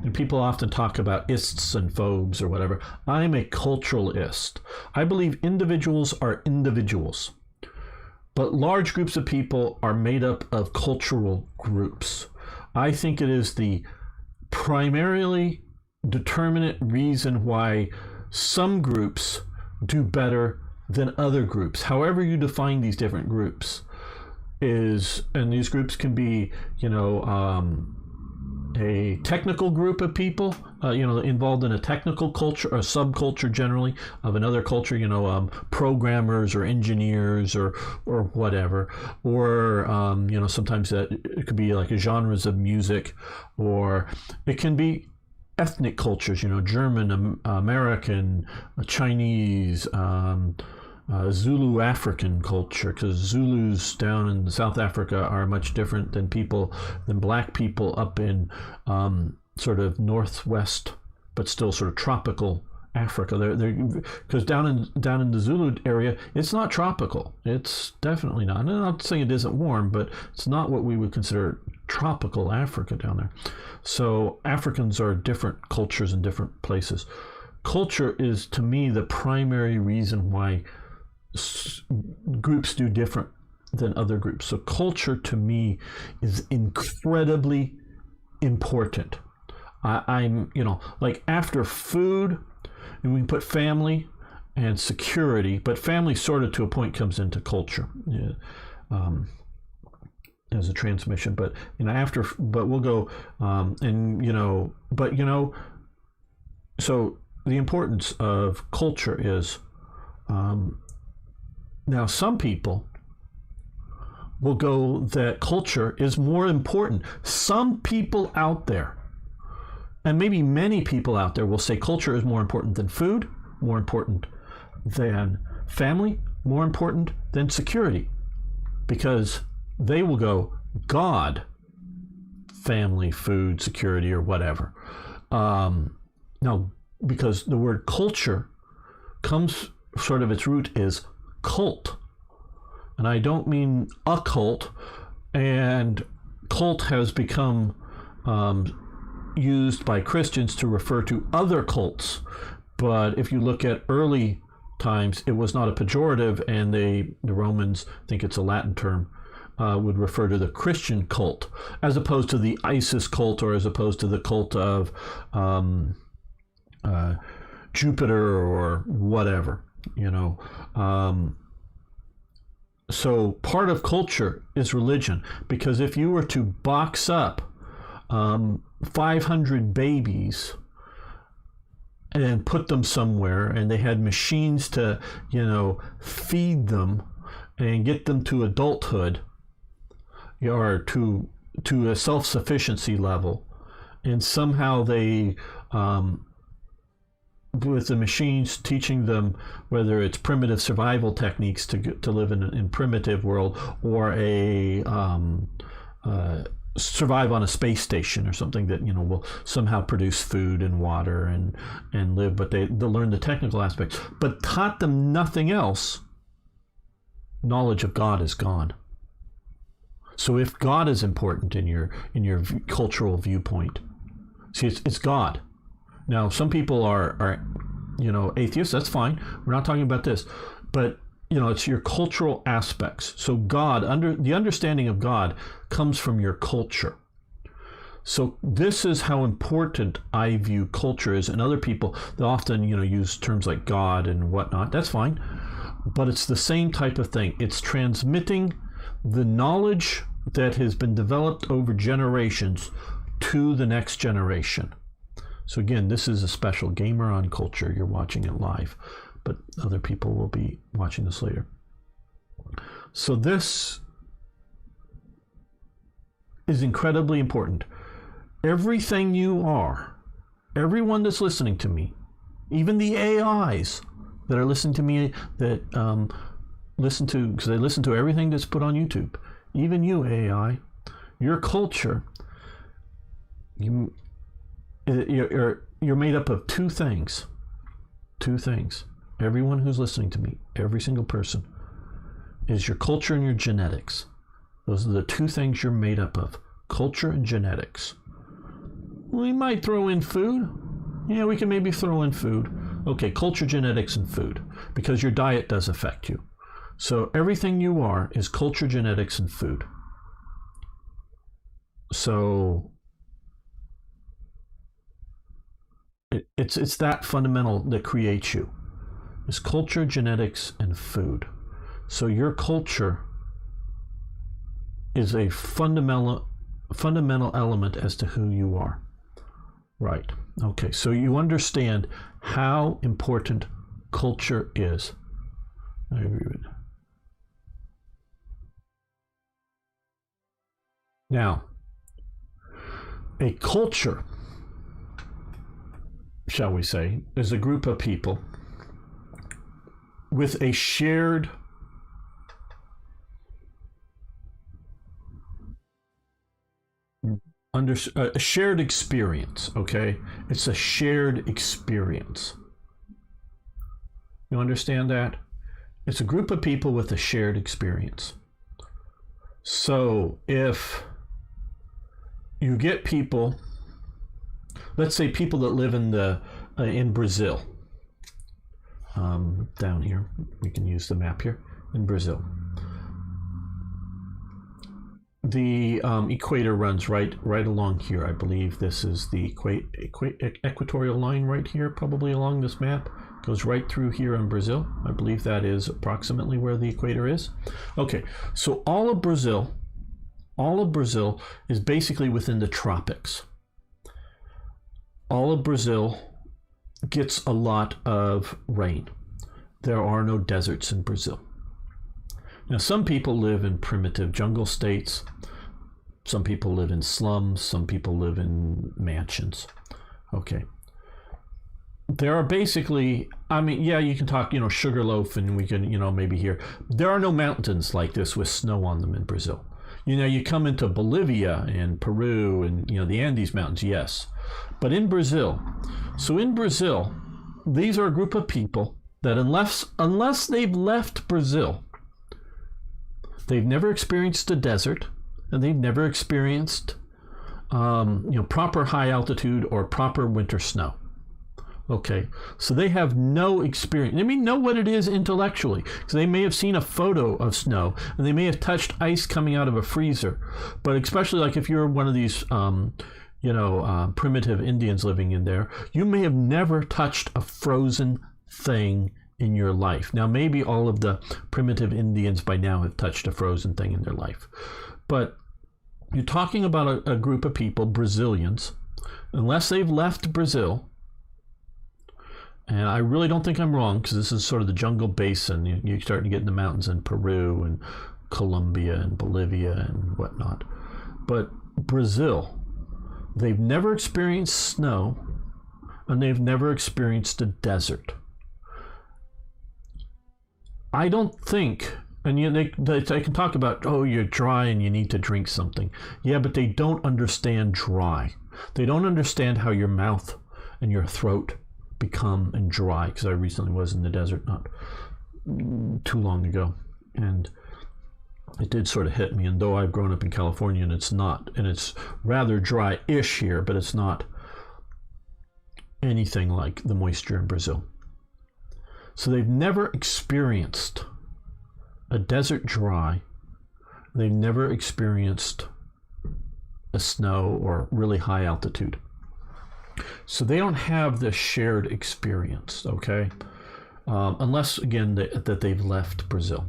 and people often talk about ists and phobes or whatever. I am a culturalist. I believe individuals are individuals, but large groups of people are made up of cultural groups. I think it is the primarily determinate reason why some groups do better than other groups. However you define these different groups and these groups can be, a technical group of people, involved in a technical culture or subculture generally of another culture, programmers or engineers or whatever, or sometimes that it could be like genres of music, or it can be ethnic cultures, German, American, Chinese, Zulu African culture, because Zulus down in South Africa are much different than black people up in sort of northwest, but still sort of tropical Africa. Because down in the Zulu area, it's not tropical. It's definitely not. I'm not saying it isn't warm, but it's not what we would consider tropical Africa down there. So Africans are different cultures in different places. Culture is, to me, the primary reason why groups do different than other groups. So culture, to me, is incredibly important. I'm, like after food, and we can put family and security, but family sort of to a point comes into culture. As a transmission, but we'll go so the importance of culture is now some people will go that culture is more important. Some people out there, and maybe many people out there, will say culture is more important than food, more important than family, more important than security. because they will go God, family, food, security, or whatever. Now, because the word culture comes, sort of its root is cult. And I don't mean a cult, and cult has become used by Christians to refer to other cults. But if you look at early times, it was not a pejorative, and the Romans, I think it's a Latin term, would refer to the Christian cult, as opposed to the ISIS cult, or as opposed to the cult of Jupiter or whatever, you know. So part of culture is religion, because if you were to box up 500 babies and put them somewhere, and they had machines to, you know, feed them and get them to adulthood, or to a self-sufficiency level, and somehow they with the machines teaching them whether it's primitive survival techniques to live in primitive world, or a survive on a space station or something that, you know, will somehow produce food and water and live, but they'll learn the technical aspects, but taught them nothing else, knowledge of God is gone. So if God is important in your cultural viewpoint, see, it's God. Now, some people are you know, atheists. That's fine. We're not talking about this, but you know, it's your cultural aspects. So God, the understanding of God comes from your culture. So this is how important I view culture is. And other people, they often, you know, use terms like God and whatnot. That's fine, but it's the same type of thing. It's transmitting the knowledge that has been developed over generations to the next generation. So again, this is a special Gamer on Culture. You're watching it live, but other people will be watching this later. So this is incredibly important. Everything you are, everyone that's listening to me, even the AIs that are listening to me, that listen to, because they listen to everything that's put on YouTube, even you AI, your culture, you're made up of two things. Everyone who's listening to me, every single person, is your culture and your genetics. Those are the two things you're made up of: culture and genetics. We might throw in food. Yeah, we can maybe throw in food. Okay, culture, genetics, and food, because your diet does affect you. So everything you are is culture, genetics, and food. So it's that fundamental that creates you. It's culture, genetics, and food. So your culture is a fundamental element as to who you are. Right. Okay. So you understand how important culture is. I agree with that. Now, a culture, shall we say, is a group of people with a shared a shared experience. Okay, it's a shared experience. You understand that? It's a group of people with a shared experience. So if you get people, let's say people that live in Brazil, down here, we can use the map here, in Brazil. The equator runs right along here. I believe this is the equatorial line right here, probably along this map. Goes right through here in Brazil. I believe that is approximately where the equator is. Okay, so all of Brazil is basically within the tropics. All of Brazil gets a lot of rain. There are no deserts in Brazil. Now, some people live in primitive jungle states. Some people live in slums. Some people live in mansions. Okay. there are basically, I mean, yeah, you can talk, Sugarloaf, and we can, maybe here. There are no mountains like this with snow on them in Brazil. You come into Bolivia and Peru and, the Andes Mountains, yes. But in Brazil, these are a group of people that unless they've left Brazil, they've never experienced a desert, and they've never experienced, proper high altitude or proper winter snow. Okay, so they have no experience. They may know what it is intellectually, because they may have seen a photo of snow, and they may have touched ice coming out of a freezer. But especially like if you're one of these, primitive Indians living in there, you may have never touched a frozen thing in your life. Now, maybe all of the primitive Indians by now have touched a frozen thing in their life. But you're talking about a group of people, Brazilians, unless they've left Brazil. And I really don't think I'm wrong, because this is sort of the jungle basin. You're starting to get in the mountains in Peru and Colombia and Bolivia and whatnot. But Brazil, they've never experienced snow, and they've never experienced a desert. I don't think, and they can talk about, oh, you're dry and you need to drink something. Yeah, but they don't understand dry. They don't understand how your mouth and your throat become and dry, because I recently was in the desert not too long ago, and it did sort of hit me. And though I've grown up in California, and it's rather dry-ish here, but it's not anything like the moisture in Brazil. So they've never experienced a desert dry. They've never experienced a snow or really high altitude. So they don't have this shared experience, okay? Unless, again, that they've left Brazil.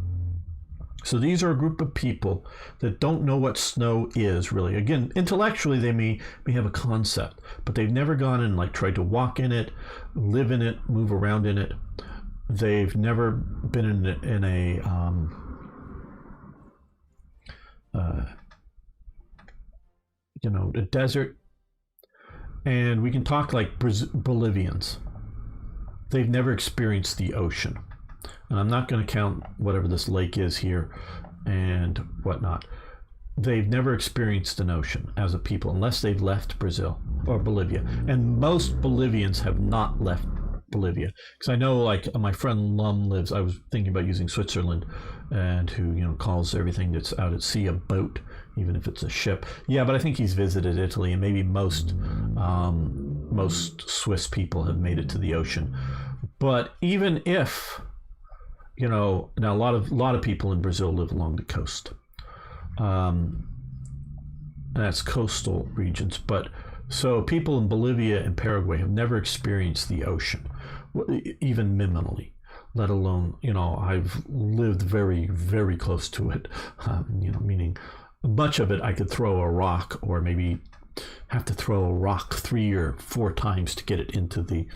So these are a group of people that don't know what snow is, really. Again, intellectually, they may have a concept, but they've never gone and tried to walk in it, live in it, move around in it. They've never been in a desert. And we can talk like Bolivians. They've never experienced the ocean. And I'm not going to count whatever this lake is here and whatnot. They've never experienced an ocean as a people, unless they've left Brazil or Bolivia. And most Bolivians have not left Bolivia. Because I know, my friend Lum lives, I was thinking about using Switzerland, and who, calls everything that's out at sea a boat, even if it's a ship. Yeah, but I think he's visited Italy, and maybe most Swiss people have made it to the ocean. But even if, now a lot of people in Brazil live along the coast. And that's coastal regions. But so people in Bolivia and Paraguay have never experienced the ocean, even minimally. Let alone, I've lived very, very close to it. Meaning much of it I could throw a rock, or maybe have to throw a rock 3 or 4 times to get it into the,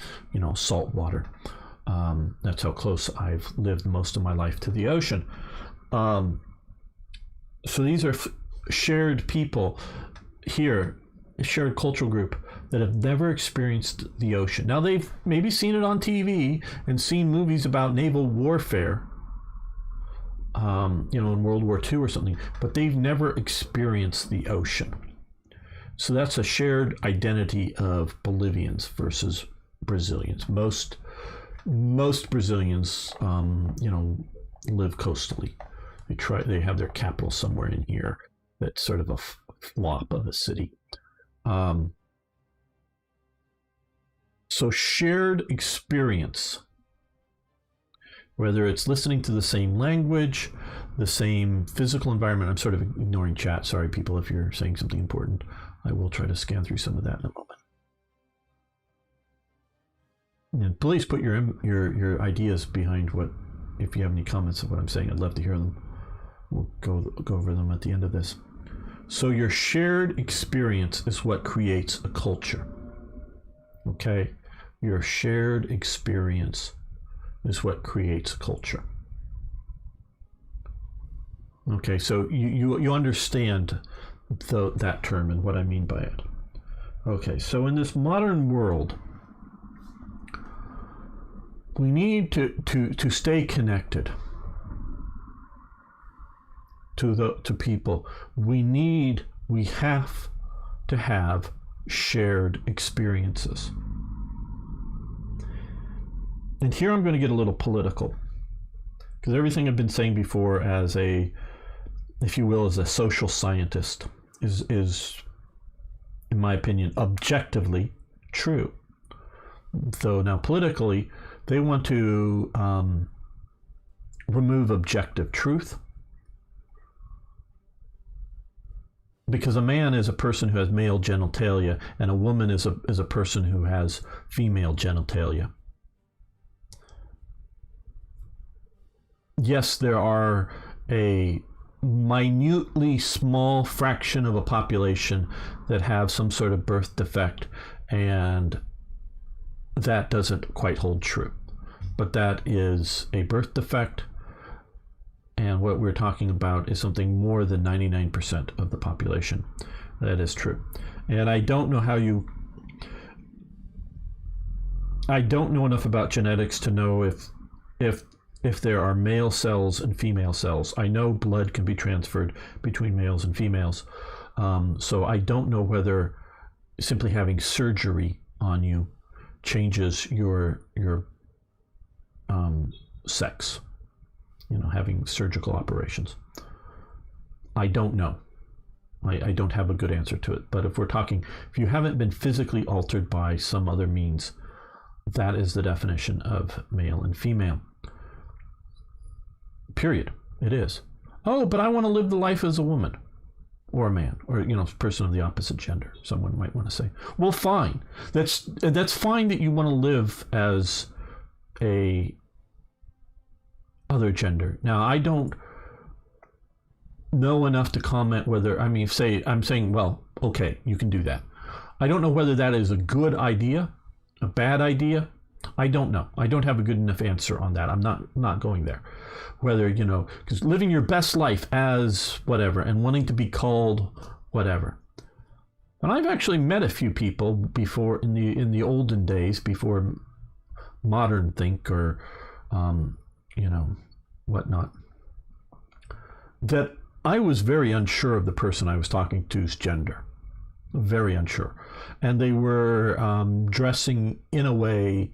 salt water. That's how close I've lived most of my life to the ocean. So these are shared people here, a shared cultural group that have never experienced the ocean. Now, they've maybe seen it on TV and seen movies about naval warfare, in World War II or something, but they've never experienced the ocean. So that's a shared identity of Bolivians versus Brazilians. Most Brazilians, live coastally. They have their capital somewhere in here. That's sort of a flop of a city. So shared experience, whether it's listening to the same language, the same physical environment. I'm sort of ignoring chat. Sorry, people, if you're saying something important. I will try to scan through some of that in a moment. And please put your ideas behind what, if you have any comments of what I'm saying, I'd love to hear them. We'll go over them at the end of this. So your shared experience is what creates a culture. Okay? Your shared experience is what creates a culture. Okay, so you understand that term and what I mean by it. Okay, so in this modern world, we need to stay connected to people. We have to have shared experiences. And here I'm going to get a little political, because everything I've been saying before as a, if you will, as a social scientist is in my opinion objectively true. So now politically, they want to remove objective truth, because a man is a person who has male genitalia and a woman is a person who has female genitalia. Yes, there are a minutely small fraction of a population that have some sort of birth defect, and that doesn't quite hold true. But that is a birth defect, and what we're talking about is something more than 99% of the population. That is true. And I don't know enough about genetics to know if there are male cells and female cells. I know blood can be transferred between males and females. So I don't know whether simply having surgery on you changes your sex. Having surgical operations. I don't know. I don't have a good answer to it. But if you haven't been physically altered by some other means, that is the definition of male and female. Period. It is. Oh, but I want to live the life as a woman or a man, or a person of the opposite gender, someone might want to say. Well, fine. That's fine that you want to live as a other gender. Now, I don't know enough to comment whether, I'm saying, well, okay, you can do that. I don't know whether that is a good idea, a bad idea. I don't know. I don't have a good enough answer on that. I'm not going there. Whether, because living your best life as whatever and wanting to be called whatever. And I've actually met a few people before in the olden days, before modern think or whatnot, that I was very unsure of the person I was talking to's gender. Very unsure. And they were dressing in a way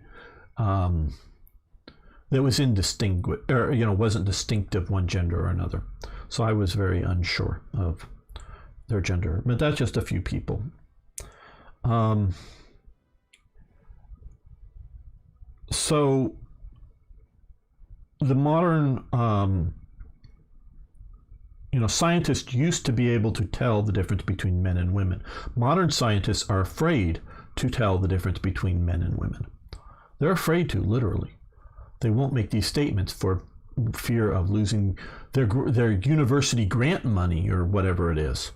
that was indistinguishable, or wasn't distinctive one gender or another. So I was very unsure of their gender. But that's just a few people. So the modern scientists used to be able to tell the difference between men and women. Modern scientists are afraid to tell the difference between men and women. They're afraid to, literally. They won't make these statements for fear of losing their university grant money or whatever it is.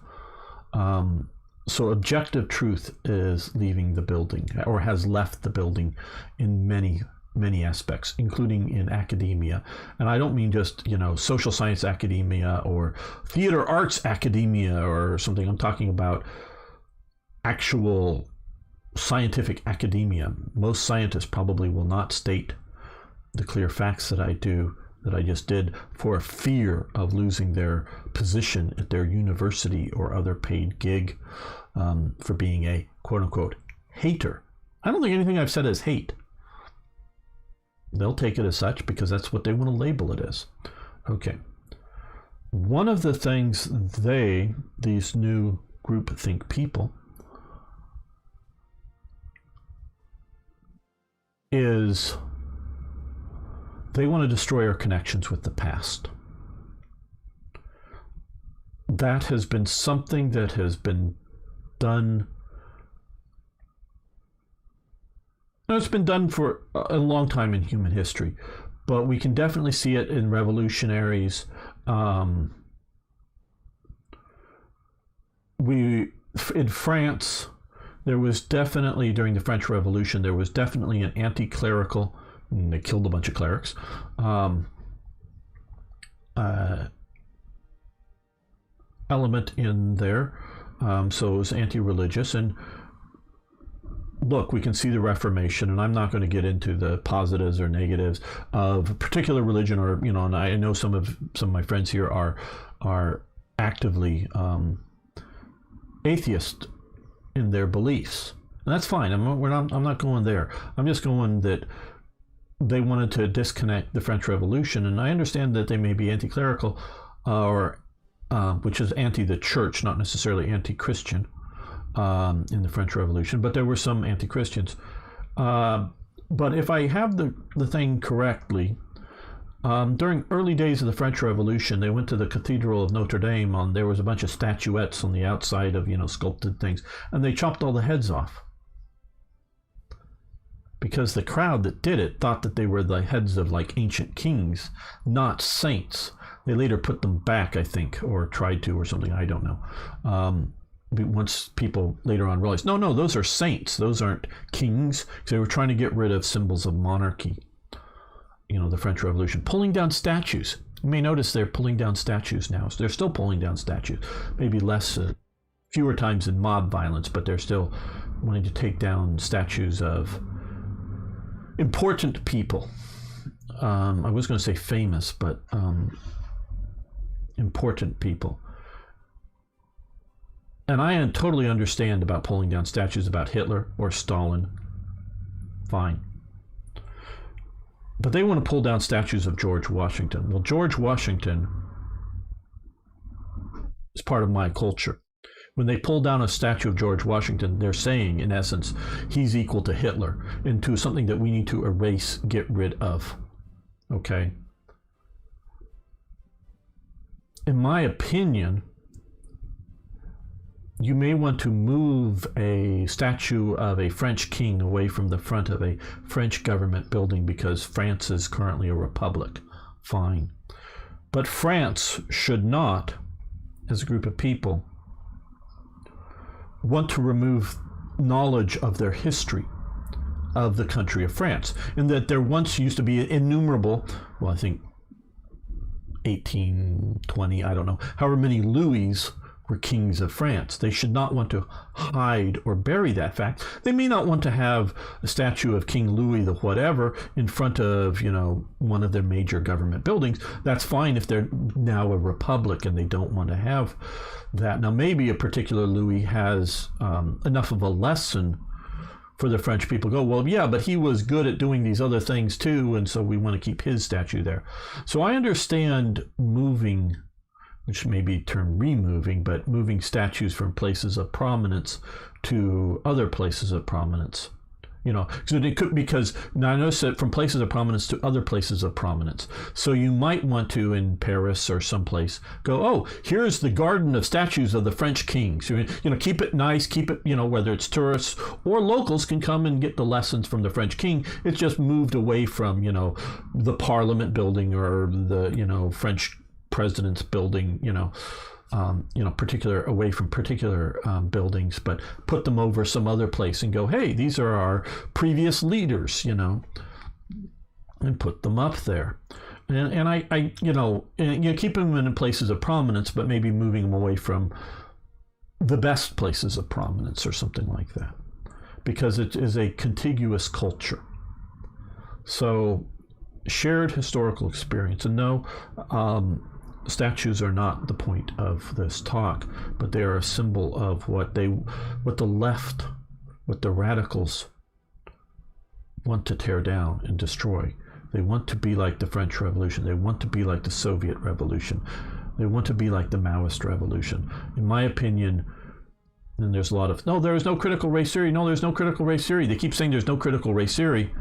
So objective truth is leaving the building, or has left the building in many aspects, including in academia. And I don't mean just, social science academia or theater arts academia or something. I'm talking about actual scientific academia. Most scientists probably will not state the clear facts that I just did, for fear of losing their position at their university or other paid gig, for being a quote-unquote hater. I don't think anything I've said is hate. They'll take it as such because that's what they want to label it as. Okay. One of the things these new groupthink people, is they want to destroy our connections with the past. That has been something that has been done. It's been done for a long time in human history, but we can definitely see it in revolutionaries. In France, there was definitely, during the French Revolution, there was definitely an anti-clerical, and they killed a bunch of clerics, element in there. So it was anti-religious, and look, we can see the Reformation, and I'm not going to get into the positives or negatives of a particular religion, or and I know some of my friends here are actively atheist in their beliefs, and that's fine. I'm not going there. I'm just going that they wanted to disconnect the French Revolution, and I understand that they may be anti-clerical, which is anti the church, not necessarily anti-Christian. In the French Revolution, but there were some anti-Christians. But if I have the thing correctly, during early days of the French Revolution, they went to the Cathedral of Notre Dame. There was a bunch of statuettes on the outside of sculpted things, and they chopped all the heads off because the crowd that did it thought that they were the heads of like ancient kings, not saints. They later put them back, I think, or tried to, or something. I don't know. Once people later on realized, no, those are saints. Those aren't kings. Because they were trying to get rid of symbols of monarchy. The French Revolution. Pulling down statues. You may notice they're pulling down statues now. So they're still pulling down statues. Maybe fewer times in mob violence, but they're still wanting to take down statues of important people. I was going to say famous, but important people. And I totally understand about pulling down statues about Hitler or Stalin. Fine. But they want to pull down statues of George Washington. Well, George Washington is part of my culture. When they pull down a statue of George Washington, they're saying, in essence, he's equal to Hitler, into something that we need to erase, get rid of. Okay? In my opinion, you may want to move a statue of a French king away from the front of a French government building because France is currently a republic. Fine. But France should not, as a group of people, want to remove knowledge of their history of the country of France. And that there once used to be innumerable, I think 18, 20, I don't know, however many Louis were kings of France. They should not want to hide or bury that fact. They may not want to have a statue of King Louis the whatever in front of, one of their major government buildings. That's fine if they're now a republic and they don't want to have that. Now, maybe a particular Louis has enough of a lesson for the French people. Go, well, yeah, but he was good at doing these other things too, and so we want to keep his statue there. So I understand moving, which may be termed removing, but moving statues from places of prominence to other places of prominence. So it could, because now I notice that from places of prominence to other places of prominence. So you might want to, in Paris or someplace, go, oh, here's the garden of statues of the French kings. Keep it nice, keep it, whether it's tourists or locals can come and get the lessons from the French king. It's just moved away from, the Parliament building or the, French president's building, away from particular buildings, but put them over some other place and go, hey, these are our previous leaders, and put them up there. And I keep them in places of prominence, but maybe moving them away from the best places of prominence or something like that, because it is a contiguous culture. So shared historical experience. And no, statues are not the point of this talk, but they are a symbol of what the left, what the radicals want to tear down and destroy. They want to be like the French Revolution. They want to be like the Soviet Revolution. They want to be like the Maoist Revolution. In my opinion, and there's a lot of, no, there is no critical race theory. No, there's no critical race theory. They keep saying there's no critical race theory.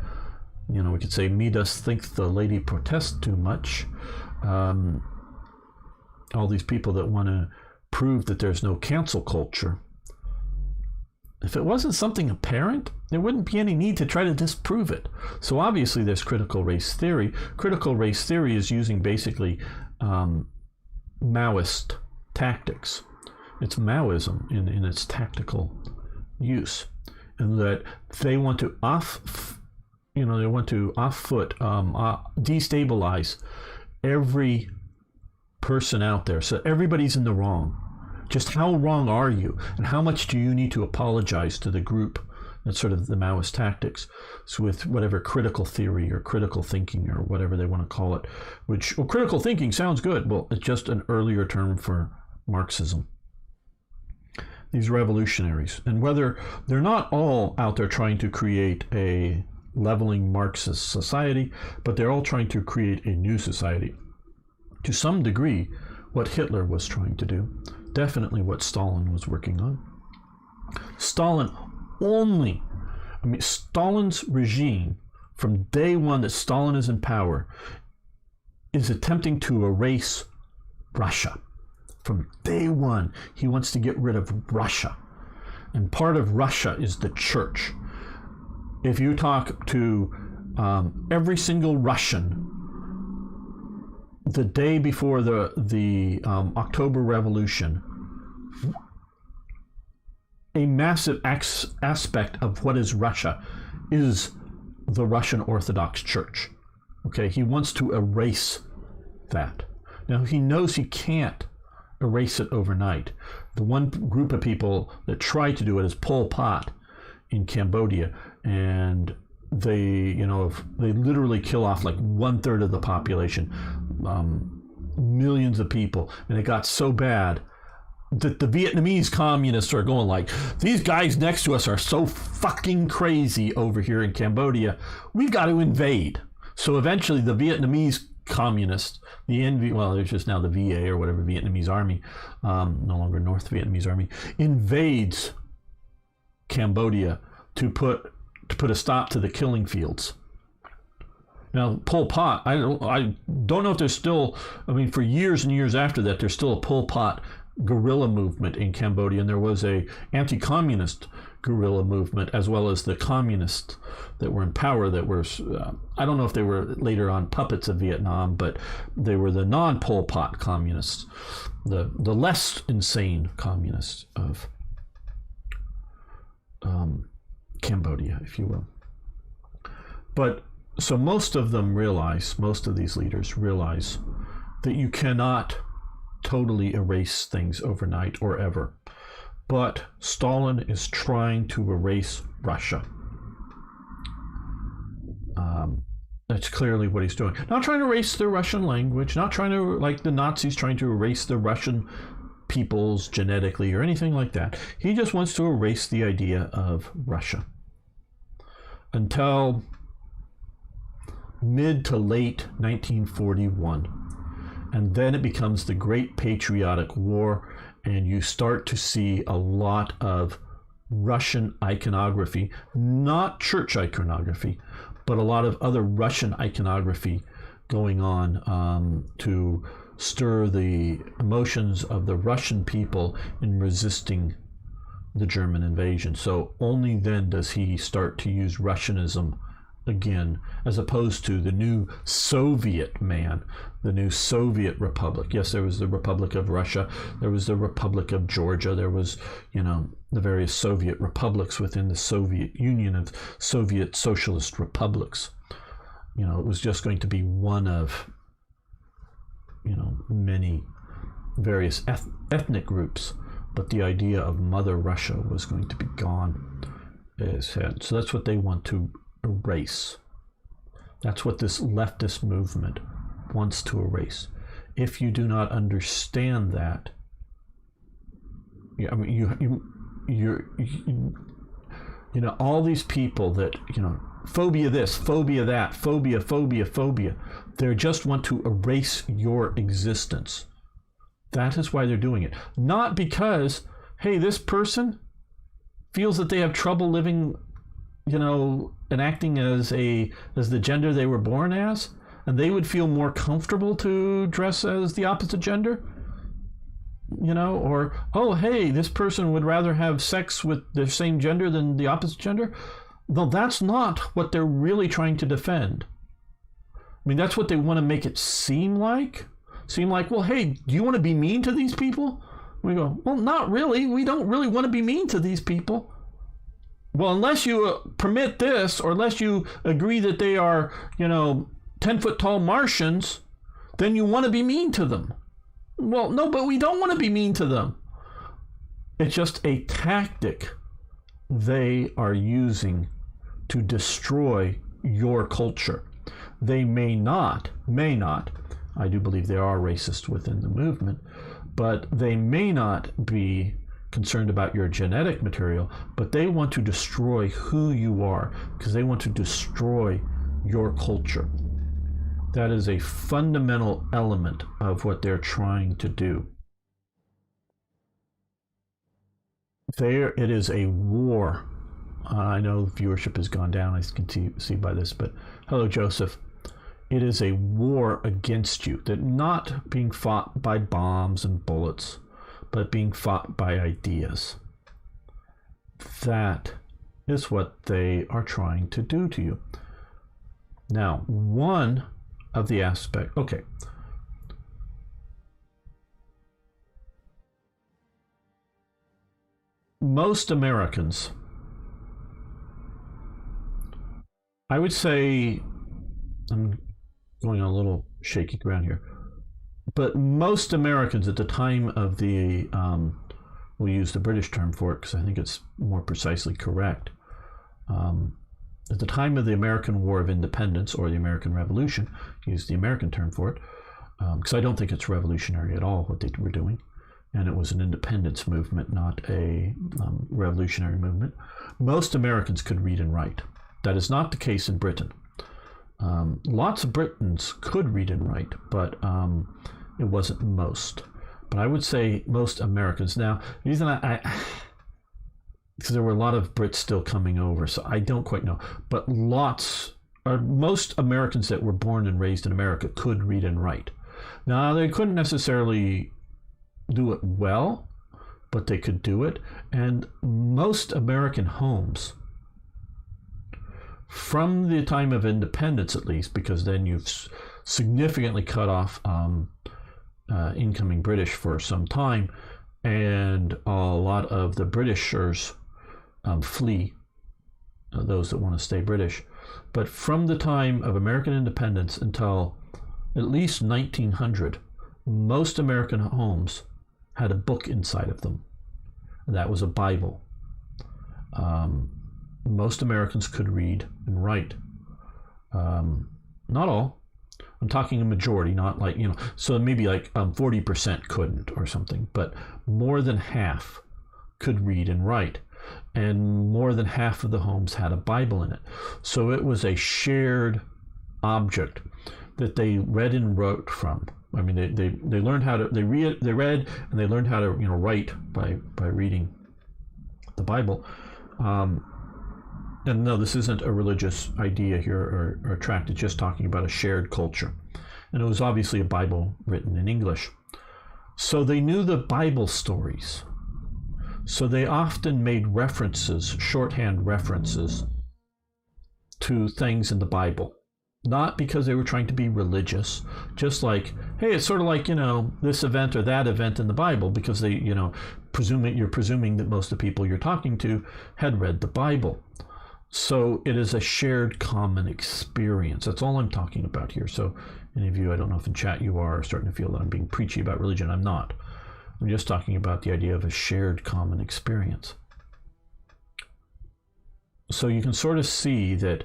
We could say, me does think the lady protests too much. All these people that want to prove that there's no cancel culture. If it wasn't something apparent, there wouldn't be any need to try to disprove it. So obviously there's critical race theory. Critical race theory is using basically Maoist tactics. It's Maoism in its tactical use. And that they want to destabilize every person out there. So everybody's in the wrong. Just how wrong are you? And how much do you need to apologize to the group That's sort of the Maoist tactics. So with whatever critical theory or critical thinking or whatever they want to call it, which, well, critical thinking sounds good. Well, it's just an earlier term for Marxism. These revolutionaries, and whether they're not all out there trying to create a leveling Marxist society, but they're all trying to create a new society. To some degree, what Hitler was trying to do, definitely what Stalin was working on. Stalin's regime, from day one that Stalin is in power, is attempting to erase Russia. From day one, he wants to get rid of Russia. And part of Russia is the church. If you talk to every single Russian the day before the October Revolution, a massive aspect of what is Russia is the Russian Orthodox Church. Okay, he wants to erase that. Now, he knows he can't erase it overnight. The one group of people that try to do it is Pol Pot in Cambodia, and they literally kill off like 1/3 of the population, millions of people, and it got so bad that the Vietnamese communists are going like, these guys next to us are so fucking crazy over here in Cambodia, we've got to invade. So eventually the Vietnamese communists, there's just now the VA or whatever, Vietnamese army, no longer North Vietnamese army, invades Cambodia to put a stop to the killing fields. Now, Pol Pot, I don't know if there's still, for years and years after that, there's still a Pol Pot guerrilla movement in Cambodia, and there was a anti-communist guerrilla movement, as well as the communists that were in power that were, I don't know if they were later on puppets of Vietnam, but they were the non-Pol Pot communists, the less insane communists of Cambodia, if you will. But so most of these leaders realize that you cannot totally erase things overnight or ever. But Stalin is trying to erase Russia. That's clearly what he's doing. Not trying to erase the Russian language, not trying to, like the Nazis, trying to erase the Russian peoples genetically or anything like that. He just wants to erase the idea of Russia. Until mid to late 1941. And then it becomes the Great Patriotic War, and you start to see a lot of Russian iconography, not church iconography, but a lot of other Russian iconography going on to stir the emotions of the Russian people in resisting the German invasion. So only then does he start to use Russianism again, as opposed to the new Soviet man, the new Soviet Republic. Yes, there was the Republic of Russia, there was the Republic of Georgia, there was, the various Soviet republics within the Soviet Union of Soviet Socialist Republics. It was just going to be one of, many various ethnic groups, but the idea of Mother Russia was going to be gone. So that's what they want to erase. That's what this leftist movement wants to erase. If you do not understand that, all these people that, phobia this, phobia that, phobia, they just want to erase your existence. That is why they're doing it. Not because, hey, this person feels that they have trouble living, and acting as the gender they were born as, and they would feel more comfortable to dress as the opposite gender, or, oh, hey, this person would rather have sex with the same gender than the opposite gender. No, that's not what they're really trying to defend. That's what they want to make it seem like. Well, hey, do you want to be mean to these people? We go, well, not really. We don't really want to be mean to these people. Well, unless you permit this, or unless you agree that they are, 10-foot tall Martians, then you want to be mean to them. Well, no, but we don't want to be mean to them. It's just a tactic they are using to destroy your culture. They may not, I do believe there are racists within the movement, but they may not be concerned about your genetic material, but they want to destroy who you are because they want to destroy your culture. That is a fundamental element of what they're trying to do. It is a war. I know viewership has gone down, I can see by this, but hello, Joseph. It is a war against you, that not being fought by bombs and bullets, but being fought by ideas. That is what they are trying to do to you. Now, one of the aspects, okay. Most Americans, I would say, I'm going on a little shaky ground here, but most Americans at the time of the, we'll use the British term for it because I think it's more precisely correct. At the time of the American War of Independence or the American Revolution, use the American term for it, because I don't think it's revolutionary at all what they were doing. And it was an independence movement, not a revolutionary movement. Most Americans could read and write. That is not the case in Britain. Lots of Britons could read and write, but it wasn't most. But I would say most Americans. Now, the reason because there were a lot of Brits still coming over, so I don't quite know. But most Americans that were born and raised in America could read and write. Now, they couldn't necessarily do it well, but they could do it. And most American homes, from the time of independence at least, because then you've significantly cut off incoming British for some time, and a lot of the Britishers flee, those that want to stay British. But from the time of American independence until at least 1900, most American homes had a book inside of them. And that was a Bible. Most Americans could read and write. Not all. I'm talking a majority, not like, so maybe like 40% couldn't or something, but more than half could read and write. And more than half of the homes had a Bible in it. So it was a shared object that they read and wrote from. I mean, they learned how to, they read and they learned how to, write by reading the Bible. And no, this isn't a religious idea here or tract. It's just talking about a shared culture. And it was obviously a Bible written in English. So they knew the Bible stories. So they often made references, shorthand references, to things in the Bible. Not because they were trying to be religious, just like, hey, it's sort of like, this event or that event in the Bible, because they, you're presuming that most of the people you're talking to had read the Bible. So it is a shared common experience. That's all I'm talking about here. So any of you, I don't know if in chat you are starting to feel that I'm being preachy about religion. I'm not. I'm just talking about the idea of a shared common experience. So you can sort of see that,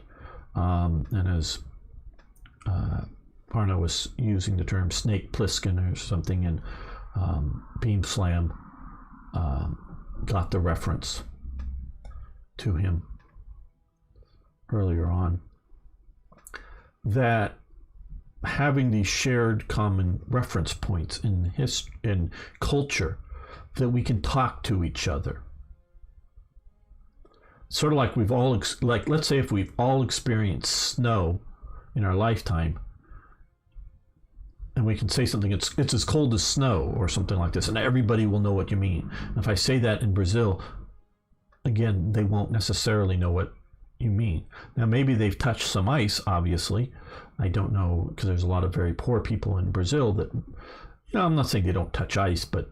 and as Parno was using the term Snake Plissken or something, and Beam Slam got the reference to him earlier on, that having these shared common reference points in culture, that we can talk to each other. Sort of like we've all, let's say if we've all experienced snow in our lifetime, and we can say something, it's as cold as snow or something like this, and everybody will know what you mean. And if I say that in Brazil, again, they won't necessarily know what you mean. Now, maybe they've touched some ice, obviously. I don't know, because there's a lot of very poor people in Brazil that, I'm not saying they don't touch ice, but,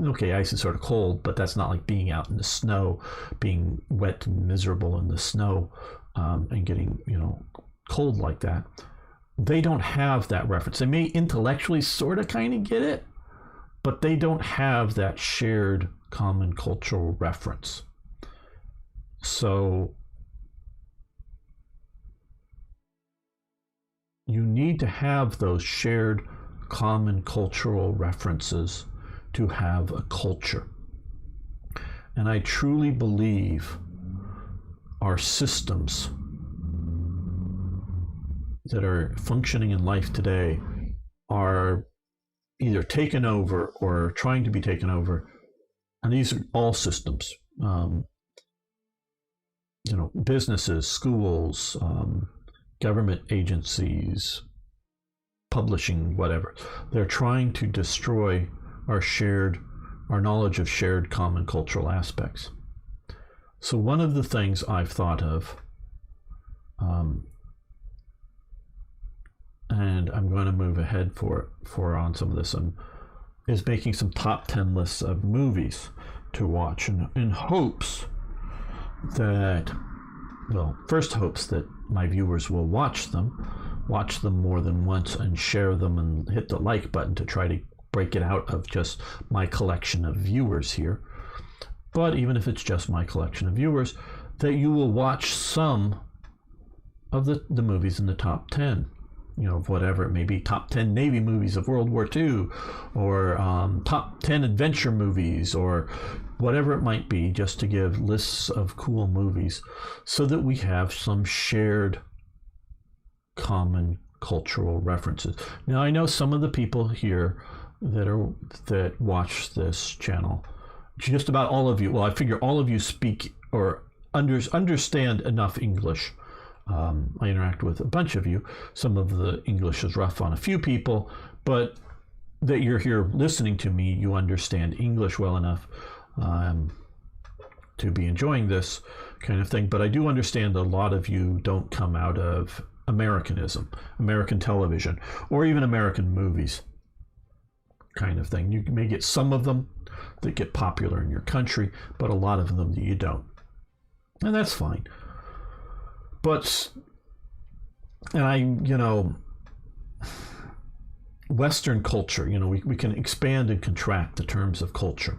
okay, ice is sort of cold, but that's not like being out in the snow, being wet and miserable in the snow, and getting, cold like that. They don't have that reference. They may intellectually sort of kind of get it, but they don't have that shared common cultural reference. So you need to have those shared common cultural references to have a culture. And I truly believe our systems that are functioning in life today are either taken over or trying to be taken over. And these are all systems, businesses, schools, government agencies, publishing, whatever. They're trying to destroy our knowledge of shared common cultural aspects. So one of the things I've thought of, and I'm going to move ahead for on some of this, is making some top 10 lists of movies to watch, in hopes that, first hopes that my viewers will watch them more than once and share them and hit the like button to try to break it out of just my collection of viewers here. But even if it's just my collection of viewers, that you will watch some of the movies in the top 10, of whatever it may be, top 10 Navy movies of World War II, or top 10 adventure movies, or whatever it might be, just to give lists of cool movies so that we have some shared common cultural references. Now, I know some of the people here that watch this channel, just about all of you, well, I figure all of you speak or understand enough English. I interact with a bunch of you. Some of the English is rough on a few people, but that you're here listening to me, you understand English well enough to be enjoying this kind of thing. But I do understand a lot of you don't come out of Americanism, American television, or even American movies kind of thing. You may get some of them that get popular in your country, but a lot of them that you don't. And that's fine. But, Western culture, we can expand and contract the terms of culture.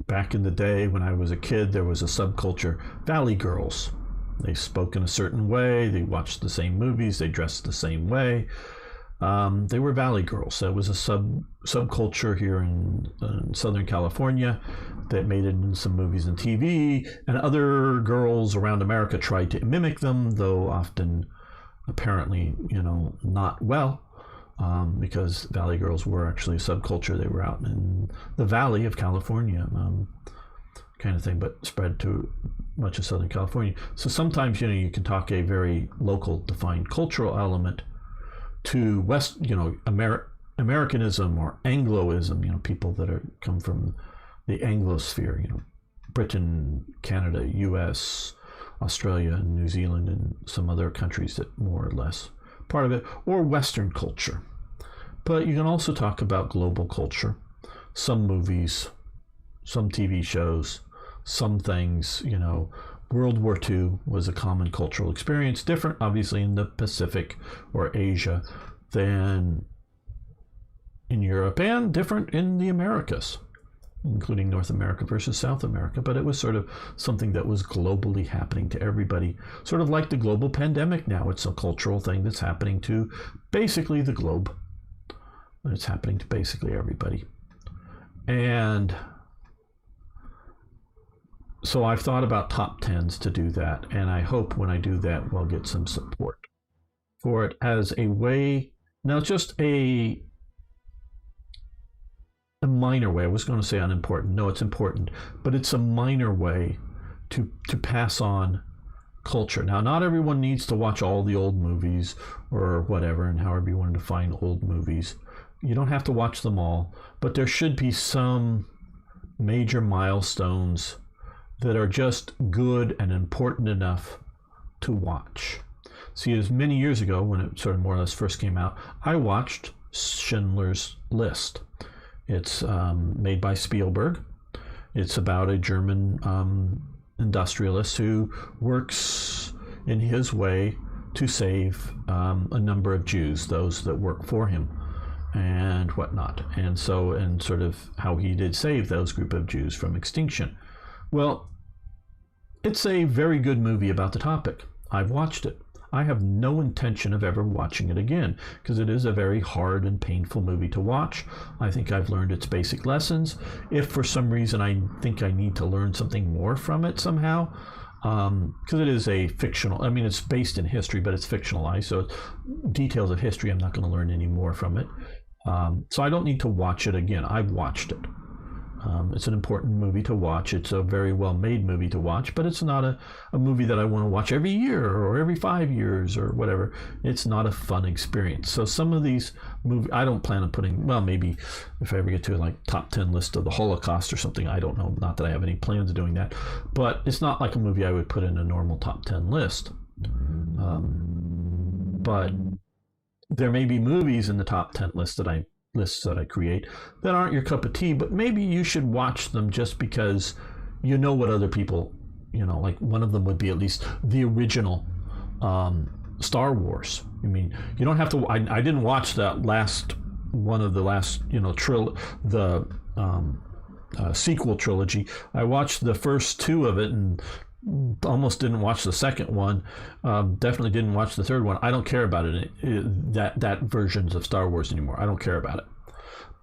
Back in the day when I was a kid, there was a subculture, Valley Girls. They spoke in a certain way, they watched the same movies, they dressed the same way. They were Valley Girls. That was a subculture here in Southern California that made it in some movies and TV, and other girls around America tried to mimic them, though often apparently, not well, because Valley Girls were actually a subculture. They were out in the Valley of California, kind of thing, but spread to much of Southern California. So sometimes, you can talk a very local defined cultural element to Americanism or Angloism, people that come from the Anglosphere, Britain, Canada, US, Australia, and New Zealand, and some other countries that more or less part of it, or Western culture. But you can also talk about global culture, some movies, some TV shows, some things, World War II was a common cultural experience, different obviously in the Pacific or Asia than in Europe, and different in the Americas, including North America versus South America. But it was sort of something that was globally happening to everybody, sort of like the global pandemic now. It's a cultural thing that's happening to basically the globe. It's happening to basically everybody. And so I've thought about top 10s to do that, and I hope when I do that, we'll get some support for it as a way, now just a minor way. I was going to say unimportant. No, it's important, but it's a minor way to pass on culture. Now, not everyone needs to watch all the old movies or whatever, and however you want to define old movies. You don't have to watch them all, but there should be some major milestones that are just good and important enough to watch. See, as many years ago, when it sort of more or less first came out, I watched Schindler's List. It's made by Spielberg. It's about a German industrialist who works in his way to save a number of Jews, those that work for him and whatnot. And so, and sort of how he did save those group of Jews from extinction. Well, it's a very good movie about the topic. I've watched it. I have no intention of ever watching it again because it is a very hard and painful movie to watch. I think I've learned its basic lessons. If for some reason I think I need to learn something more from it somehow, because it is a fictional, I mean, it's based in history, but it's fictionalized. So details of history, I'm not going to learn any more from it. So I don't need to watch it again. I've watched it. It's an important movie to watch. It's a very well-made movie to watch, but it's not a movie that I want to watch every year or every 5 years or whatever. It's not a fun experience. So some of these movies, I don't plan on putting, well, maybe if I ever get to like top 10 list of the Holocaust or something, I don't know. Not that I have any plans of doing that, but it's not like a movie I would put in a normal top 10 list. But there may be movies in the top 10 lists that I create that aren't your cup of tea, but maybe you should watch them just because you know what other people, like one of them would be at least the original Star Wars. I mean, you don't have to. I didn't watch that last one of the last sequel trilogy. I watched the first two of it and almost didn't watch the second one. Definitely didn't watch the third one. I don't care about that versions of Star Wars anymore. I don't care about it.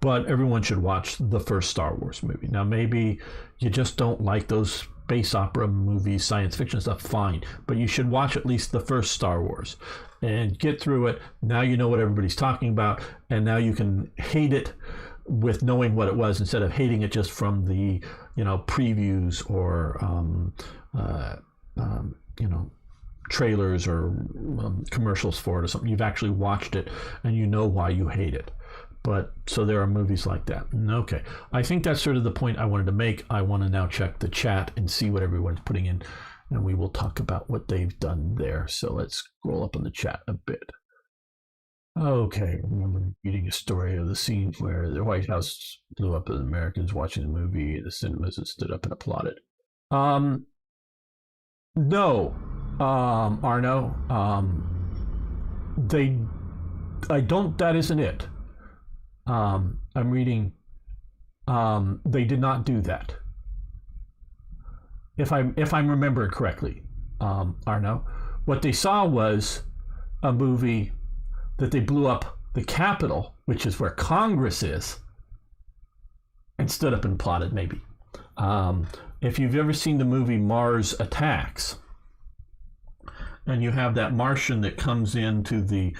But everyone should watch the first Star Wars movie. Now, maybe you just don't like those space opera movies, science fiction stuff, fine. But you should watch at least the first Star Wars and get through it. Now you know what everybody's talking about, and now you can hate it with knowing what it was instead of hating it just from the previews or trailers or commercials for it or something. You've actually watched it and you know why you hate it. But so there are movies like that. Okay, I think that's sort of the point I wanted to make. I want to now check the chat and see what everyone's putting in, and we will talk about what they've done there. So let's scroll up on the chat a bit. Okay, I remember reading a story of the scene where the White House blew up as Americans watching the movie. The cinemas had stood up and applauded. No, Arno. That isn't it. I'm reading. They did not do that. If I'm remembering correctly, Arno, what they saw was a movie that they blew up the Capitol, which is where Congress is, and stood up and applauded. Maybe. If you've ever seen the movie Mars Attacks, and you have that Martian that comes into the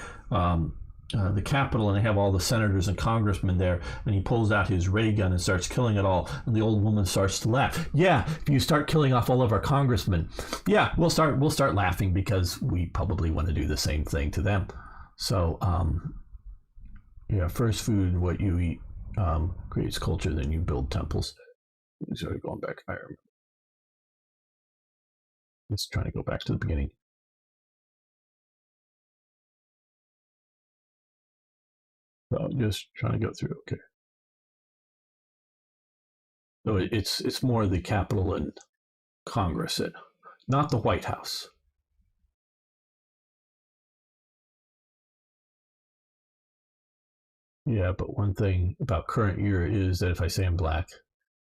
Capitol, and they have all the senators and congressmen there, and he pulls out his ray gun and starts killing it all, and the old woman starts to laugh. Yeah, if you start killing off all of our congressmen, yeah, we'll start laughing because we probably want to do the same thing to them. So, first food, what you eat, creates culture, then you build temples. Sorry, going back. I remember. Just trying to go back to the beginning. So just trying to go through. Okay. So it's more the Capitol and Congress, not the White House. Yeah, but one thing about current year is that if I say I'm black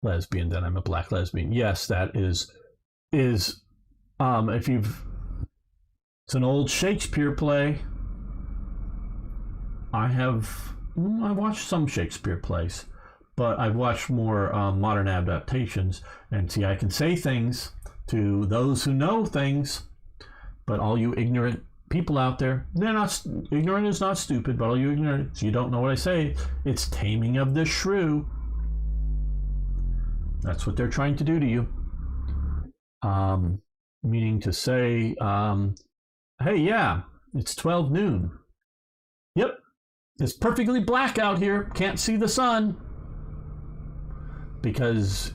lesbian, then I'm a black lesbian. Yes, that is it's an old Shakespeare play. I've watched some Shakespeare plays, but I've watched more modern adaptations. And see, I can say things to those who know things, but all you ignorant people out there, they're not ignorant is not stupid, but all you ignorant, you don't know what I say. It's taming of the shrew. That's what they're trying to do to you. Meaning to say, hey, yeah, it's 12 noon. Yep, it's perfectly black out here. Can't see the sun. Because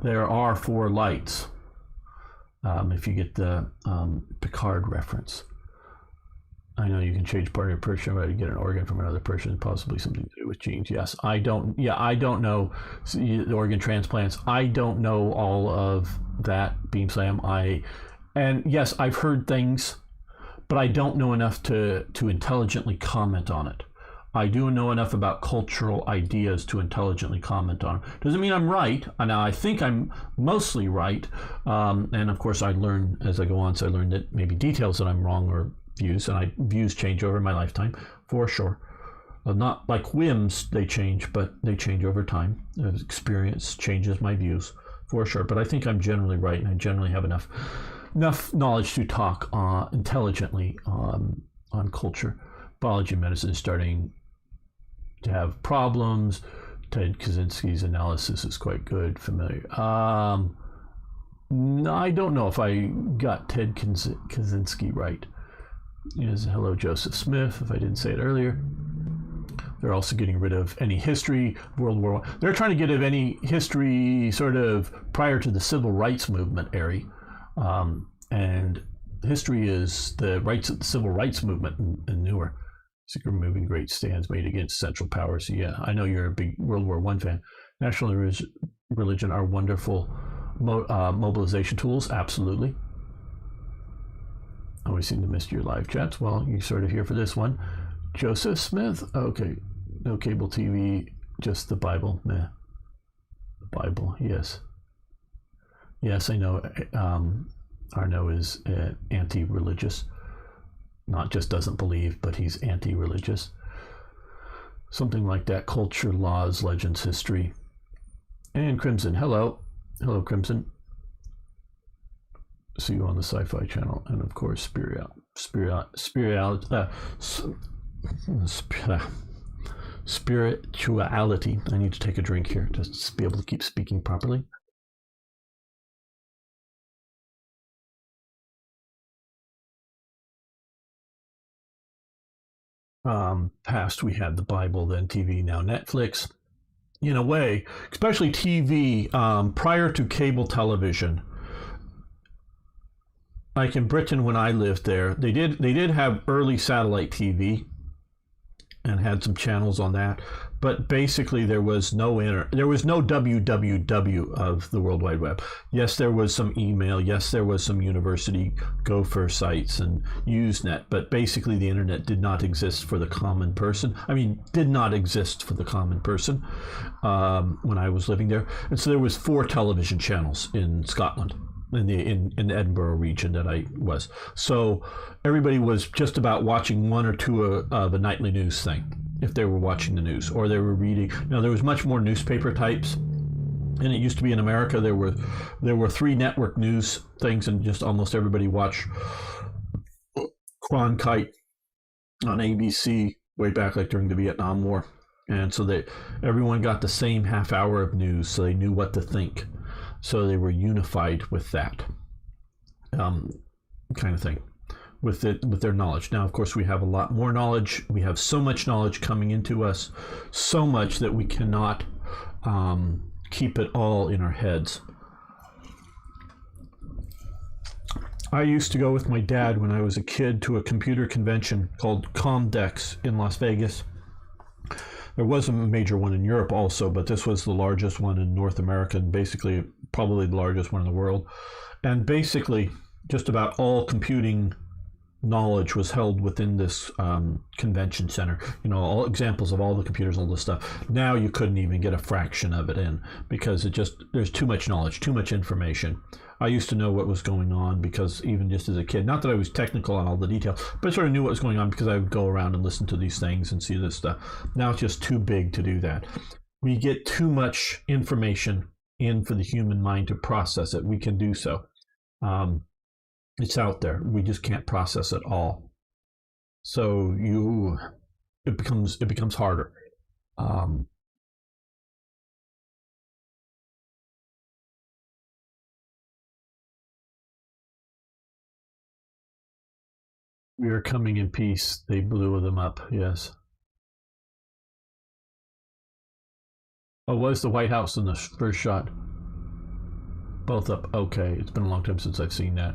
there are 4 lights. If you get the Picard reference. I know you can change part of your person, but you get an organ from another person, possibly something to do with genes. Yes, I don't know the organ transplants. I don't know all of that, Beam Slam. And yes, I've heard things, but I don't know enough to intelligently comment on it. I do know enough about cultural ideas to intelligently comment on them. Doesn't mean I'm right. Now, I think I'm mostly right. And of course, I learn as I go on. So I learned that maybe details that I'm wrong or views, and views change over my lifetime for sure. Not like whims, they change, but they change over time. Experience changes my views for sure. But I think I'm generally right, and I generally have enough knowledge to talk intelligently on culture. Biology and medicine is starting to have problems. Ted Kaczynski's analysis is quite good, familiar. No, I don't know if I got Ted Kaczynski right. Is hello Joseph Smith, if I didn't say it earlier. They're also getting rid of any history, World War I. They're trying to get rid of any history sort of prior to the civil rights movement era. And history is the civil rights movement and newer. Secret removing great stands made against central powers. Yeah, I know you're a big World War I fan. National religion are wonderful mobilization tools. Absolutely. Always seem to miss your live chats. Well, you're sort of here for this one. Joseph Smith? Okay. No cable TV, just the Bible. Meh. The Bible, yes. Yes, I know. Arno is anti-religious. Not just doesn't believe, but he's anti-religious. Something like that. Culture, laws, legends, history. And Crimson. Hello. Hello, Crimson. See you on the Sci-Fi Channel. And of course, spirituality. I need to take a drink here just to be able to keep speaking properly. Past we had the Bible, then TV, now Netflix. In a way, especially TV, prior to cable television, like in Britain when I lived there, they did have early satellite TV and had some channels on that, but basically there was no www of the World Wide Web. Yes, there was some email. Yes, there was some university Gopher sites and Usenet, but basically the internet did not exist for the common person. I mean, did not exist for the common person when I was living there. And so there was 4 television channels in Scotland. In the Edinburgh region that I was. So everybody was just about watching 1 or 2 of a nightly news thing, if they were watching the news, or they were reading. Now there was much more newspaper types, and it used to be in America there were 3 network news things, and just almost everybody watched Cronkite on ABC way back, like during the Vietnam War, and so everyone got the same half hour of news, so they knew what to think. So they were unified with that kind of thing, with their knowledge. Now, of course, we have a lot more knowledge. We have so much knowledge coming into us, so much that we cannot keep it all in our heads. I used to go with my dad when I was a kid to a computer convention called Comdex in Las Vegas. There was a major one in Europe also, but this was the largest one in North America, and basically probably the largest one in the world. And basically, just about all computing knowledge was held within this convention center. All examples of all the computers, all this stuff. Now you couldn't even get a fraction of it in because there's too much knowledge, too much information. I used to know what was going on because even just as a kid, not that I was technical on all the details, but I sort of knew what was going on because I would go around and listen to these things and see this stuff. Now it's just too big to do that. We get too much information in for the human mind to process it. We can do so. It's out there. We just can't process it all. So it becomes harder. We are coming in peace. They blew them up. Yes. Oh, was the White House in the first shot? Both up. Okay. It's been a long time since I've seen that.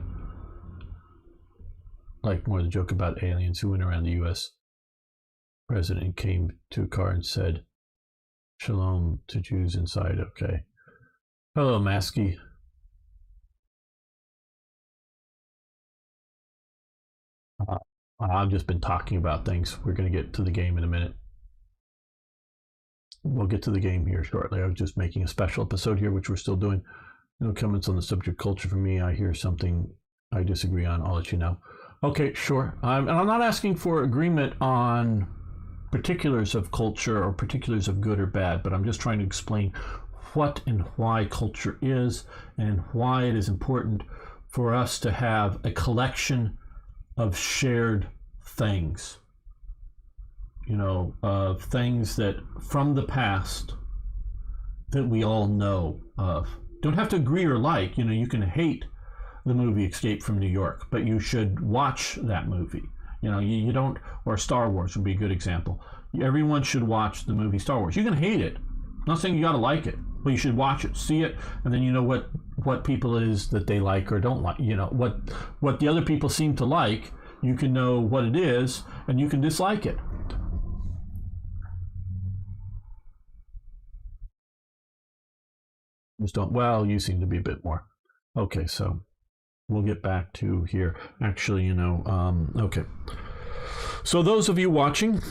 Like more the joke about aliens who went around the U.S. president came to a car and said, "Shalom to Jews inside." Okay. Hello, Maskey. I've just been talking about things. We're going to get to the game in a minute. we'll get to the game here shortly. I was just making a special episode here, which we're still doing. No comments on the subject culture for me. I hear something I disagree on, I'll let you know. Okay, sure. And I'm not asking for agreement on particulars of culture or particulars of good or bad, but I'm just trying to explain what and why culture is and why it is important for us to have a collection of shared things, of things that from the past that we all know of. Don't have to agree or like, you can hate the movie Escape from New York, but you should watch that movie. You don't, or Star Wars would be a good example. Everyone should watch the movie Star Wars. You can hate it. I'm not saying you got to like it, but you should watch it, see it, and then you know what people it is that they like or don't like. What the other people seem to like, you can know what it is, and you can dislike it. Just don't. Well, you seem to be a bit more. Okay, so we'll get back to here. Actually, okay. So those of you watching,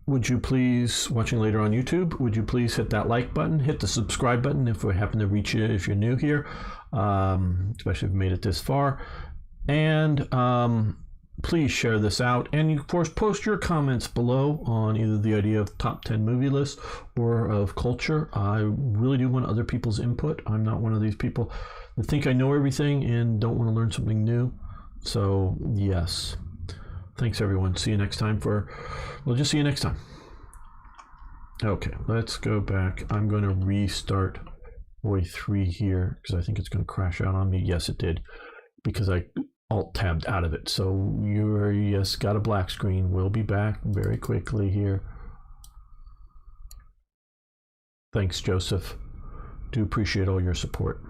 would you please, watching later on YouTube, would you please hit that like button, hit the subscribe button if we happen to reach you, if you're new here, especially if you made it this far. And please share this out. And you, of course, post your comments below on either the idea of top 10 movie lists or of culture. I really do want other people's input. I'm not one of these people that think I know everything and don't want to learn something new. So, yes. Thanks, everyone. See you next time we'll just see you next time. Okay, let's go back. I'm going to restart Boy 3 here because I think it's going to crash out on me. Yes, it did, because I alt-tabbed out of it. So yes, got a black screen. We'll be back very quickly here. Thanks, Joseph. Do appreciate all your support.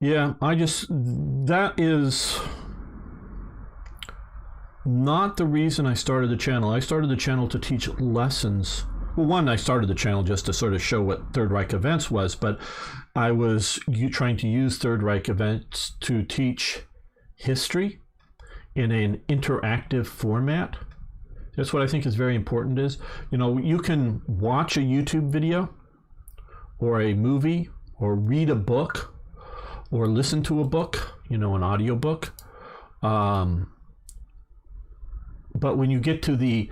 Yeah, that is not the reason I started the channel. I started the channel to teach lessons. Well, one, I started the channel just to sort of show what Third Reich events was, but I was trying to use Third Reich events to teach history in an interactive format. That's what I think is very important is, you can watch a YouTube video or a movie or read a book or listen to a book, an audio book. But when you get to the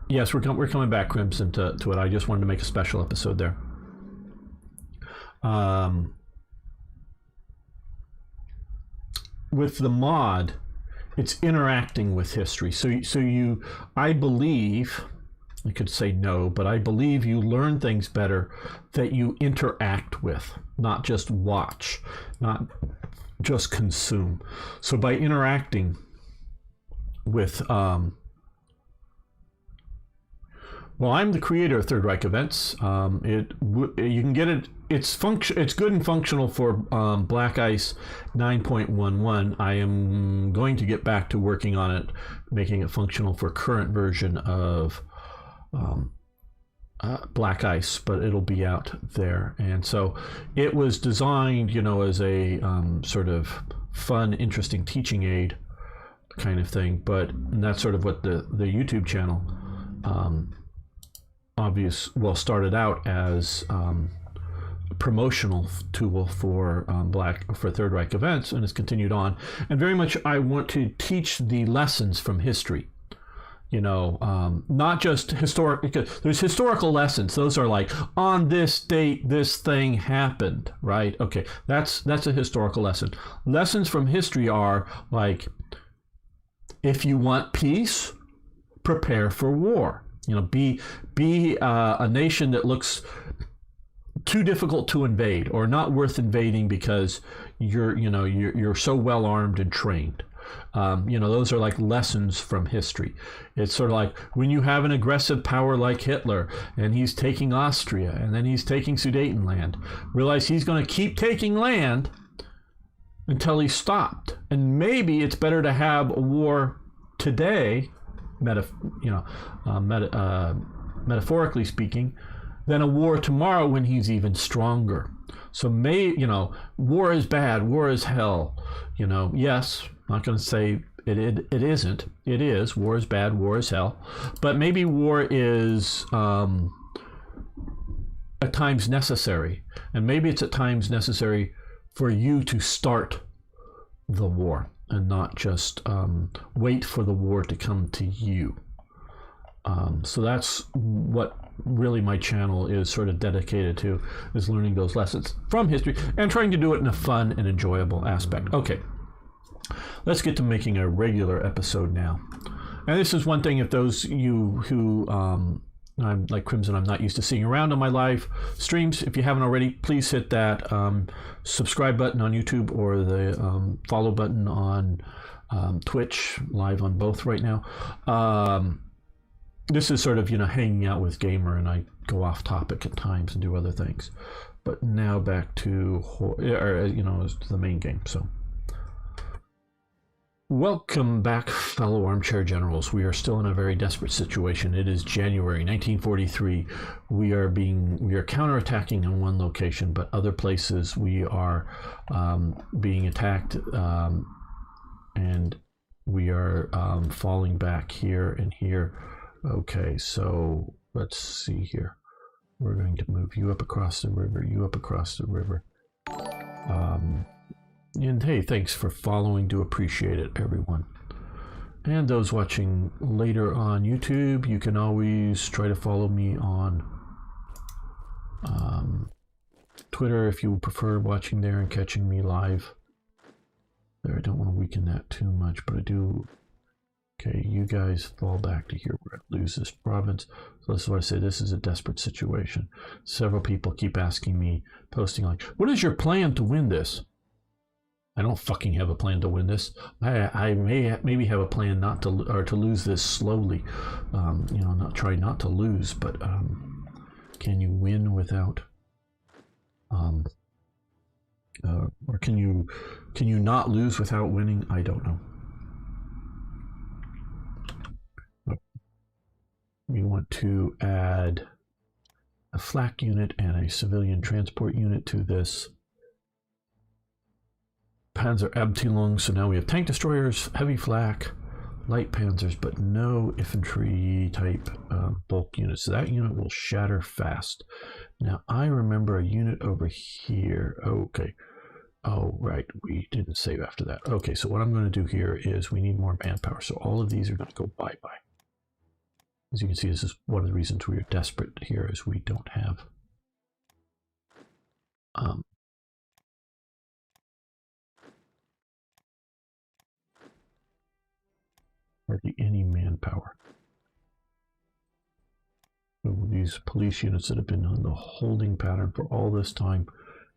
yes, we're coming back, Crimson, to it. I just wanted to make a special episode there. With the mod, it's interacting with history. So I believe, I could say no, but I believe you learn things better that you interact with, not just watch, not just consume. So by interacting with well, I'm the creator of Third Reich events. You can get it. It's good and functional for Black Ice 9.11. I am going to get back to working on it, making it functional for current version of Black Ice, but it'll be out there. And so it was designed, as a sort of fun, interesting teaching aid kind of thing. But that's sort of what the YouTube channel started out as a promotional tool for Third Reich events, and has continued on. And very much I want to teach the lessons from history. Not just historic, because there's historical lessons. Those are like, on this date, this thing happened, right? Okay, that's a historical lesson. Lessons from history are like, if you want peace, prepare for war. Be a nation that looks too difficult to invade or not worth invading because you're so well armed and trained. Those are like lessons from history. It's sort of like when you have an aggressive power like Hitler and he's taking Austria and then he's taking Sudetenland, realize he's going to keep taking land until he's stopped. And maybe it's better to have a war today, metaphorically speaking, than a war tomorrow when he's even stronger. So war is bad, war is hell. Yes, I'm not going to say It isn't. It is. War is bad. War is hell. But maybe war is at times necessary. And maybe it's at times necessary for you to start the war and not just wait for the war to come to you. So that's what really my channel is sort of dedicated to, is learning those lessons from history and trying to do it in a fun and enjoyable aspect. Okay, let's get to making a regular episode now. And this is one thing, if those you who I'm like Crimson, I'm not used to seeing around on my live streams. If you haven't already, please hit that subscribe button on YouTube or the follow button on Twitch, live on both right now. This is sort of, hanging out with Gamer, and I go off topic at times and do other things. But now back to, the main game. So, welcome back, fellow armchair generals. We are still in a very desperate situation. It is January 1943. We are counterattacking in one location, but other places we are being attacked, and we are falling back here and here. Okay, so let's see here. We're going to move you up across the river, you up across the river. And hey, thanks for following. Do appreciate it, everyone. And those watching later on YouTube, you can always try to follow me on Twitter if you prefer watching there and catching me live. There, I don't want to weaken that too much, but I do. Okay, you guys fall back to here. We're going to lose this province. So that's why I say this is a desperate situation. Several people keep asking me, posting like, what is your plan to win this? I don't fucking have a plan to win this. I maybe have a plan not to, or to lose this slowly. Try not to lose, but can you win without, or can you not lose without winning? I don't know. We want to add a flak unit and a civilian transport unit to this Panzerabteilung. So now we have tank destroyers, heavy flak, light panzers, but no infantry type bulk units. So that unit will shatter fast. Now I remember a unit over here. Okay. Oh, right. We didn't save after that. Okay, so what I'm going to do here is we need more manpower. So all of these are going to go bye-bye. As you can see, this is one of the reasons we are desperate here, is we don't have hardly any manpower. So these police units that have been on the holding pattern for all this time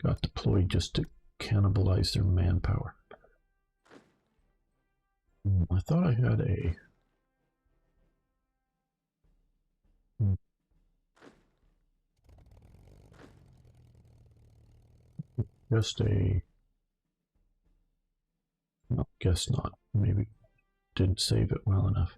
got deployed just to cannibalize their manpower. I thought I had a... Just a... No, guess not. Maybe didn't save it well enough.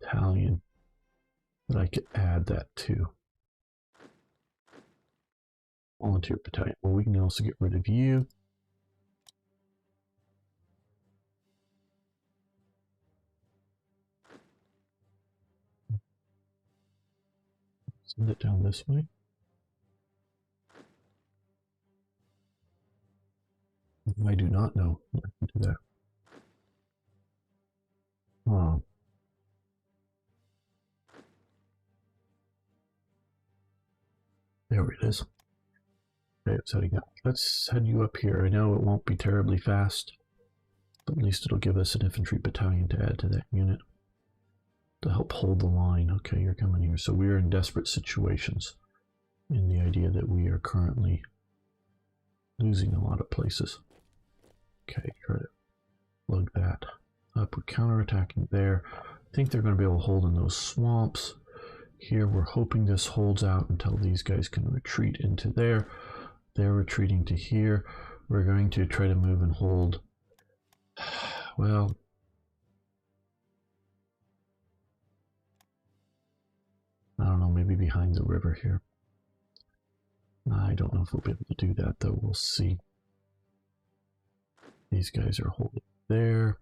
Battalion that I could add that to. Volunteer battalion. Well, we can also get rid of you. Send it down this way. I do not know. I can do that. Oh. There it is. Okay, it's heading up. Let's head you up here. I know it won't be terribly fast, but at least it'll give us an infantry battalion to add to that unit to help hold the line. Okay, you're coming here. So we are in desperate situations in the idea that we are currently losing a lot of places. Okay, try to plug that up. We're counterattacking there. I think they're going to be able to hold in those swamps. Here we're hoping this holds out until these guys can retreat into there. They're retreating to here. We're going to try to move and hold. Well, behind the river here. I don't know if we'll be able to do that, though. We'll see. These guys are holding there.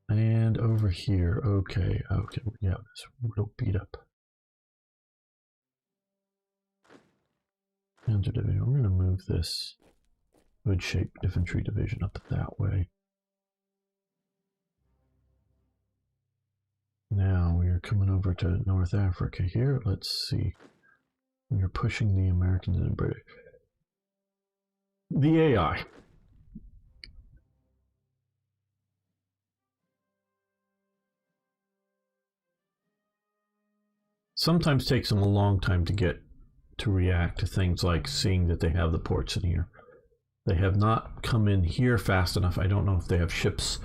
And over here. Okay, okay, we have this real beat up. Panzer Division. We're going to move this hood-shaped infantry division up that way. Now we are coming over to North Africa here. Let's see. We are pushing the Americans and the British. The AI. Sometimes takes them a long time to react to things like seeing that they have the ports in here. They have not come in here fast enough. I don't know if they have ships.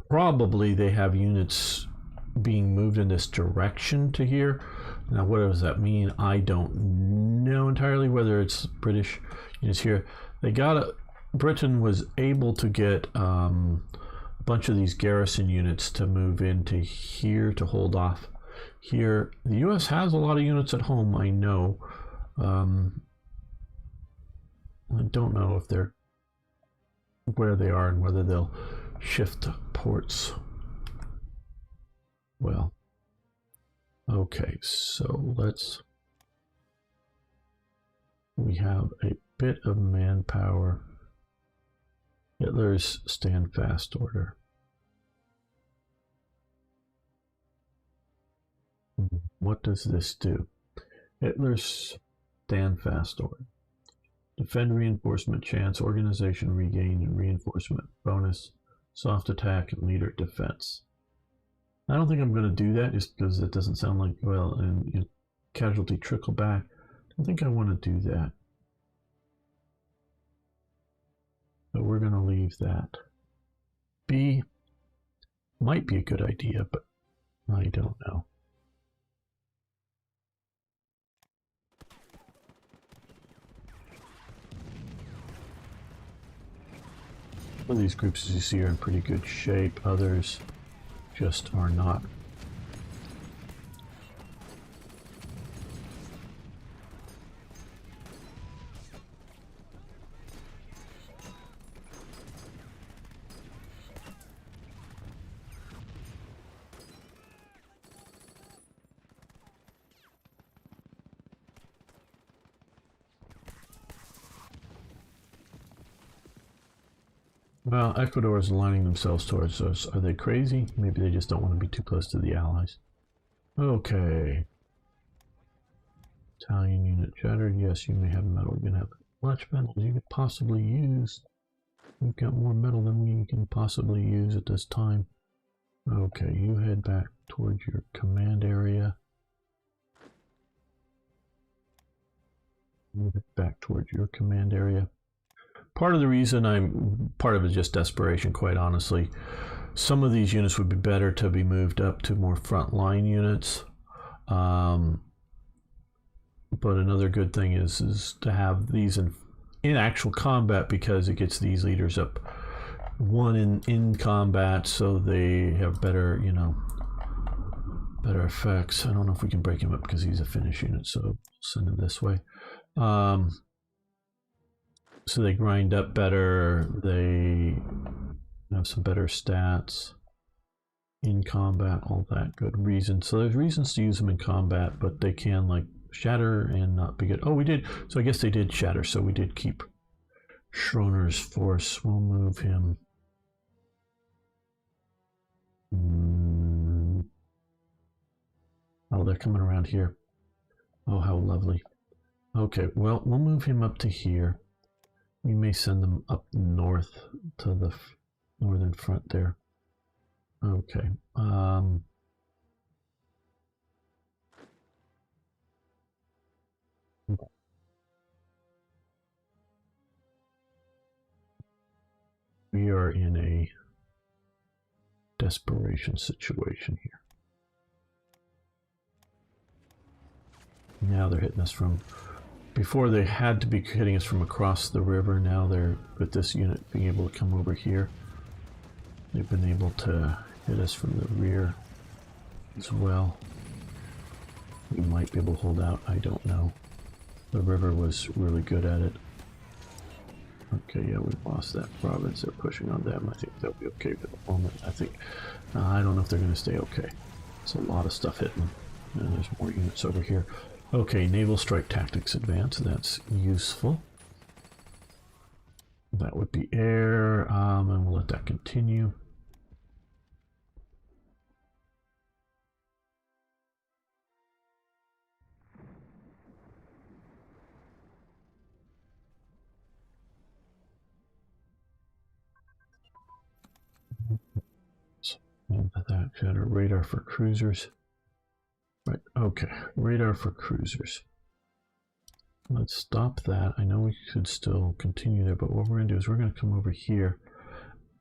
Probably they have units being moved in this direction to here. Now, what does that mean? I don't know entirely whether it's British units here. Britain was able to get a bunch of these garrison units to move into here to hold off here. The US has a lot of units at home, I know. I don't know if they're where they are and whether they'll shift ports. Well, okay, so we have a bit of manpower. Hitler's stand fast order. What does this do? Hitler's stand fast order. Defend reinforcement chance, organization regain and reinforcement bonus, soft attack and leader defense. I don't think I'm going to do that just because it doesn't sound like, well, and casualty trickle back. I don't think I want to do that. So we're going to leave that. B might be a good idea, but I don't know. Some of these groups, as you see, are in pretty good shape. Others just are not. Well, Ecuador is aligning themselves towards us. Are they crazy? Maybe they just don't want to be too close to the Allies. Okay. Italian unit shattered. Yes, you may have metal. You can have much metal you could possibly use. We've got more metal than we can possibly use at this time. Okay, you head back towards your command area. Move it back towards your command area. Part of the reason part of it is just desperation, quite honestly. Some of these units would be better to be moved up to more frontline units. But another good thing is to have these in actual combat, because it gets these leaders up one in combat, so they have better, better effects. I don't know if we can break him up because he's a Finnish unit, so send him this way. So they grind up better, they have some better stats in combat, all that good reason. So there's reasons to use them in combat, but they can like shatter and not be good. Oh, we did. So I guess they did shatter, so we did keep Schroner's force. We'll move him. Oh, they're coming around here. Oh, how lovely. Okay, well, we'll move him up to here. We may send them up north to the northern front there. Okay. We are in a desperation situation here. Now they're hitting us from... Before they had to be hitting us from across the river. Now they're, with this unit being able to come over here, they've been able to hit us from the rear as well. We might be able to hold out, I don't know. The river was really good at it. Okay, yeah, we lost that province. They're pushing on them. I think they'll be okay for the moment. I think, I don't know if they're going to stay okay. It's a lot of stuff hitting them. And there's more units over here. Okay, naval strike tactics advance. That's useful. That would be air, and we'll let that continue. That got a radar for cruisers. Right, okay, radar for cruisers. Let's stop that. I know we could still continue there, but what we're going to do is we're going to come over here.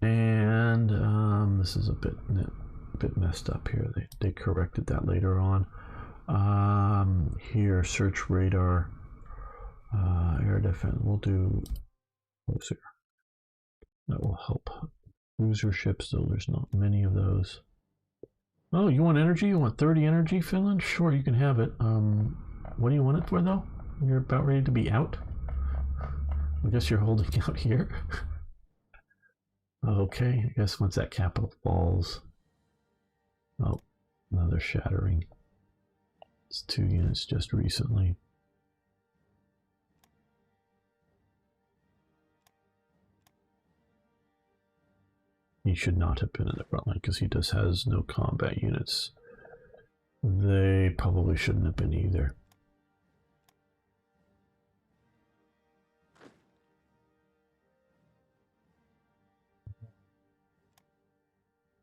And this is a bit messed up here. They corrected that later on. Here, search radar, air defense. We'll do closer. That will help. Cruiser ships, though there's not many of those. Oh, you want energy? You want 30 energy, Finland? Sure, you can have it. What do you want it for, though? You're about ready to be out? I guess you're holding out here. Okay, I guess once that capital falls. Oh, another shattering. It's 2 units just recently. He should not have been in the front line because he just has no combat units. They probably shouldn't have been either.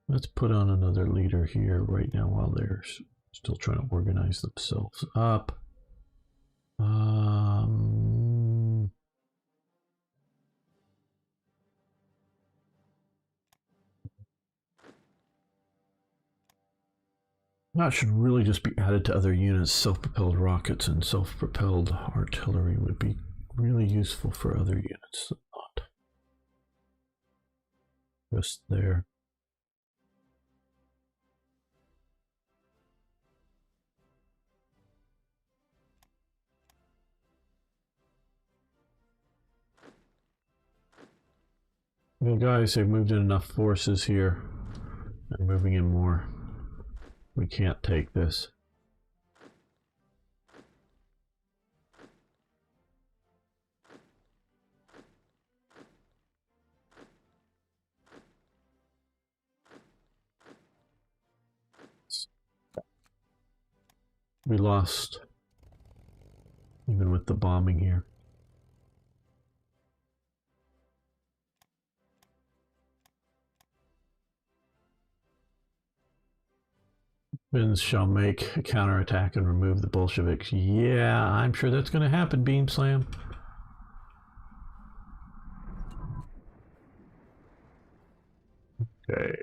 Let's put on another leader here right now while they're still trying to organize themselves up. That should really just be added to other units. Self-propelled rockets and self-propelled artillery would be really useful for other units. Not just there. Well, guys, they've moved in enough forces here. They're moving in more. We can't take this. We lost, even with the bombing here. Finns shall make a counterattack and remove the Bolsheviks. Yeah, I'm sure that's going to happen, Beam Slam. Okay.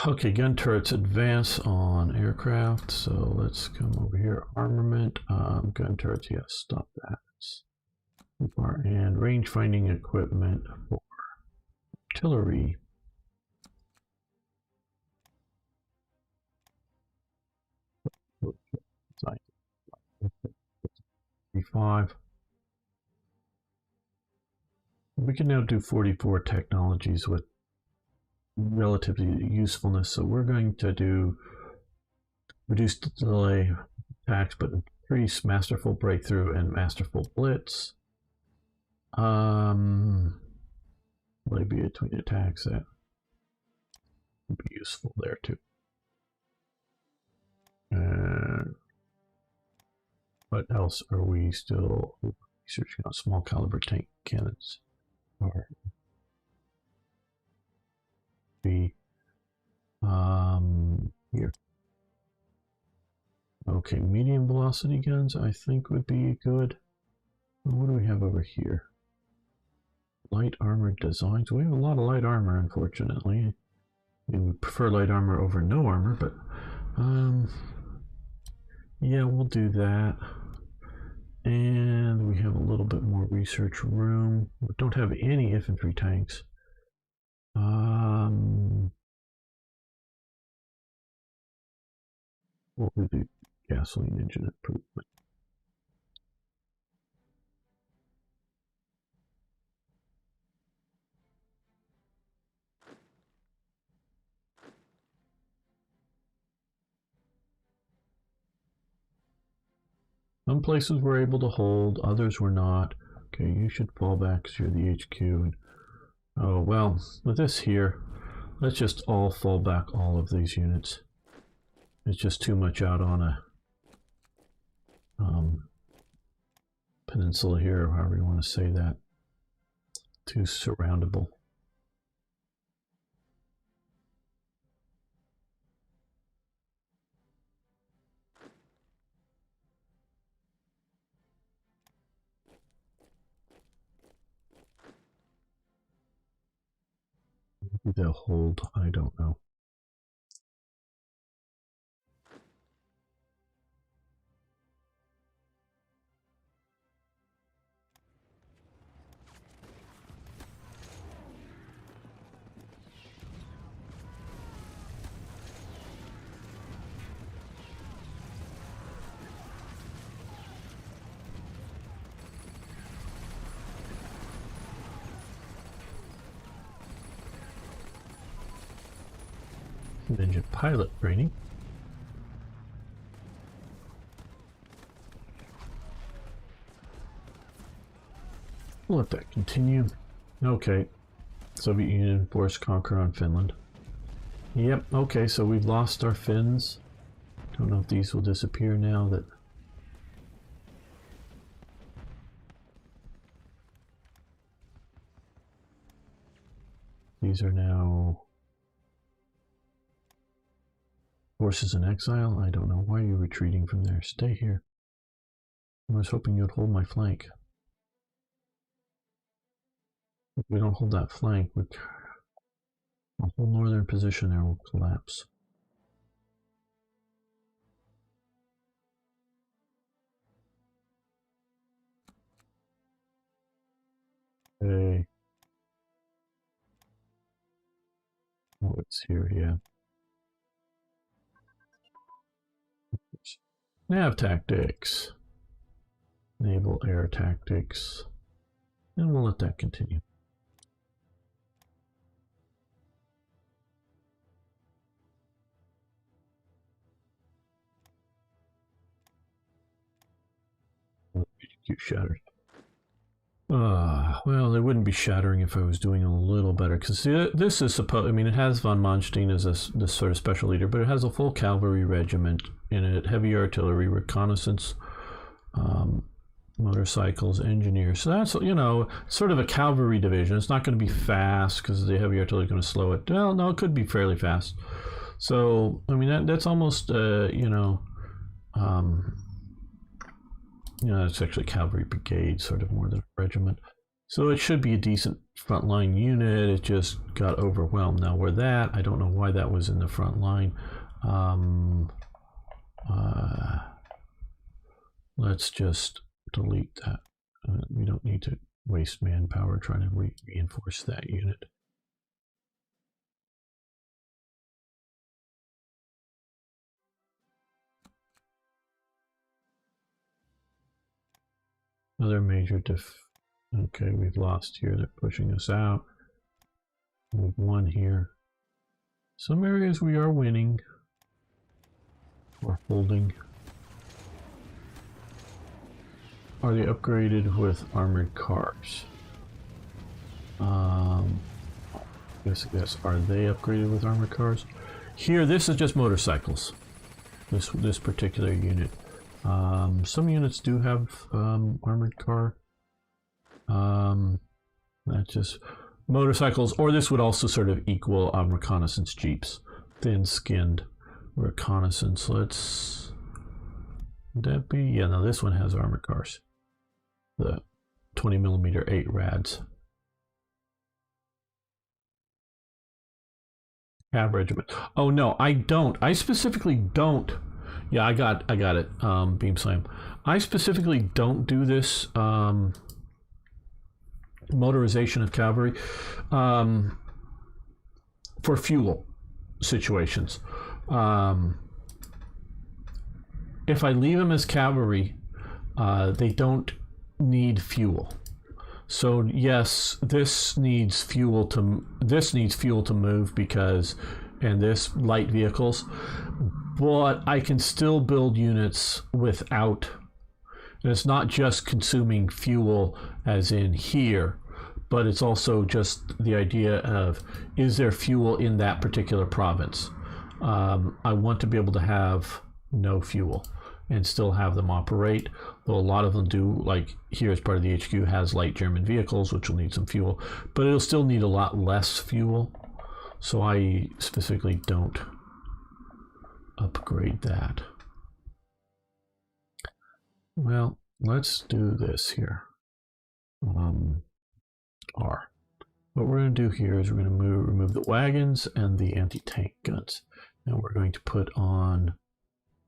Okay, gun turrets advance on aircraft. So let's come over here. Armament, gun turrets, yes, stop that. And range finding equipment for artillery. Five. We can now do 44 technologies with relatively usefulness. So we're going to do reduced delay attacks, but increase masterful breakthrough and masterful blitz. Maybe between attacks that would be useful there too. What else are we still researching on? Small caliber tank cannons. Or be here. Okay, medium velocity guns I think would be good. What do we have over here? Light armored designs. We have a lot of light armor, unfortunately. I mean, we prefer light armor over no armor, but yeah, we'll do that. And we have a little bit more research room. We don't have any infantry tanks. What was the gasoline engine improvement? Some places were able to hold, others were not. Okay, you should fall back because you're the HQ. Oh, well, with this here, let's just all fall back all of these units. It's just too much out on a peninsula here, or however you want to say that. Too surroundable. Maybe they'll hold, I don't know. Engine pilot training. We'll let that continue. Okay. Soviet Union forced conquer on Finland. Yep, okay, so we've lost our Finns. Don't know if these will disappear now that... These are now... Forces in exile? I don't know. Why are you retreating from there? Stay here. I was hoping you'd hold my flank. If we don't hold that flank, the whole northern position there will collapse. Okay. Oh, it's here, yeah. Nav tactics. Naval air tactics. And we'll let that continue. HQ shattered. Well, it wouldn't be shattering if I was doing a little better. Because this is supposed... I mean, it has von Manstein as this sort of special leader, but it has a full cavalry regiment in it, heavy artillery, reconnaissance, motorcycles, engineers. So that's, you know, sort of a cavalry division. It's not going to be fast because the heavy artillery is going to slow it. Well, no, it could be fairly fast. So, I mean, that's almost, you know, it's actually cavalry brigade, sort of more than a regiment. So it should be a decent frontline unit. It just got overwhelmed. Now, where that, I don't know why that was in the front line. Let's just delete that. We don't need to waste manpower trying to reinforce that unit. Another major okay, we've lost here. They're pushing us out. We've won here. Some areas we are winning or holding. Are they upgraded with armored cars? Yes. Are they upgraded with armored cars? Here, this is just motorcycles. This particular unit. Some units do have armored car. That's just motorcycles, or this would also sort of equal reconnaissance jeeps. Thin-skinned reconnaissance. Would that be? Yeah, no, this one has armored cars. The 20mm 8 rads. Cav regiment. Oh no, I don't. I specifically don't. Yeah, I got it. Beam slam. I specifically don't do this motorization of cavalry for fuel situations. if I leave them as cavalry, they don't need fuel. So yes, this needs fuel to move because, and this light vehicles, but I can still build units without. And it's not just consuming fuel as in here, but it's also just the idea of, is there fuel in that particular province? I want to be able to have no fuel and still have them operate, though a lot of them do, like here as part of the HQ has light German vehicles, which will need some fuel, but it'll still need a lot less fuel. So I specifically don't upgrade that. Well, let's do this here. R. What we're going to do here is we're going to remove the wagons and the anti-tank guns. Now we're going to put on,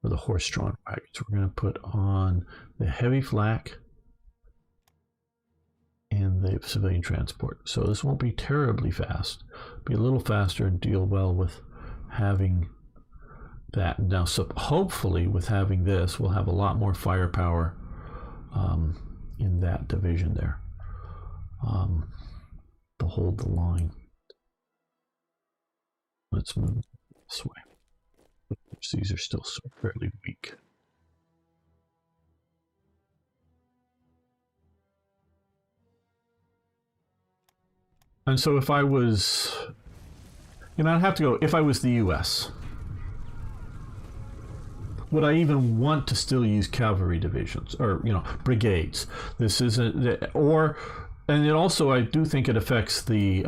for the horse-drawn wagons, we're going to put on the heavy flak and the civilian transport. So this won't be terribly fast. Be a little faster and deal well with having that. Now, so hopefully with having this, we'll have a lot more firepower in that division there to hold the line. Let's move this way. These are still fairly weak. And so if I was, I'd have to go, if I was the US, would I even want to still use cavalry divisions or, brigades? This isn't, and it also, I do think it affects the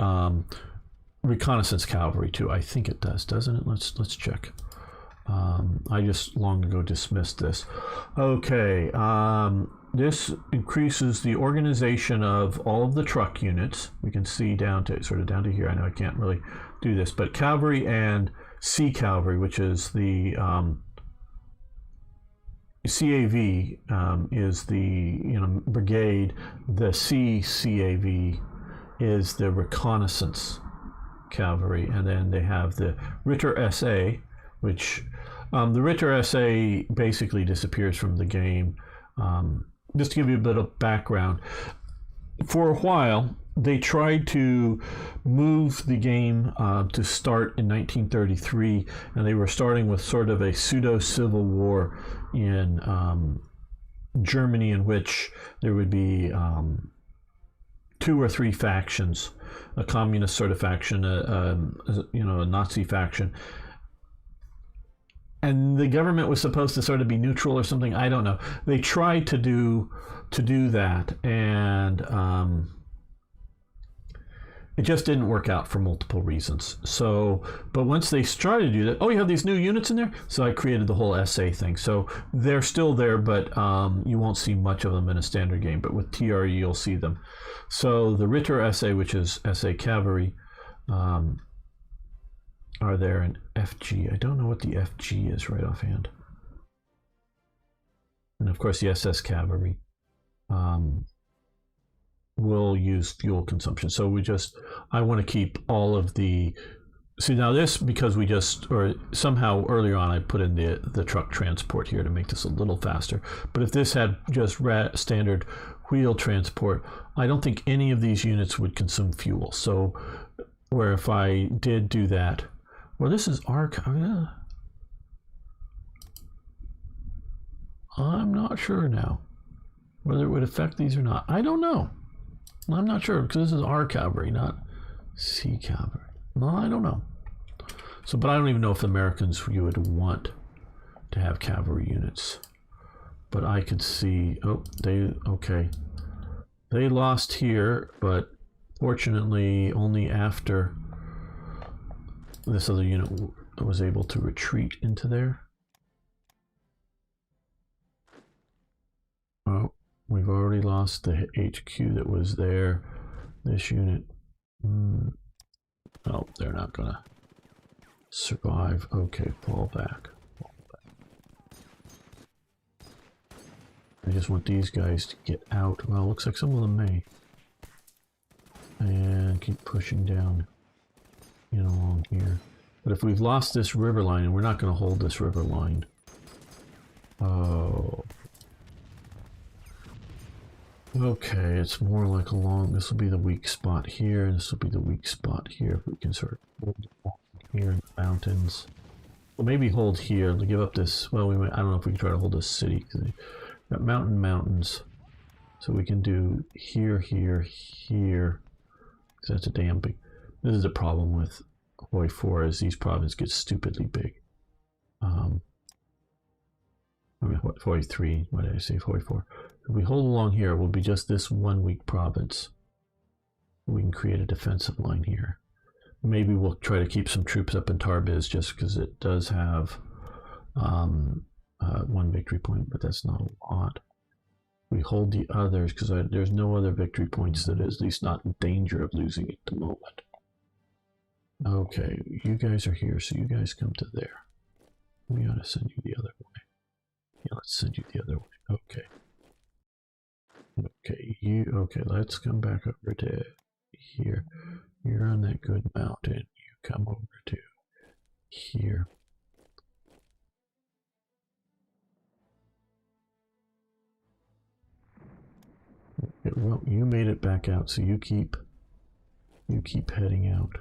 reconnaissance cavalry too. I think it does, doesn't it? Let's check. I just long ago dismissed this. Okay, this increases the organization of all of the truck units. We can see down to here. I know I can't really do this, but cavalry and sea cavalry, which is the CAV, is the brigade. The CAV is the reconnaissance cavalry, and then they have the Ritter SA, which the Ritter SA basically disappears from the game. Just to give you a bit of background, for a while they tried to move the game to start in 1933, and they were starting with sort of a pseudo-civil war in Germany, in which there would be 2 or 3 factions, a communist sort of faction, a Nazi faction. And the government was supposed to sort of be neutral or something. I don't know. They tried to do that, and it just didn't work out for multiple reasons. So, but once they started to do that, oh, you have these new units in there? So I created the whole SA thing. So they're still there, but you won't see much of them in a standard game. But with TRE, you'll see them. So the Ritter SA, which is SA Cavalry, are there in FG. I don't know what the FG is right offhand. And of course the SS Cavalry will use fuel consumption. So I want to keep all of the, see now this, because or somehow earlier on I put in the truck transport here to make this a little faster. But if this had just standard wheel transport, I don't think any of these units would consume fuel. So where if I did do that, well, this is I'm not sure now whether it would affect these or not. I don't know. I'm not sure, because this is R cavalry, not C cavalry. No, I don't know. So, but I don't even know if Americans, you would want to have cavalry units. But I could see, okay. They lost here, but fortunately only after this other unit was able to retreat into there. Oh, we've already lost the HQ that was there. This unit, oh, they're not gonna survive. Okay, fall back. I just want these guys to get out. Well, it looks like some of them may. And keep pushing down along here. But if we've lost this river line, and we're not going to hold this river line, Oh. Okay, it's more like along, this will be the weak spot here, and this will be the weak spot here. If we can sort of hold along here in the mountains. Well, maybe hold here to give up this, well, I don't know if we can try to hold this city, because we've got mountains. So we can do here, here, here, because that's a damn big, this is a problem with Hoi 4, is these provinces get stupidly big. I mean, Hoi 3, what did I say, Hoi 4? If we hold along here, it will be just this one weak province. We can create a defensive line here. Maybe we'll try to keep some troops up in Tarbiz just because it does have one victory point, but that's not a lot. We hold the others because there's no other victory points that is at least not in danger of losing at the moment. Okay, you guys are here, so you guys come to there. We ought to send you the other way. Yeah, let's send you the other way. Okay. Okay, let's come back over to here. You're on that good mountain. You come over to here. Okay, well, you made it back out, so you keep heading out.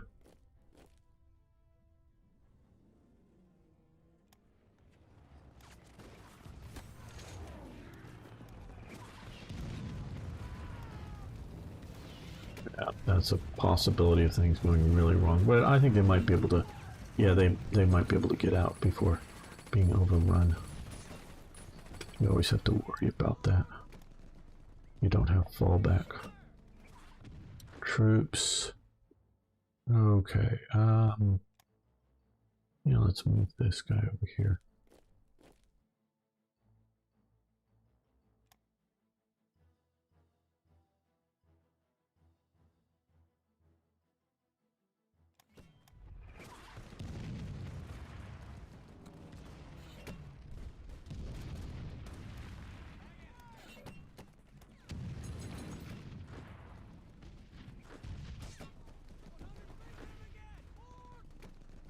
Yeah, that's a possibility of things going really wrong, but I think they might be able to. Yeah, they might be able to get out before being overrun. You always have to worry about that. You don't have fallback. Troops. Okay. Yeah, let's move this guy over here.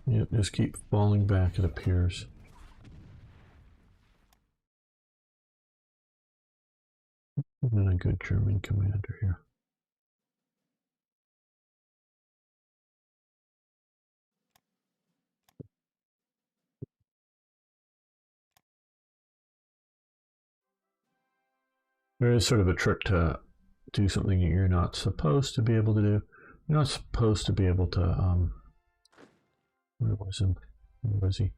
Yep, just keep falling back, it appears. And a good German commander here. There is sort of a trick to do something that you're not supposed to be able to do. You're not supposed to be able to, where was him? Where was he?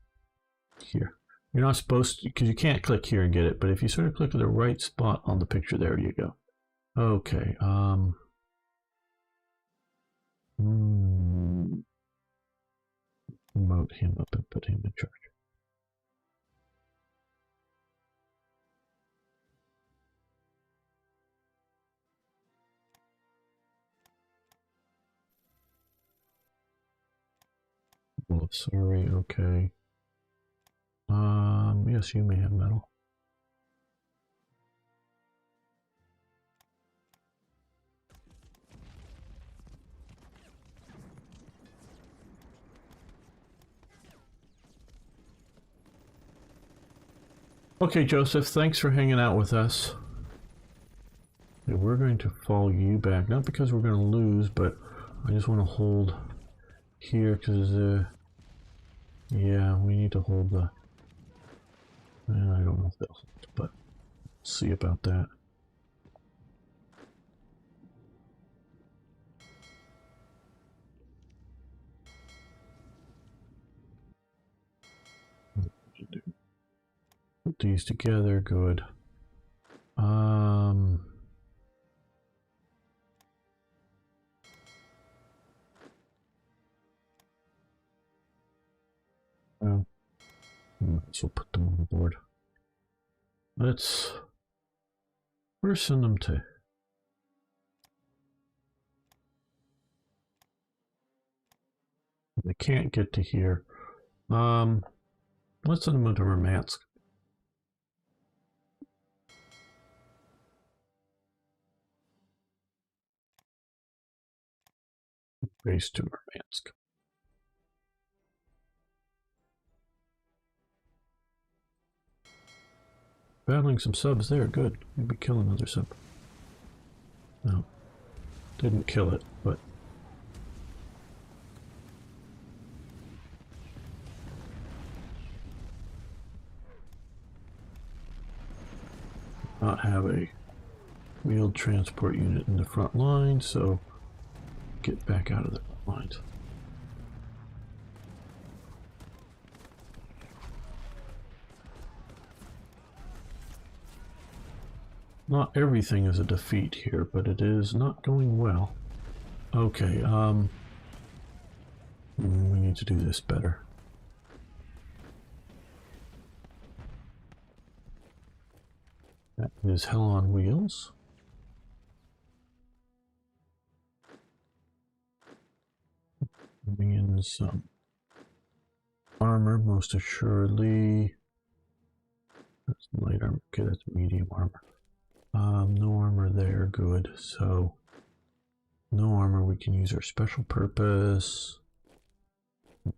Here. You're not supposed to, because you can't click here and get it, but if you sort of click at the right spot on the picture, there you go. Okay, promote him up and put him in charge. Oh, sorry, okay. Yes, you may have metal. Okay, Joseph, thanks for hanging out with us. Okay, we're going to fall you back, not because we're going to lose, but I just want to hold here because, yeah, we need to hold the, I don't know if they'll hold, but see about that. Put these together, good. Well, so we'll put them on the board. Let's, where's send them to? They can't get to here. Let's send them into Murmansk. Base to Murmansk. Battling some subs there, good. Maybe kill another sub. No. Didn't kill it, but... not have a wheeled transport unit in the front line, so get back out of the front lines. Not everything is a defeat here, but it is not going well. Okay, we need to do this better. That is Hell on Wheels. Moving in some armor, most assuredly. That's light armor. Okay, that's medium armor. No armor there, good. So, no armor, we can use our special purpose,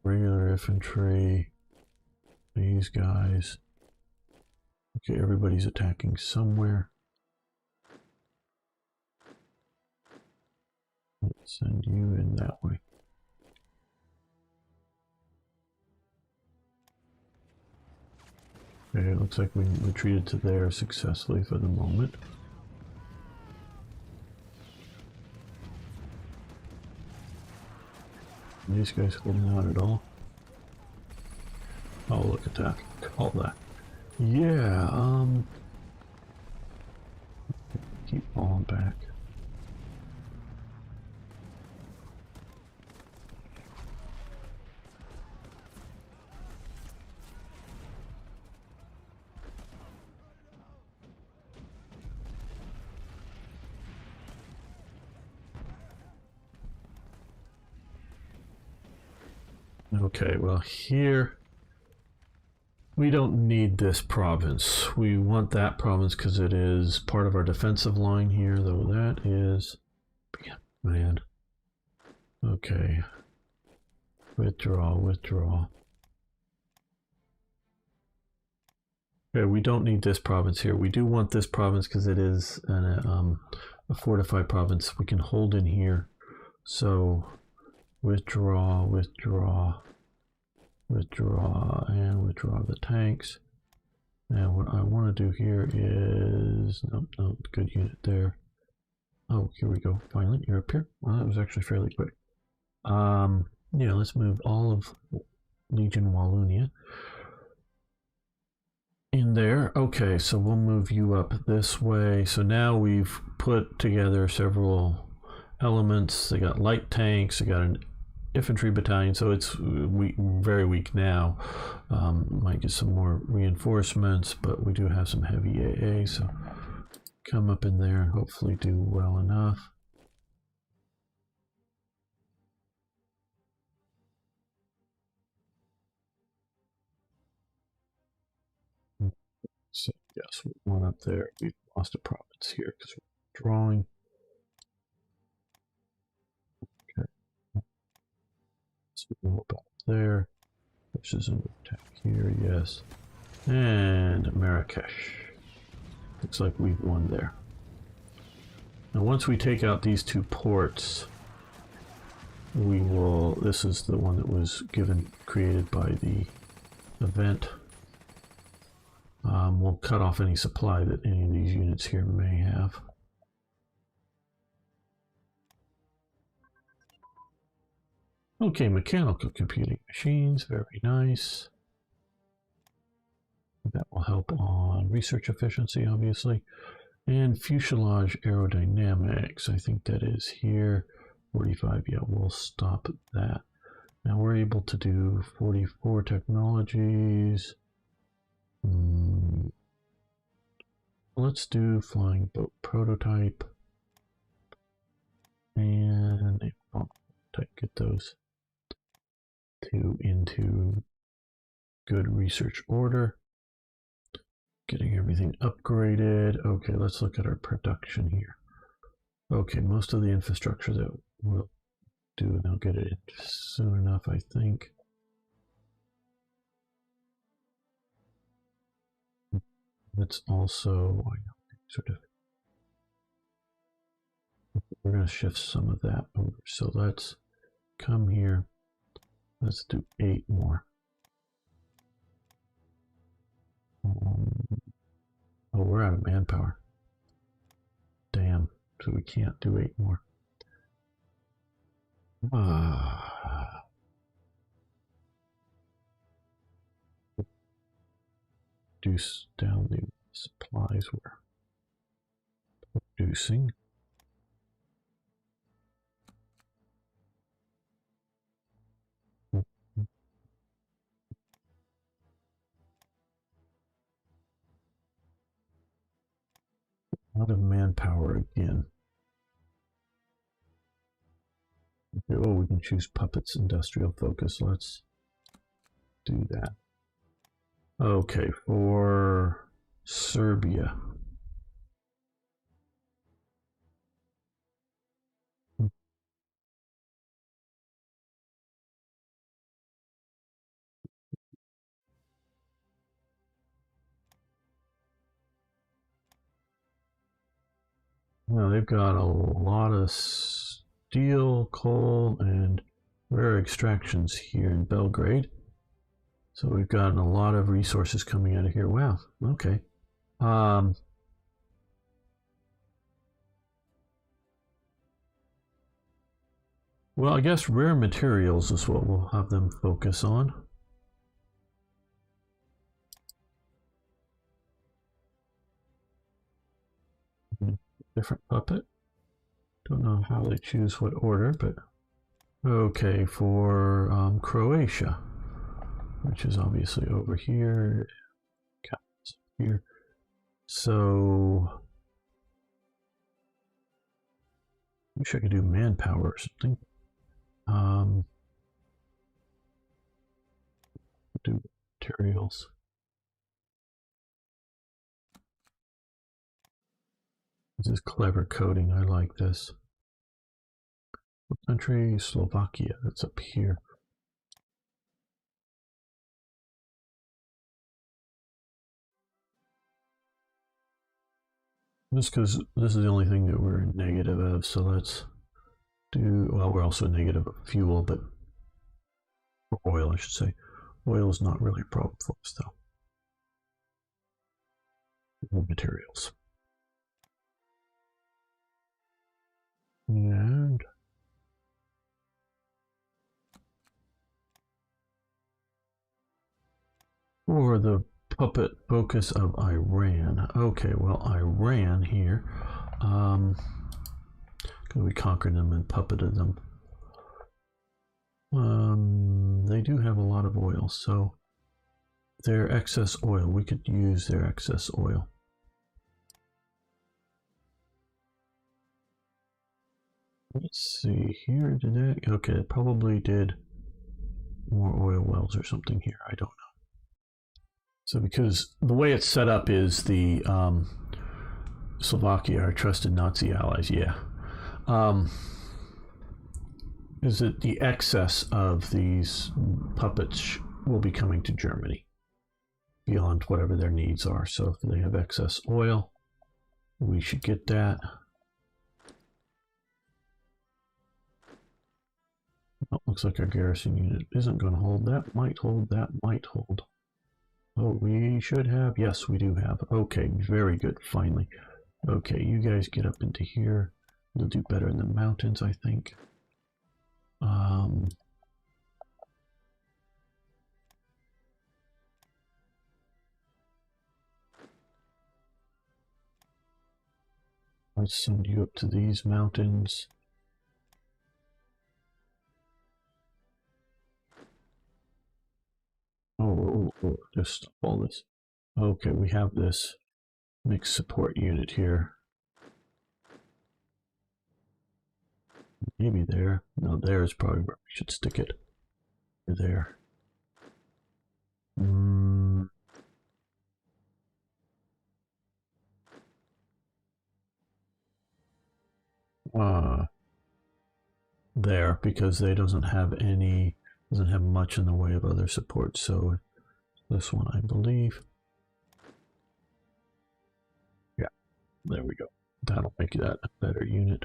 regular infantry, these guys. Okay, everybody's attacking somewhere. Let's send you in that way. Okay, it looks like we retreated to there successfully for the moment. Are these guys holding out at all? Oh, look at that. All that. Yeah, keep falling back. Okay, well here we don't need this province. We want that province because it is part of our defensive line here, though that is... man. Okay. Withdraw, withdraw. Okay, we don't need this province here. We do want this province because it is a fortified province. We can hold in here. So... withdraw, withdraw, withdraw, and withdraw the tanks. And what I want to do here is... nope, nope, good unit there. Oh, here we go. Finally, you're up here. Well, that was actually fairly quick. Yeah, let's move all of Legion Wallonia in there. Okay, so we'll move you up this way. So now we've put together several elements. They got light tanks, they got an infantry battalion, so it's very weak now. Might get some more reinforcements, but we do have some heavy AA, so come up in there and hopefully do well enough. So yes, one up there. We've lost a province here because we're drawing. Okay. So we'll go about there. This is an attack here, yes. And Marrakesh. Looks like we've won there. Now once we take out these two ports, we will... this is the one that was created by the event. We'll cut off any supply that any of these units here may have. Okay, mechanical computing machines, very nice. That will help on research efficiency, obviously. And fuselage aerodynamics, I think that is here. 45, yeah, we'll stop that. Now we're able to do 44 technologies. Let's do flying boat prototype. And get those two into good research order. Getting everything upgraded. Okay, let's look at our production here. Okay, most of the infrastructure that we'll do, and I'll get it soon enough, I think. Let's also sort of, we're going to shift some of that over. So let's come here. Let's do 8 more. Oh, we're out of manpower. Damn. So we can't do 8 more. Reduce down the supplies we're producing. Out of manpower again. Okay, oh, we can choose puppets, industrial focus. Let's do that. Okay, for Serbia. Well, they've got a lot of steel, coal, and rare extractions here in Belgrade. So we've got a lot of resources coming out of here. Wow, okay. Well, I guess rare materials is what we'll have them focus on. Different puppet. Don't know how they choose what order, but okay, for Croatia, which is obviously over here, here. So, I wish I could do manpower or something. Do materials. This is clever coding. I like this. What country? Slovakia. That's up here. Just because this is the only thing that we're negative of, so let's do, well, we're also negative of fuel, but for oil, I should say. Oil is not really a problem for us, though. Materials. And for the puppet focus of Iran. Okay, well, Iran here, we conquered them and puppeted them. They do have a lot of oil, so their excess oil, we could use their excess oil. Let's see here, did it? Okay, it probably did more oil wells or something here, I don't know. So because the way it's set up is the Slovakia, our trusted Nazi allies, yeah. Is that the excess of these puppets will be coming to Germany beyond whatever their needs are. So if they have excess oil, we should get that. Oh, looks like our garrison unit isn't going to hold. That might hold, that might hold. Oh, we should have. Yes, we do have. Okay, very good, finally. Okay, you guys get up into here. You'll do better in the mountains, I think. Let's send you up to these mountains. Oh, just stop all this. Okay, we have this mixed support unit here. Maybe there. No, there is probably where we should stick it. There. There, because they doesn't have much in the way of other support. So this one, I believe. There we go. That'll make that a better unit.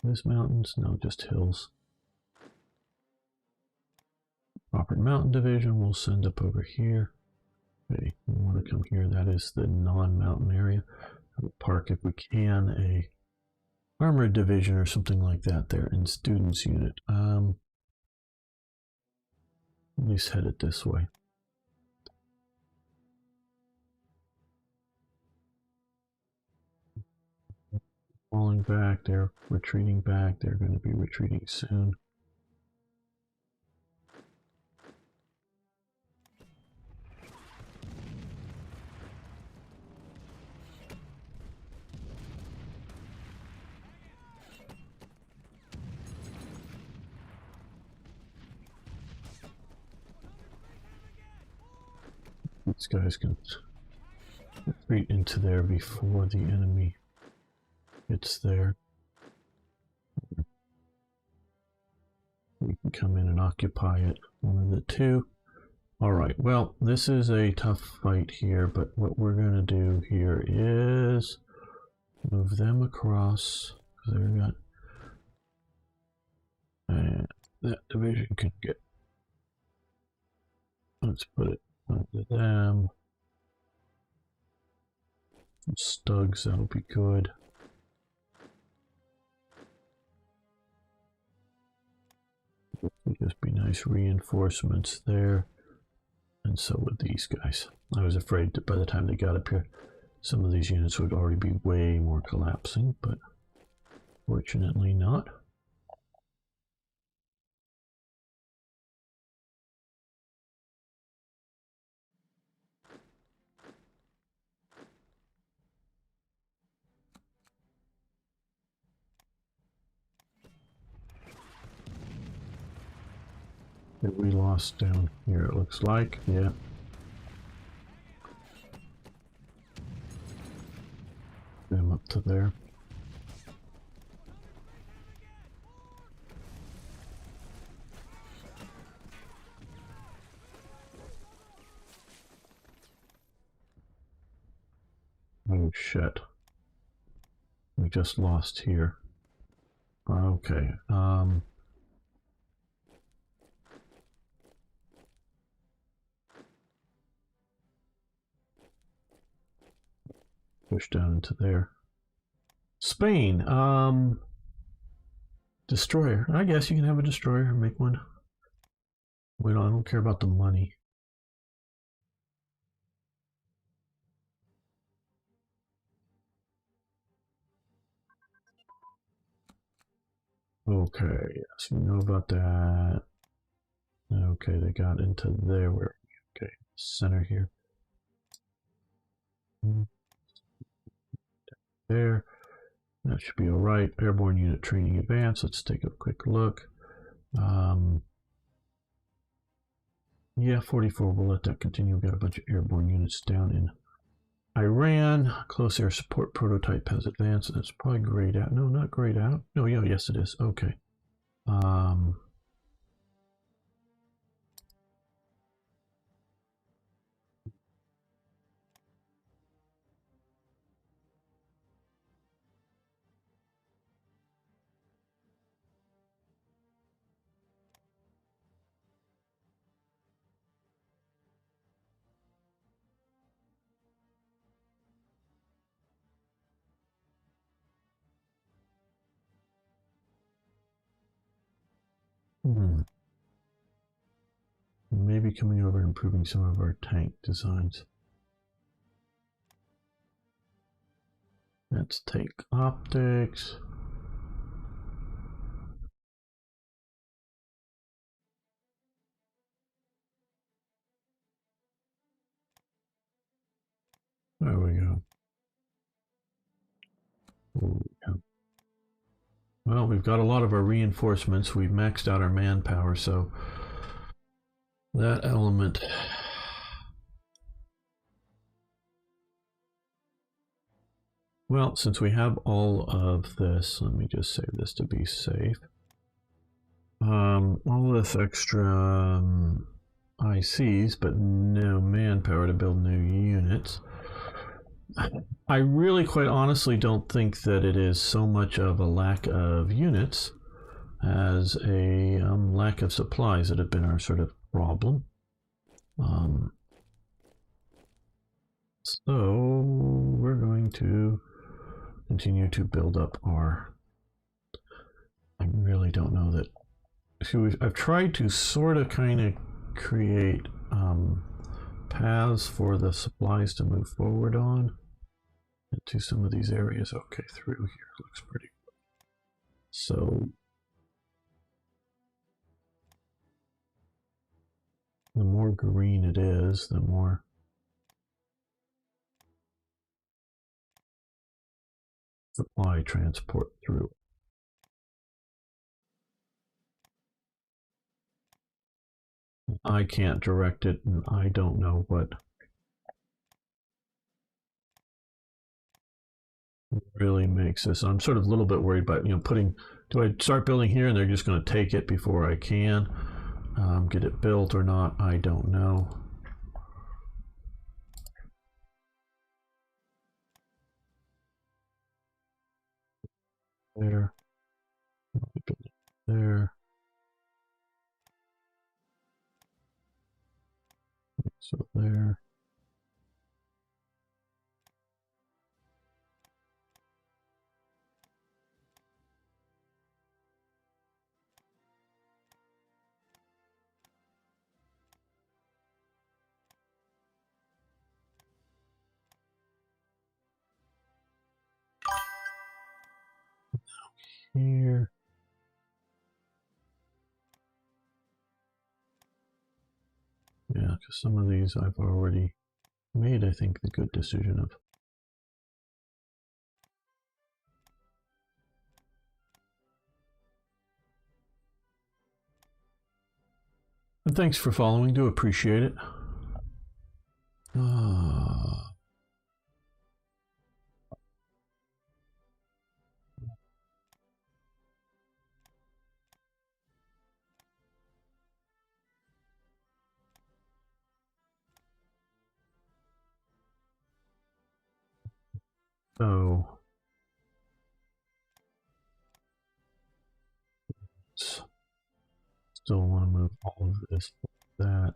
This mountains? No, just hills. Proper mountain division we'll send up over here. Okay, we want to come here. That is the non-mountain area. We'll park if we can a armored division or something like that there in students unit. At least head it this way. Falling back, they're retreating back. They're going to be retreating soon. These guys can retreat into there before the enemy gets there. We can come in and occupy it, one of the two. All right, well, this is a tough fight here, but what we're going to do here is move them across. They've got, and that division can get, let's put it under them. Some stugs, that'll be good. Would just be nice reinforcements there. And so would these guys. I was afraid that by the time they got up here, some of these units would already be way more collapsing, but fortunately not. That we lost down here, it looks like. Yeah. Them up to there. Oh shit. We just lost here. Okay. Push down into there. Spain. Destroyer. I guess you can have a destroyer. Make one. I don't care about the money. Okay. Yes, you know about that. Okay, they got into there. Where? Okay, center here. There. That should be all right. Airborne unit training advanced. Let's take a quick look. Yeah, 44. We'll let that continue. We've got a bunch of airborne units down in Iran. Close air support prototype has advanced. That's probably grayed out. No, not grayed out. No, yeah, yes, it is. Okay. Maybe coming over and improving some of our tank designs. Let's take optics. There we go. Ooh, yeah. Well, we've got a lot of our reinforcements. We've maxed out our manpower, so that element Well, since we have all of this, let me just save this to be safe. All this extra ICs, but no manpower to build new units. I really, quite honestly, don't think that it is so much of a lack of units as a lack of supplies that have been our sort of problem. So we're going to continue to build up our. I really don't know that. So I've tried to sort of kind of create paths for the supplies to move forward on into some of these areas. Okay, through here looks pretty good. So the more green it is, the more supply transport through. I can't direct it, and I don't know what really makes this. I'm sort of a little bit worried about, putting, do I start building here and they're just going to take it before I can get it built or not? I don't know. There. There. So there. Here. Yeah, because some of these I've already made, I think, the good decision of. And thanks for following. Do appreciate it. So still want to move all of this like that.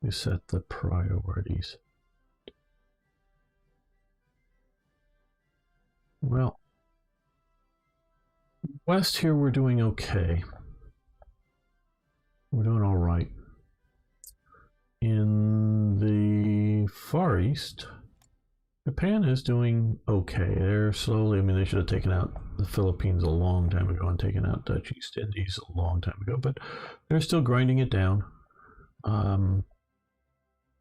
We set the priorities. Well, west here we're doing okay. We're doing all right. In the Far East, Japan is doing okay. They're slowly, I mean, they should have taken out the Philippines a long time ago and taken out Dutch East Indies a long time ago, but they're still grinding it down,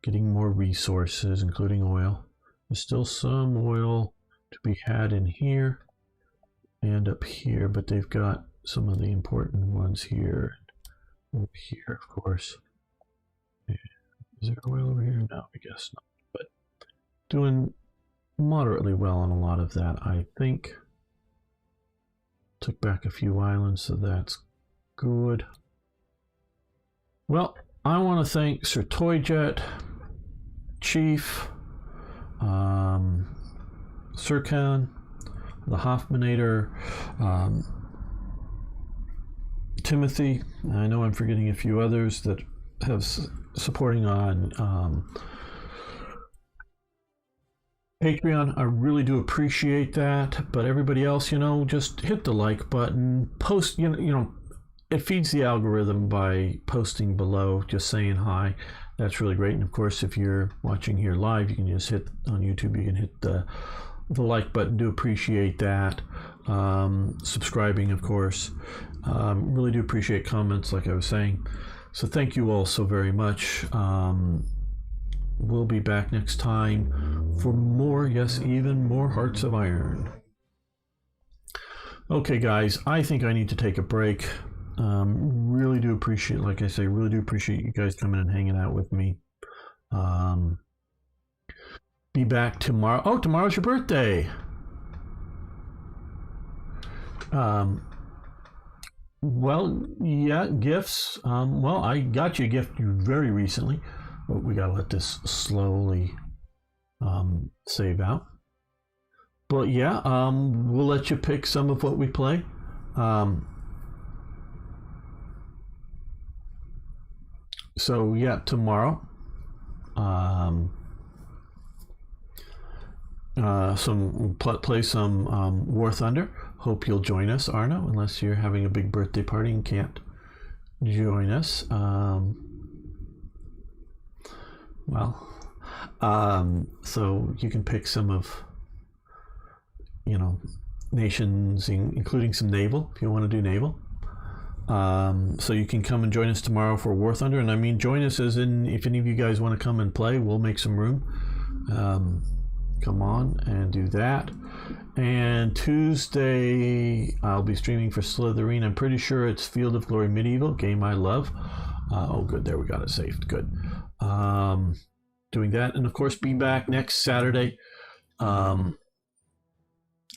getting more resources, including oil. There's still some oil to be had in here and up here, but they've got some of the important ones here, over here, of course. Is there oil over here? No, I guess not. But doing moderately well on a lot of that, I think. Took back a few islands, so that's good. Well, I want to thank Sir Toyjet, Chief, Sirkan, the Hoffmanator, Timothy. I know I'm forgetting a few others that have supporting on Patreon. I really do appreciate that. But everybody else, just hit the like button, post, it feeds the algorithm by posting below, just saying hi. That's really great. And of course, if you're watching here live, you can just hit on YouTube, you can hit the like button. Do appreciate that. Subscribing, of course. Really do appreciate comments, like I was saying. So thank you all so very much. We'll be back next time for more, yes, even more Hearts of Iron. Okay, guys, I think I need to take a break. Really do appreciate, like I say, really do appreciate you guys coming and hanging out with me. Be back tomorrow. Oh, tomorrow's your birthday. Well, yeah, gifts. Well, I got you a gift very recently, but we gotta let this slowly save out. But yeah, we'll let you pick some of what we play. So yeah, tomorrow, play some War Thunder. Hope you'll join us, Arno, unless you're having a big birthday party and can't join us. So you can pick some of, nations, including some naval, if you want to do naval. So you can come and join us tomorrow for War Thunder, and I mean join us as in if any of you guys want to come and play, we'll make some room. Come on and do that. And Tuesday I'll be streaming for Slytherin. I'm pretty sure it's Field of Glory Medieval, game I love. Oh good, there, we got it saved. Good. Doing that, and of course be back next Saturday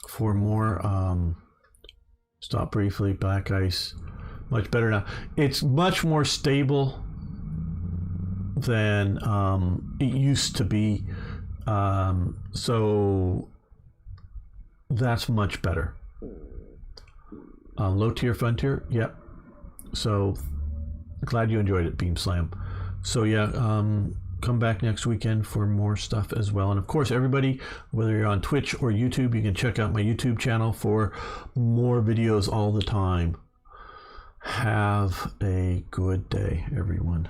for more Stop Briefly, Black Ice. Much better now. It's much more stable than it used to be. So that's much better. Low tier, fun tier, yep. So glad you enjoyed it, Beam Slam. So yeah, come back next weekend for more stuff as well. And of course, everybody, whether you're on Twitch or YouTube, you can check out my YouTube channel for more videos all the time. Have a good day, everyone.